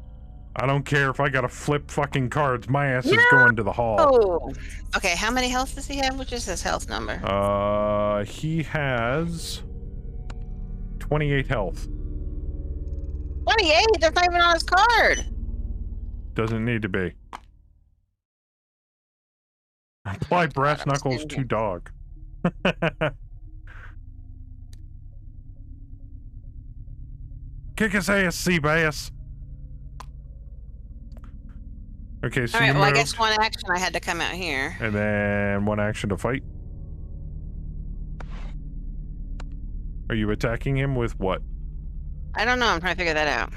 I don't care if I gotta flip fucking cards. My ass is going to the hall. Oh. Okay, how many health does he have? Which is his health number? He has 28 health. 28? That's not even on his card. Doesn't need to be. Apply brass knuckles to dog. Kick his ass, sea bass. Okay, so alright, well, I guess one action I had to come out here. And then one action to fight. Are you attacking him with what? I don't know, I'm trying to figure that out.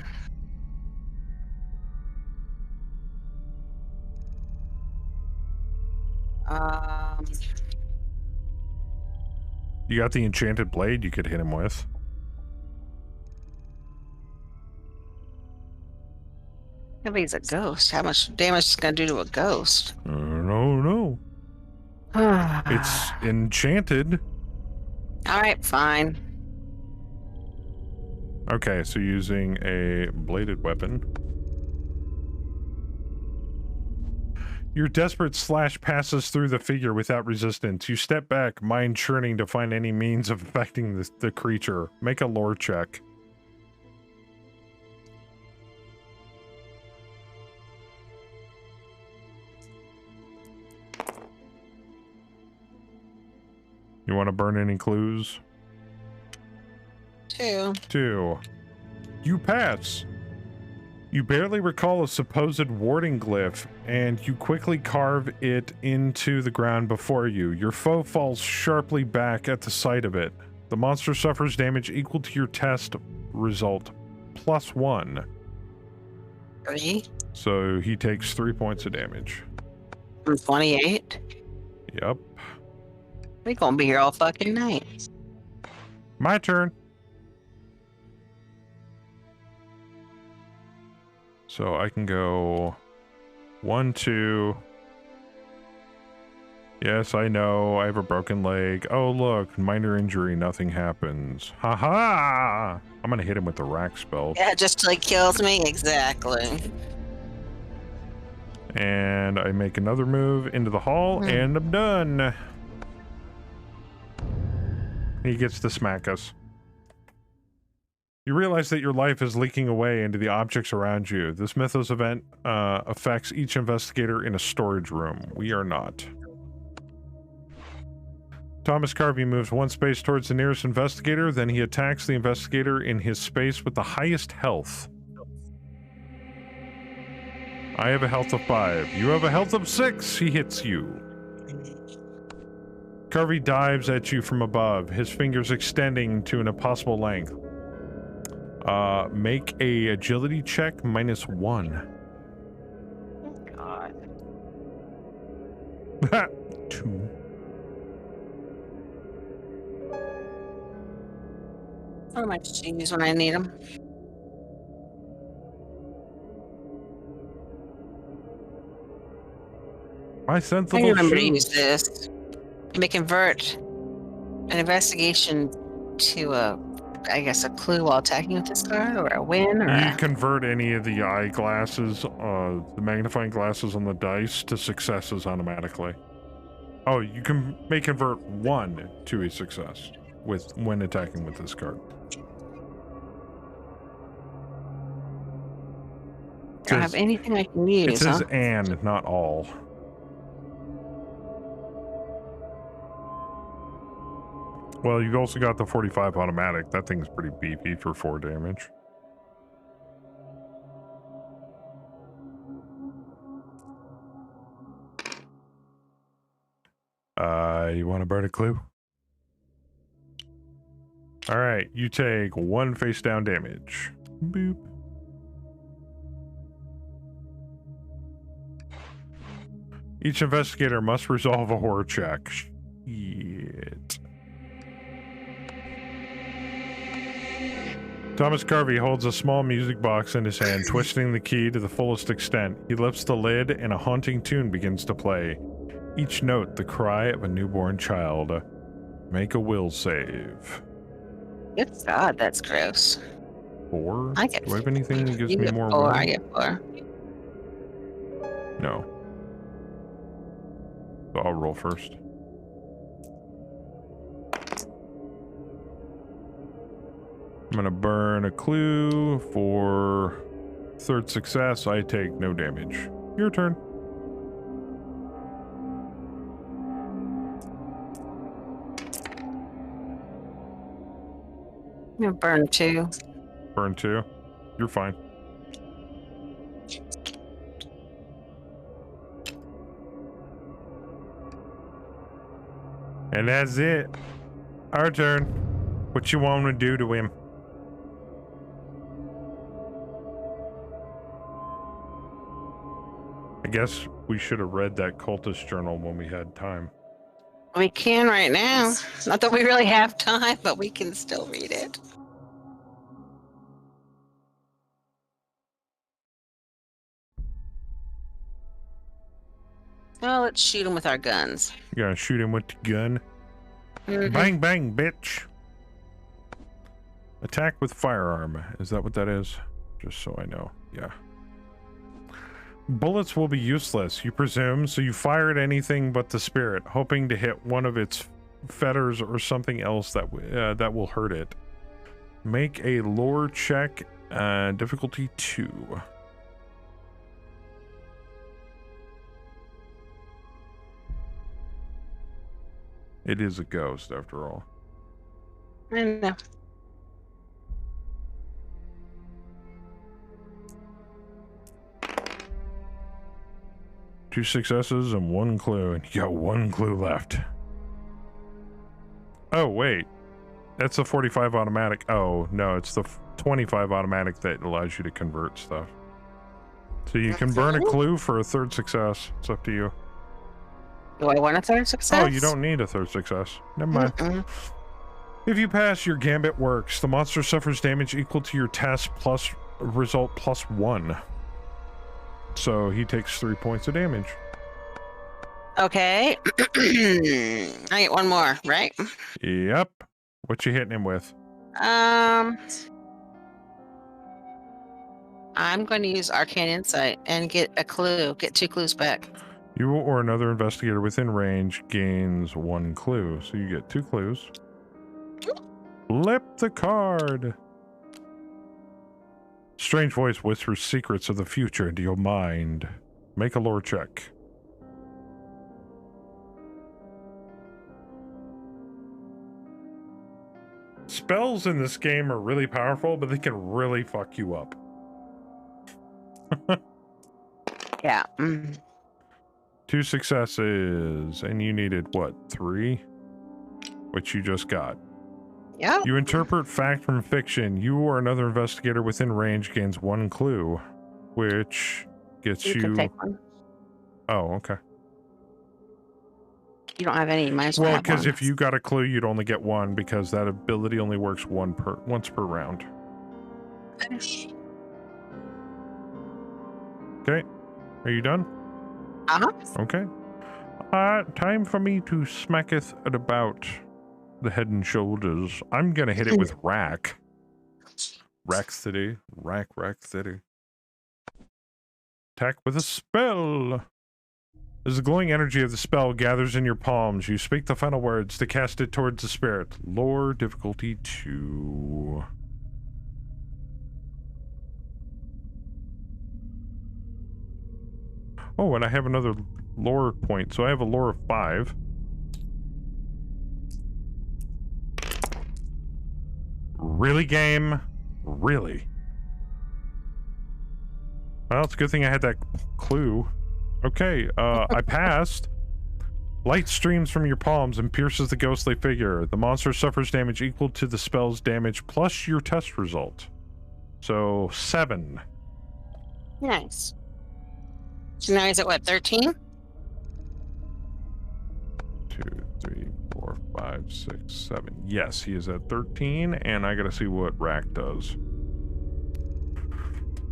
You got the enchanted blade you could hit him with. Maybe he's a ghost. How much damage is it going to do to a ghost? No. It's enchanted. Alright, fine. Okay, so using a bladed weapon. Your desperate slash passes through the figure without resistance. You step back, mind churning to find any means of affecting the creature. Make a lore check. You want to burn any clues? 2. You pass. You barely recall a supposed warding glyph, and you quickly carve it into the ground before you. Your foe falls sharply back at the sight of it. The monster suffers damage equal to your test result, +1. 3? So he takes 3 points of damage. From 28? Yep. We gonna be here all fucking night. My turn. So I can go 1, 2. Yes, I know. I have a broken leg. Oh, look. Minor injury. Nothing happens. Ha-ha! I'm gonna hit him with the rack spell. Yeah, just till he kills me? Exactly. And I make another move into the hall, and I'm done. He gets to smack us. You realize that your life is leaking away into the objects around you. This Mythos event affects each investigator in a storage room. We are not. Thomas Carvey moves one space towards the nearest investigator, then he attacks the investigator in his space with the highest health. I have a health of 5. You have a health of 6. He hits you. Carvey dives at you from above, his fingers extending to an impossible length. Make a agility check -1. God. 2. What am I to use when I need them? My I sensible remember to shoes. use this. You may convert an investigation to I guess, a clue while attacking with this card, or a win, or You convert any of the eyeglasses, the magnifying glasses on the dice to successes automatically. Oh, you may convert 1 to a success when attacking with this card. I don't have anything I can use. It says huh? and, not all. Well, you've also got the 45 automatic. That thing's pretty beefy for 4 damage. You want to burn a clue? Alright, you take 1 face down damage. Boop. Each investigator must resolve a horror check. Shit. Thomas Carvey holds a small music box in his hand, twisting the key to the fullest extent. He lifts the lid and a haunting tune begins to play. Each note, the cry of a newborn child. Make a will save. Good God, that's gross. 4? I get. Do I have anything that gives You me get more 4. will? I get 4. No. So I'll roll first. I'm gonna burn a clue for 3rd success. I take no damage. Your turn. I'm gonna burn 2. Burn 2. You're fine. And that's it. Our turn. What you want to do to him? I guess we should have read that cultist journal when we had time. We can right now. Not that we really have time, but we can still read it. Well, let's shoot him with our guns. You gonna shoot him with the gun? Mhm. Bang, bang, bitch. Attack with firearm. Is that what that is? Just so I know. Yeah. Bullets will be useless, you presume, so you fire at anything but the spirit, hoping to hit one of its fetters or something else that will hurt it. Make a lore check, difficulty 2. It is a ghost, after all. I know. Two successes and 1 clue, and you got 1 clue left. Oh, wait. That's the 45 automatic. Oh, no, it's the 25 automatic that allows you to convert stuff. So you can burn a clue for a 3rd success. It's up to you. Do I want a 3rd success? Oh, you don't need a 3rd success. Never mind. If you pass, your gambit works. The monster suffers damage equal to your test plus result plus 1. So he takes 3 points of damage. Okay. I get 1 more, right? Yep. What you hitting him with? I'm going to use Arcane Insight and get a clue. Get 2 clues back. You or another investigator within range gains 1 clue. So you get 2 clues. Flip the card. Strange voice whispers secrets of the future into your mind. Make a lore check. Spells in this game are really powerful, but they can really fuck you up. Yeah. 2 successes, and you needed, what, 3? Which you just got. Yeah. You interpret fact from fiction. You or another investigator within range gains 1 clue, which gets you... could take one. Oh, okay. You don't have any. Might as Well, have because one. if you got a clue, you'd only get 1, because that ability only works once per round. Okay. Are you done? Uh-huh. Okay. Time for me to smacketh it about the head and shoulders. I'm gonna hit it with Rack. Rack City. Rack City. Attack with a spell. As the glowing energy of the spell gathers in your palms, you speak the final words to cast it towards the spirit. Lore difficulty 2. Oh, and I have another lore point, so I have a lore of 5. Really, game? Really? Well, it's a good thing I had that clue. Okay, I passed. Light streams from your palms and pierces the ghostly figure. The monster suffers damage equal to the spell's damage plus your test result. So, 7. Nice. So now he's at what, 13? 2, 3, 4, 5, 6, 7. Yes, he is at 13, and I gotta see what Rack does.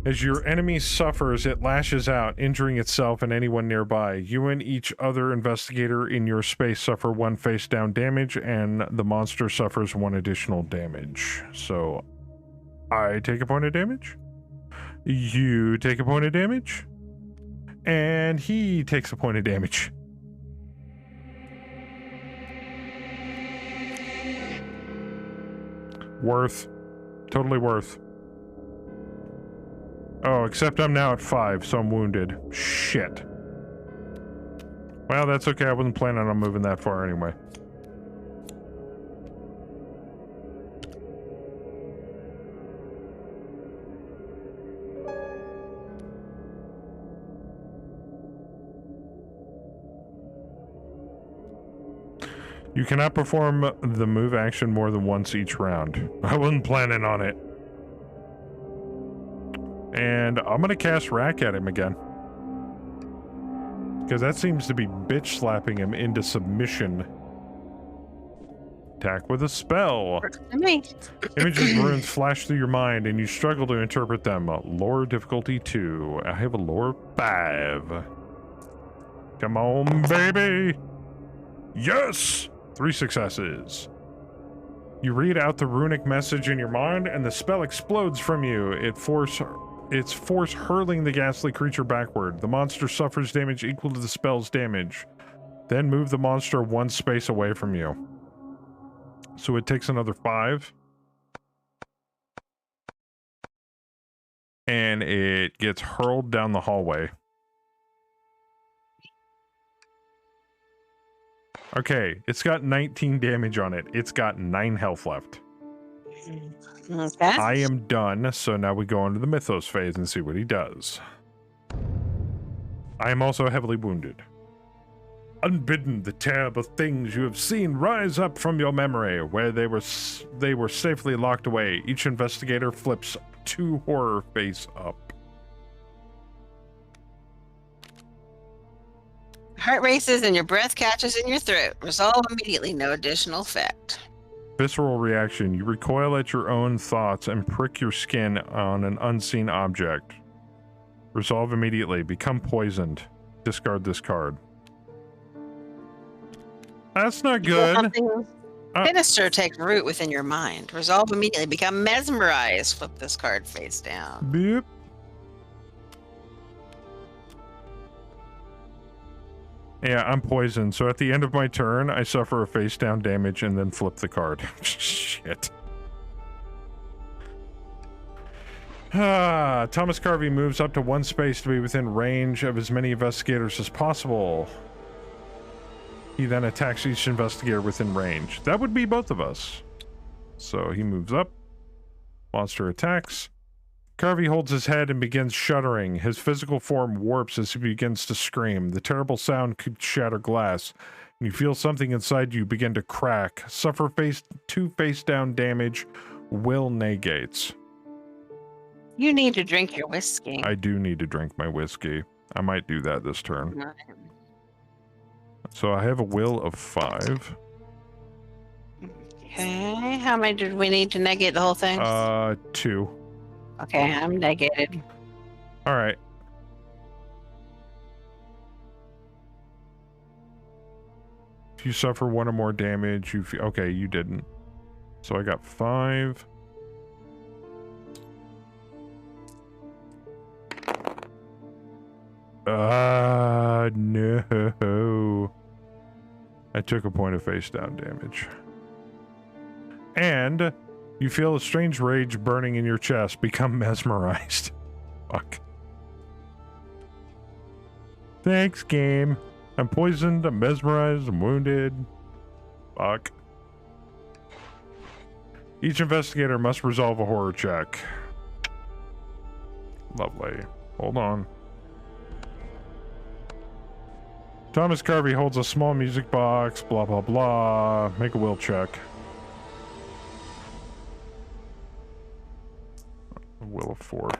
As your enemy suffers, it lashes out, injuring itself and anyone nearby. You and each other investigator in your space suffer 1 face-down damage, and the monster suffers 1 additional damage. So, I take a point of damage, you take a point of damage, and he takes a point of damage. Worth. Totally worth. Oh, except I'm now at 5, so I'm wounded. Shit. Well, that's okay. I wasn't planning on moving that far anyway. You cannot perform the move action more than once each round. I wasn't planning on it. And I'm gonna cast Rack at him again. Because that seems to be bitch slapping him into submission. Attack with a spell. Images and runes flash through your mind and you struggle to interpret them. Lore difficulty 2. I have a lore 5. Come on, baby! Yes! 3 successes. You read out the runic message in your mind and the spell explodes from you. Its force hurling the ghastly creature backward. The monster suffers damage equal to the spell's damage. Then move the monster 1 space away from you. So it takes another 5. And it gets hurled down the hallway. Okay, it's got 19 damage on it. It's got 9 health left. Okay. I am done, so now we go into the Mythos phase and see what he does. I am also heavily wounded. Unbidden, the terrible things you have seen rise up from your memory, where they were safely locked away. Each investigator flips 2 horror face up. Heart races and your breath catches in your throat. Resolve immediately, no additional effect. Visceral reaction. You recoil at your own thoughts and prick your skin on an unseen object. Resolve immediately. Become poisoned. Discard this card. That's not good. Sinister takes root within your mind. Resolve immediately. Become mesmerized. Flip this card face down. Beep. Yeah, I'm poisoned, so at the end of my turn, I suffer a face-down damage and then flip the card. Shit. Thomas Carvey moves up to 1 space to be within range of as many investigators as possible. He then attacks each investigator within range. That would be both of us. So he moves up. Monster attacks. Carvey holds his head and begins shuddering. His physical form warps as he begins to scream. The terrible sound could shatter glass. And you feel something inside you begin to crack. Suffer 2 face-down damage. Will negates. You need to drink your whiskey. I do need to drink my whiskey. I might do that this turn. So I have a will of 5. Okay, how many did we need to negate the whole thing? 2. Okay, I'm negated. All right. If you suffer 1 or more damage, you okay, you didn't. So I got 5. No. I took a point of face down damage. And you feel a strange rage burning in your chest, become mesmerized. Fuck. Thanks, game. I'm poisoned, I'm mesmerized, I'm wounded. Fuck. Each investigator must resolve a horror check. Lovely. Hold on. Thomas Carvey holds a small music box, blah, blah, blah. Make a will check. A will of 4.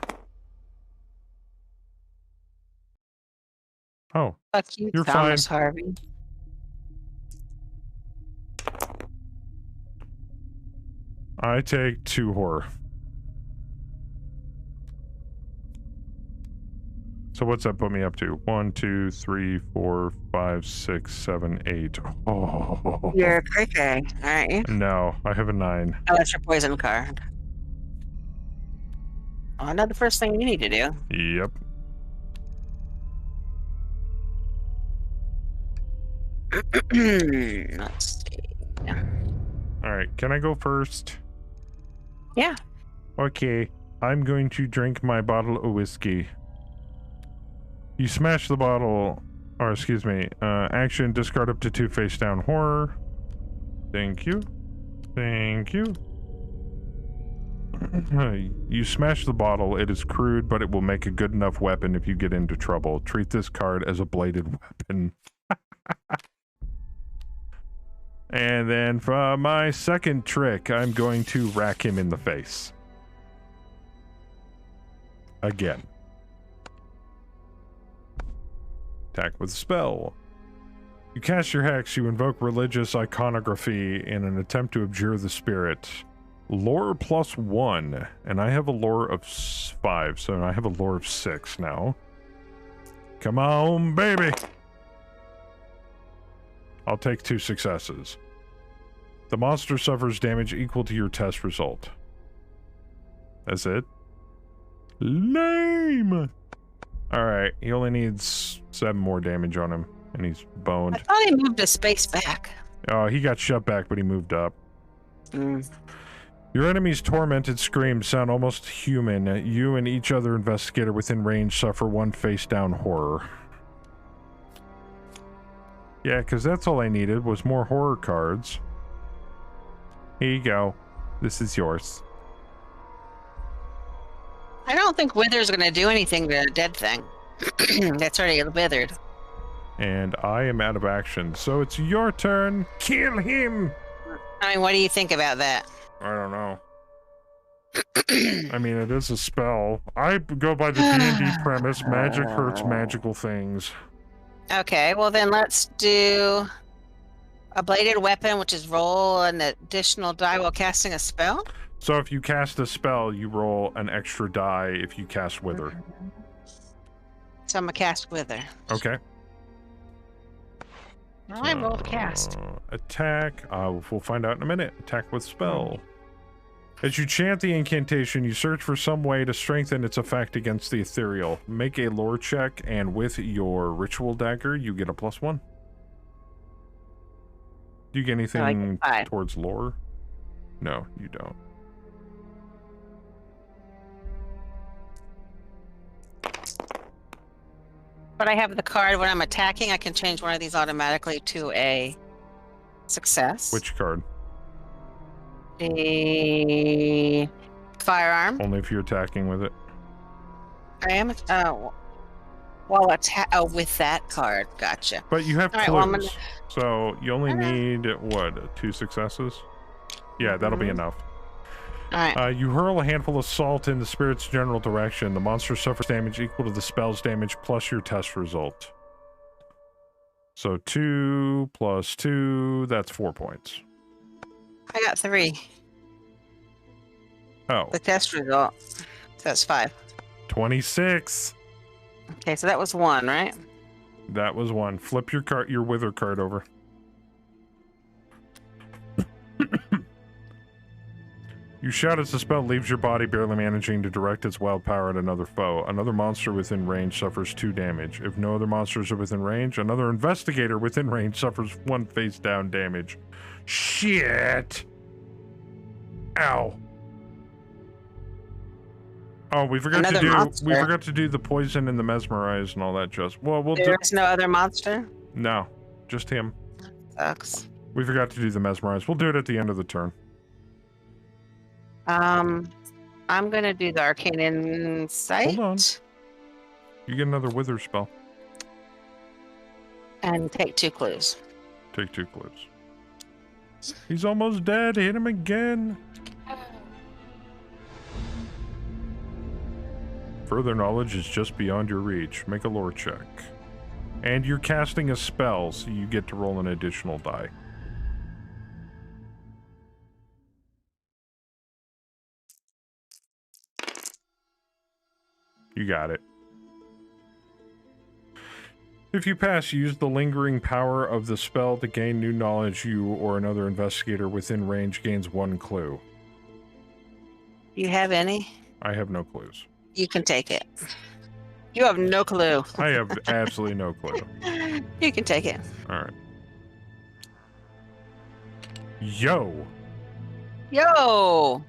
Oh, Fuck you, you're Thomas fine. Harvey. I take 2 horror. So what's that put me up to? 1, 2, 3, 4, 5, 6, 7, 8. Oh. You're a cricket, aren't you? No, I have a 9. Oh, that's your poison card. Oh, not the first thing you need to do. Yep. Let's see. Alright, can I go first? Yeah. Okay, I'm going to drink my bottle of whiskey. You smash the bottle, or excuse me, action, discard up to 2 face down horror. Thank you. Thank you. You smash the bottle. It is crude, but it will make a good enough weapon if you get into trouble. Treat this card as a bladed weapon. And then for my second trick, I'm going to rack him in the face. Again. Attack with a spell. You cast your hex, you invoke religious iconography in an attempt to abjure the spirit. Lore +1, and I have a lore of 5, so I have a lore of 6 now. Come on, baby! I'll take 2 successes. The monster suffers damage equal to your test result. That's it? Lame! Alright, he only needs 7 more damage on him, and he's boned. I thought he moved a space back. Oh, he got shoved back, but he moved up. Mm. Your enemy's tormented screams sound almost human. You and each other investigator within range suffer 1 face-down horror. Yeah, because that's all I needed was more horror cards. Here you go. This is yours. I don't think Wither's going to do anything to a dead thing. That's already withered. And I am out of action, so it's your turn. Kill him! I mean, what do you think about that? I don't know. I mean, it is a spell. I go by the D&D premise, magic hurts magical things. Okay, well then let's do a bladed weapon, which is roll an additional die while casting a spell. So if you cast a spell, you roll an extra die if you cast Wither. So I'm gonna cast Wither. Okay. Well, I rolled cast. Attack. We'll find out in a minute. Attack with spell. As you chant the incantation, you search for some way to strengthen its effect against the ethereal. Make a lore check, and with your ritual dagger, you get a +1. Do you get anything towards lore? No, you don't. But I have the card when I'm attacking, I can change one of these automatically to a success. Which card? The firearm. Only if you're attacking with it. I am. Well, with that card. Gotcha. But you have All clues. right, well, So you only need, what, 2 successes? Yeah, that'll be enough. All right. You hurl a handful of salt in the spirit's general direction. The monster suffers damage equal to the spell's damage plus your test result. So 2 plus 2, that's 4 points. I got 3. Oh. The test result. So that's 5. 26. Okay, so that was 1, right? That was 1. Flip your card, your wither card over. You shout as the spell leaves your body, barely managing to direct its wild power at another foe. Another monster within range suffers 2 damage. If no other monsters are within range, another investigator within range suffers 1 face down damage. Shit! Ow. Oh, we forgot to do the poison and the mesmerize and all that. Just There's no other monster. No, just him. Sucks. We forgot to do the mesmerize. We'll do it at the end of the turn. I'm gonna do the arcane insight. Hold on. You get another wither spell. And take 2 clues. Take 2 clues. He's almost dead. Hit him again. Further knowledge is just beyond your reach. Make a lore check. And you're casting a spell, so you get to roll an additional die. You got it. If you pass, use the lingering power of the spell to gain new knowledge. You or another investigator within range gains 1 clue. You have any? I have no clues. You can take it. You have no clue. I have absolutely no clue. You can take it. Alright. Yo! Yo!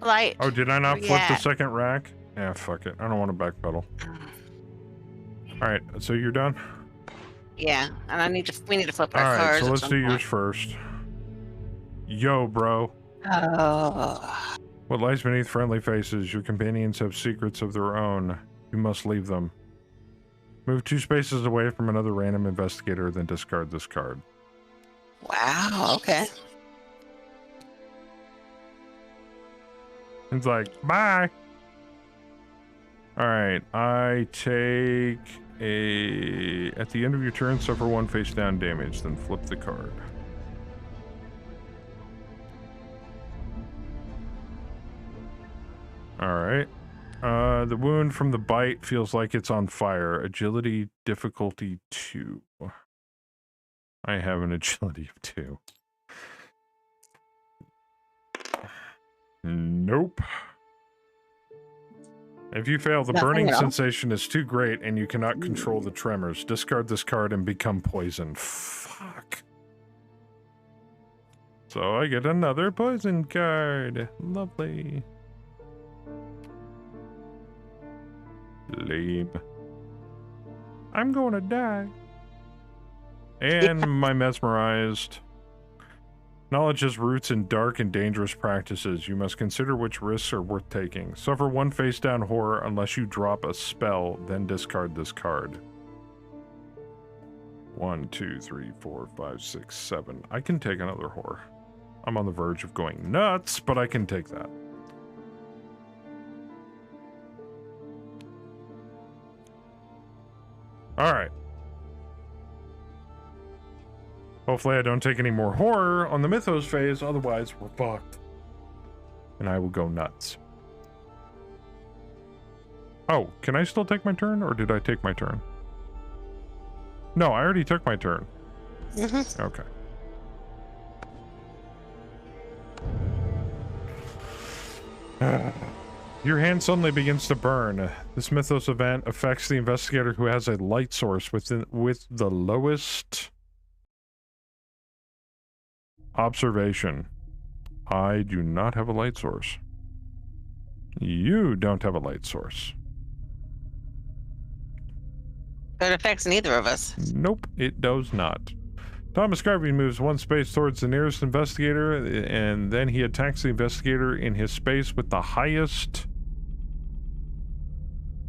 Light. Oh, did I not flip the Yeah. second rack? Yeah, fuck it. I don't want to backpedal. Alright, so you're done? Yeah, and we need to flip our Alright, cards. so at let's some do yours point. first. Yo, bro. Oh. What lies beneath friendly faces? Your companions have secrets of their own. You must leave them. Move 2 spaces away from another random investigator, then discard this card. Wow, okay. It's like, bye! Alright, I take a... At the end of your turn, suffer 1 face down damage, then flip the card. Alright. The wound from the bite feels like it's on fire. Agility difficulty 2. I have an agility of 2. Nope. If you fail, the burning sensation is too great and you cannot control the tremors. Discard this card and become poisoned. Fuck. So I get another poison card. Lovely. Lame. I'm gonna die. And my mesmerized. Knowledge has roots in dark and dangerous practices. You must consider which risks are worth taking. Suffer 1 face down horror unless you drop a spell, then discard this card. 1, 2, 3, 4, 5, 6, 7. I can take another horror. I'm on the verge of going nuts, but I can take that. Alright. Hopefully I don't take any more horror on the Mythos phase, otherwise we're fucked. And I will go nuts. Oh, can I still take my turn, or did I take my turn? No, I already took my turn. Mm-hmm. Okay. Your hand suddenly begins to burn. This Mythos event affects the investigator who has a light source with the lowest observation. I do not have a light source. You don't have a light source. It affects neither of us. Nope, it does not. Thomas Garvey moves 1 space towards the nearest investigator, and then he attacks the investigator in his space with the highest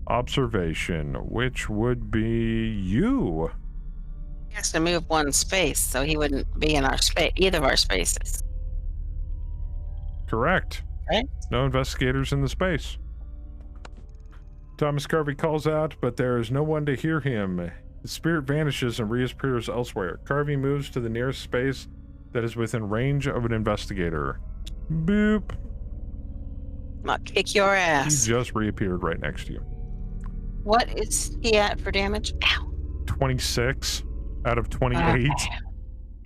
Observation, which would be you. He has to move one space, so he wouldn't be in our space, either of our spaces. Correct. Right? No investigators in the space. Thomas Carvey calls out, but there is no one to hear him. His spirit vanishes and reappears elsewhere. Carvey moves to the nearest space that is within range of an investigator. Boop. I'll kick your He ass. just reappeared right next to you. What is he at for damage? Ow. 26 out of 28.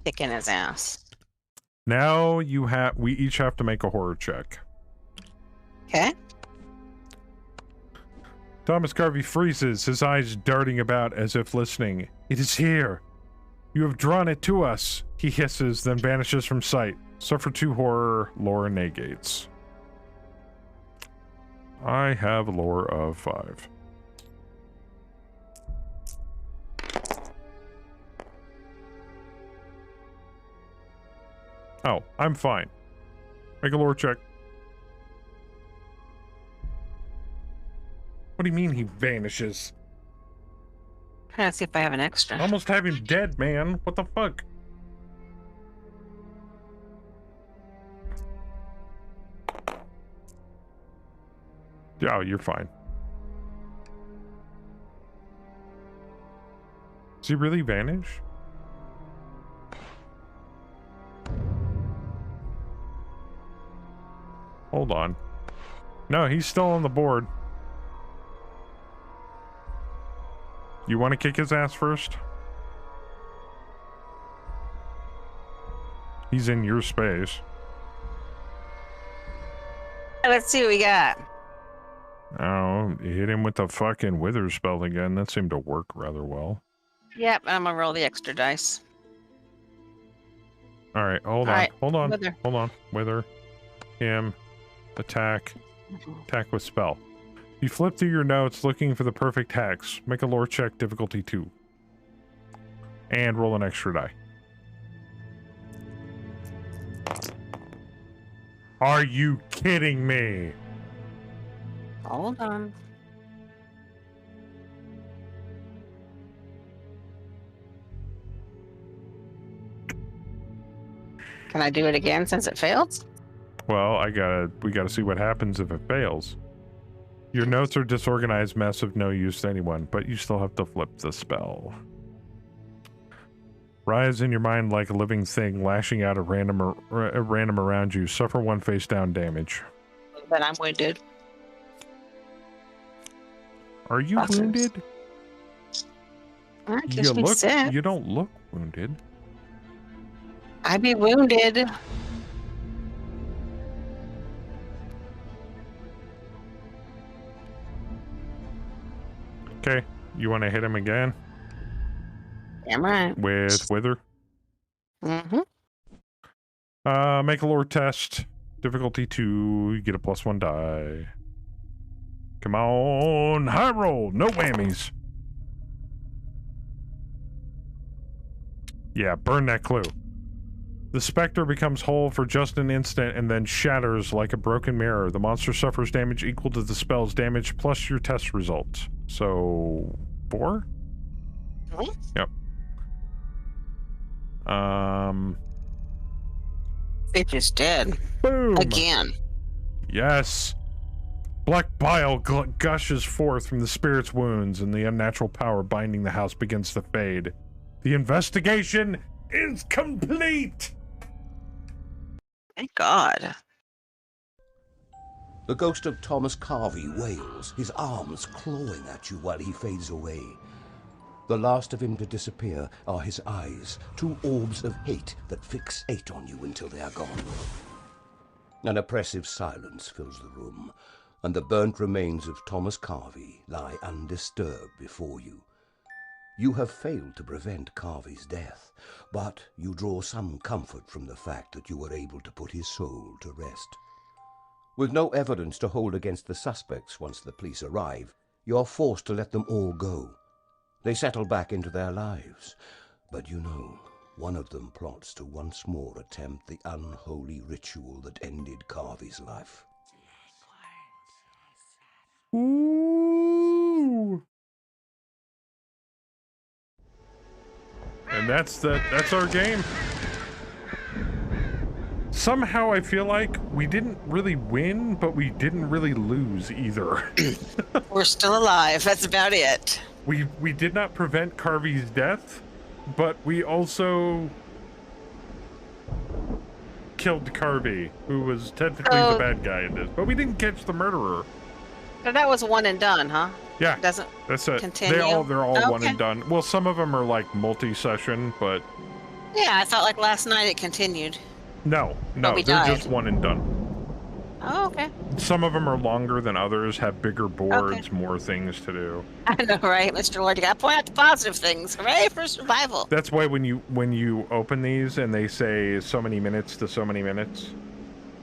Kicking his ass. Now we each have to make a horror check. Okay. Thomas Carvey freezes, his eyes darting about as if listening. It is here. You have drawn it to us. He hisses, then vanishes from sight. Suffer 2 horror, lore negates. I have a lore of 5. Oh, I'm fine. Make a lore check. What do you mean he vanishes? Trying to see if I have an extra. Almost have him dead, man. What the fuck? Yeah, you're fine. Does he really vanish? Hold on. No, he's still on the board. You want to kick his ass first? He's in your space. Let's see what we got. Oh, hit him with the fucking wither spell again. That seemed to work rather well. Yep, I'm gonna roll the extra dice. All right, hold on. Wither. Him. Attack. Attack with spell. You flip through your notes looking for the perfect hex. Make a lore check, difficulty 2. And roll an extra die. Are you kidding me? Hold on. Can I do it again since it failed? Well, we gotta see what happens if it fails. Your notes are disorganized mess of no use to anyone, but you still have to flip the spell. Rise in your mind like a living thing, lashing out at random around you. Suffer 1 face down damage. But I'm wounded. Are you wounded? That gives me sick. You don't look wounded. I'd be wounded. Okay, you want to hit him again? Damn right. With Wither? Mm-hmm. Make a lore test. Difficulty 2. You get a +1 die. Come on. High roll. No whammies. Yeah, burn that clue. The specter becomes whole for just an instant and then shatters like a broken mirror. The monster suffers damage equal to the spell's damage plus your test result. So, 4? Hmm? Yep. Bitch is dead. Boom! Again. Yes! Black bile gushes forth from the spirit's wounds, and the unnatural power binding the house begins to fade. The investigation is complete! Thank God. The ghost of Thomas Carvey wails, his arms clawing at you while he fades away. The last of him to disappear are his eyes, 2 orbs of hate that fixate on you until they are gone. An oppressive silence fills the room, and the burnt remains of Thomas Carvey lie undisturbed before you. You have failed to prevent Carvey's death, but you draw some comfort from the fact that you were able to put his soul to rest. With no evidence to hold against the suspects once the police arrive, you are forced to let them all go. They settle back into their lives, but you know, one of them plots to once more attempt the unholy ritual that ended Carvey's life. Ooh. And that's our game. Somehow I feel like we didn't really win, but we didn't really lose either. We're still alive. That's about it. We did not prevent Carvey's death, but we also killed Carvey, who was technically the bad guy in this. But we didn't catch the murderer. So that was one and done, huh? Yeah, Doesn't that's it. continue? They're all Okay. one and done. Well, some of them are like multi-session, but Yeah, I thought like last night it continued. no, we they're died. just one and done. Oh, okay. Some of them are longer than others, have bigger boards, more things to do. I know, right, Mr. Lord? You gotta point out the positive things. Hooray for survival. That's why when you open these and they say so many minutes to so many minutes,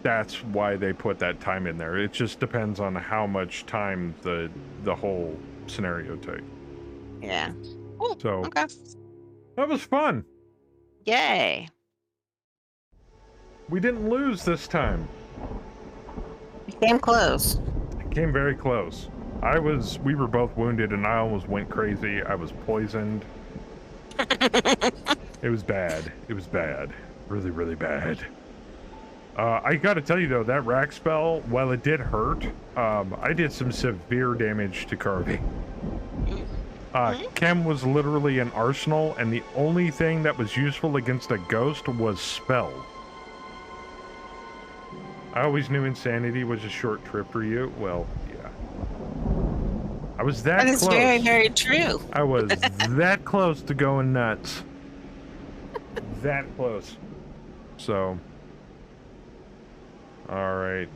that's why they put that time in there. It just depends on how much time the whole scenario takes. Yeah. Ooh, So okay. that was fun. Yay. We didn't lose this time. We came close. It came very close. We were both wounded and I almost went crazy. I was poisoned. It was bad. It was bad. Really, really bad. I gotta tell you though, that rack spell, while it did hurt, I did some severe damage to Carvey. Chem was literally an arsenal, and the only thing that was useful against a ghost was spell. I always knew insanity was a short trip for you. Well, yeah. I was that close. That is very, very true. I was that close to going nuts. That close. So. Alright.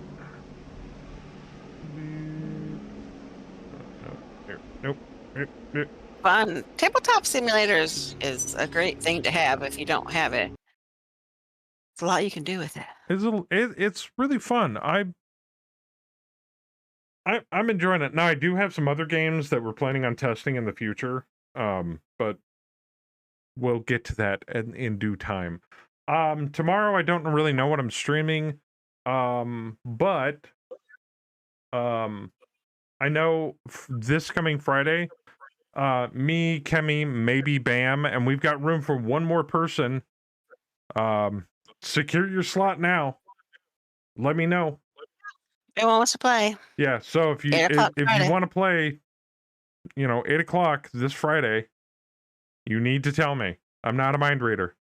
Nope. Nope. Fun. Tabletop simulators is a great thing to have if you don't have it. It's a lot you can do with it. It's really fun. I'm enjoying it. Now I do have some other games that we're planning on testing in the future, but we'll get to that in due time. Tomorrow I don't really know what I'm streaming, but I know this coming Friday, me, Kemi, maybe Bam, and we've got room for one more person. Secure your slot now. Let me know. Anyone wants to play? Yeah, so if you want to play, 8 o'clock this Friday, you need to tell me. I'm not a mind reader.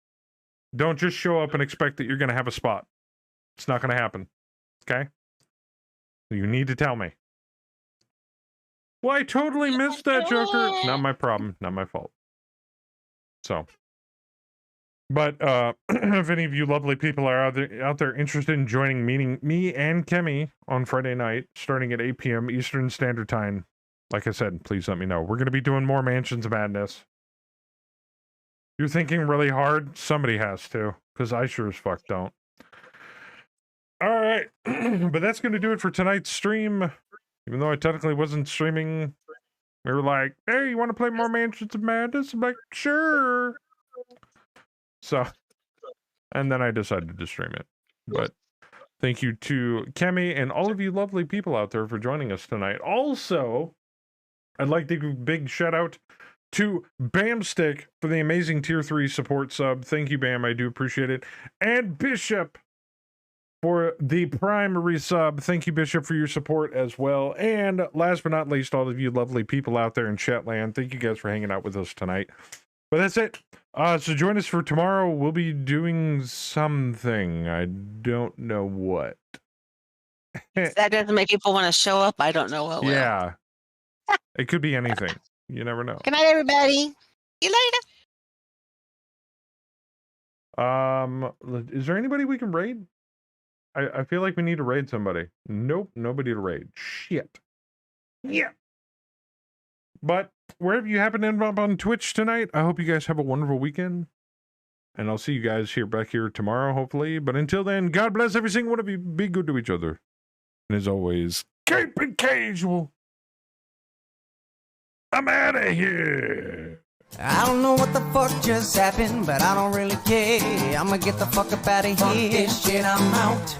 Don't just show up and expect that you're going to have a spot. It's not going to happen. Okay? You need to tell me. Well, I totally missed that, Joker. Not my problem. Not my fault. So. But if any of you lovely people are out there interested in joining me and Kemi on Friday night, starting at 8 p.m. Eastern Standard Time, like I said, please let me know. We're going to be doing Moar Mansions of Madness. You're thinking really hard? Somebody has to, because I sure as fuck don't. All right, but that's going to do it for tonight's stream. Even though I technically wasn't streaming, we were like, hey, you want to play Moar Mansions of Madness? I'm like, sure. So, and then I decided to stream it. But thank you to Kemi and all of you lovely people out there for joining us tonight. Also, I'd like to give a big shout out to Bamstick for the amazing tier 3 support sub. Thank you, Bam. I do appreciate it. And Bishop for the primary sub. Thank you, Bishop, for your support as well. And last but not least, all of you lovely people out there in Chatland, thank you guys for hanging out with us tonight. But that's it. So join us for tomorrow. We'll be doing something. I don't know what. That doesn't make people want to show up. I don't know what will. Yeah. It could be anything. You never know. Good night, everybody. See you later. Is there anybody we can raid? I feel like we need to raid somebody. Nope, nobody to raid. Shit. Yeah. But wherever you happen to end up on Twitch tonight, I hope you guys have a wonderful weekend. And I'll see you guys back here tomorrow, hopefully. But until then, God bless every single one of you. Be good to each other. And as always, keep it casual. I'm out of here. I don't know what the fuck just happened, but I don't really care. I'ma get the fuck up out of here. Fuck this shit, I'm out.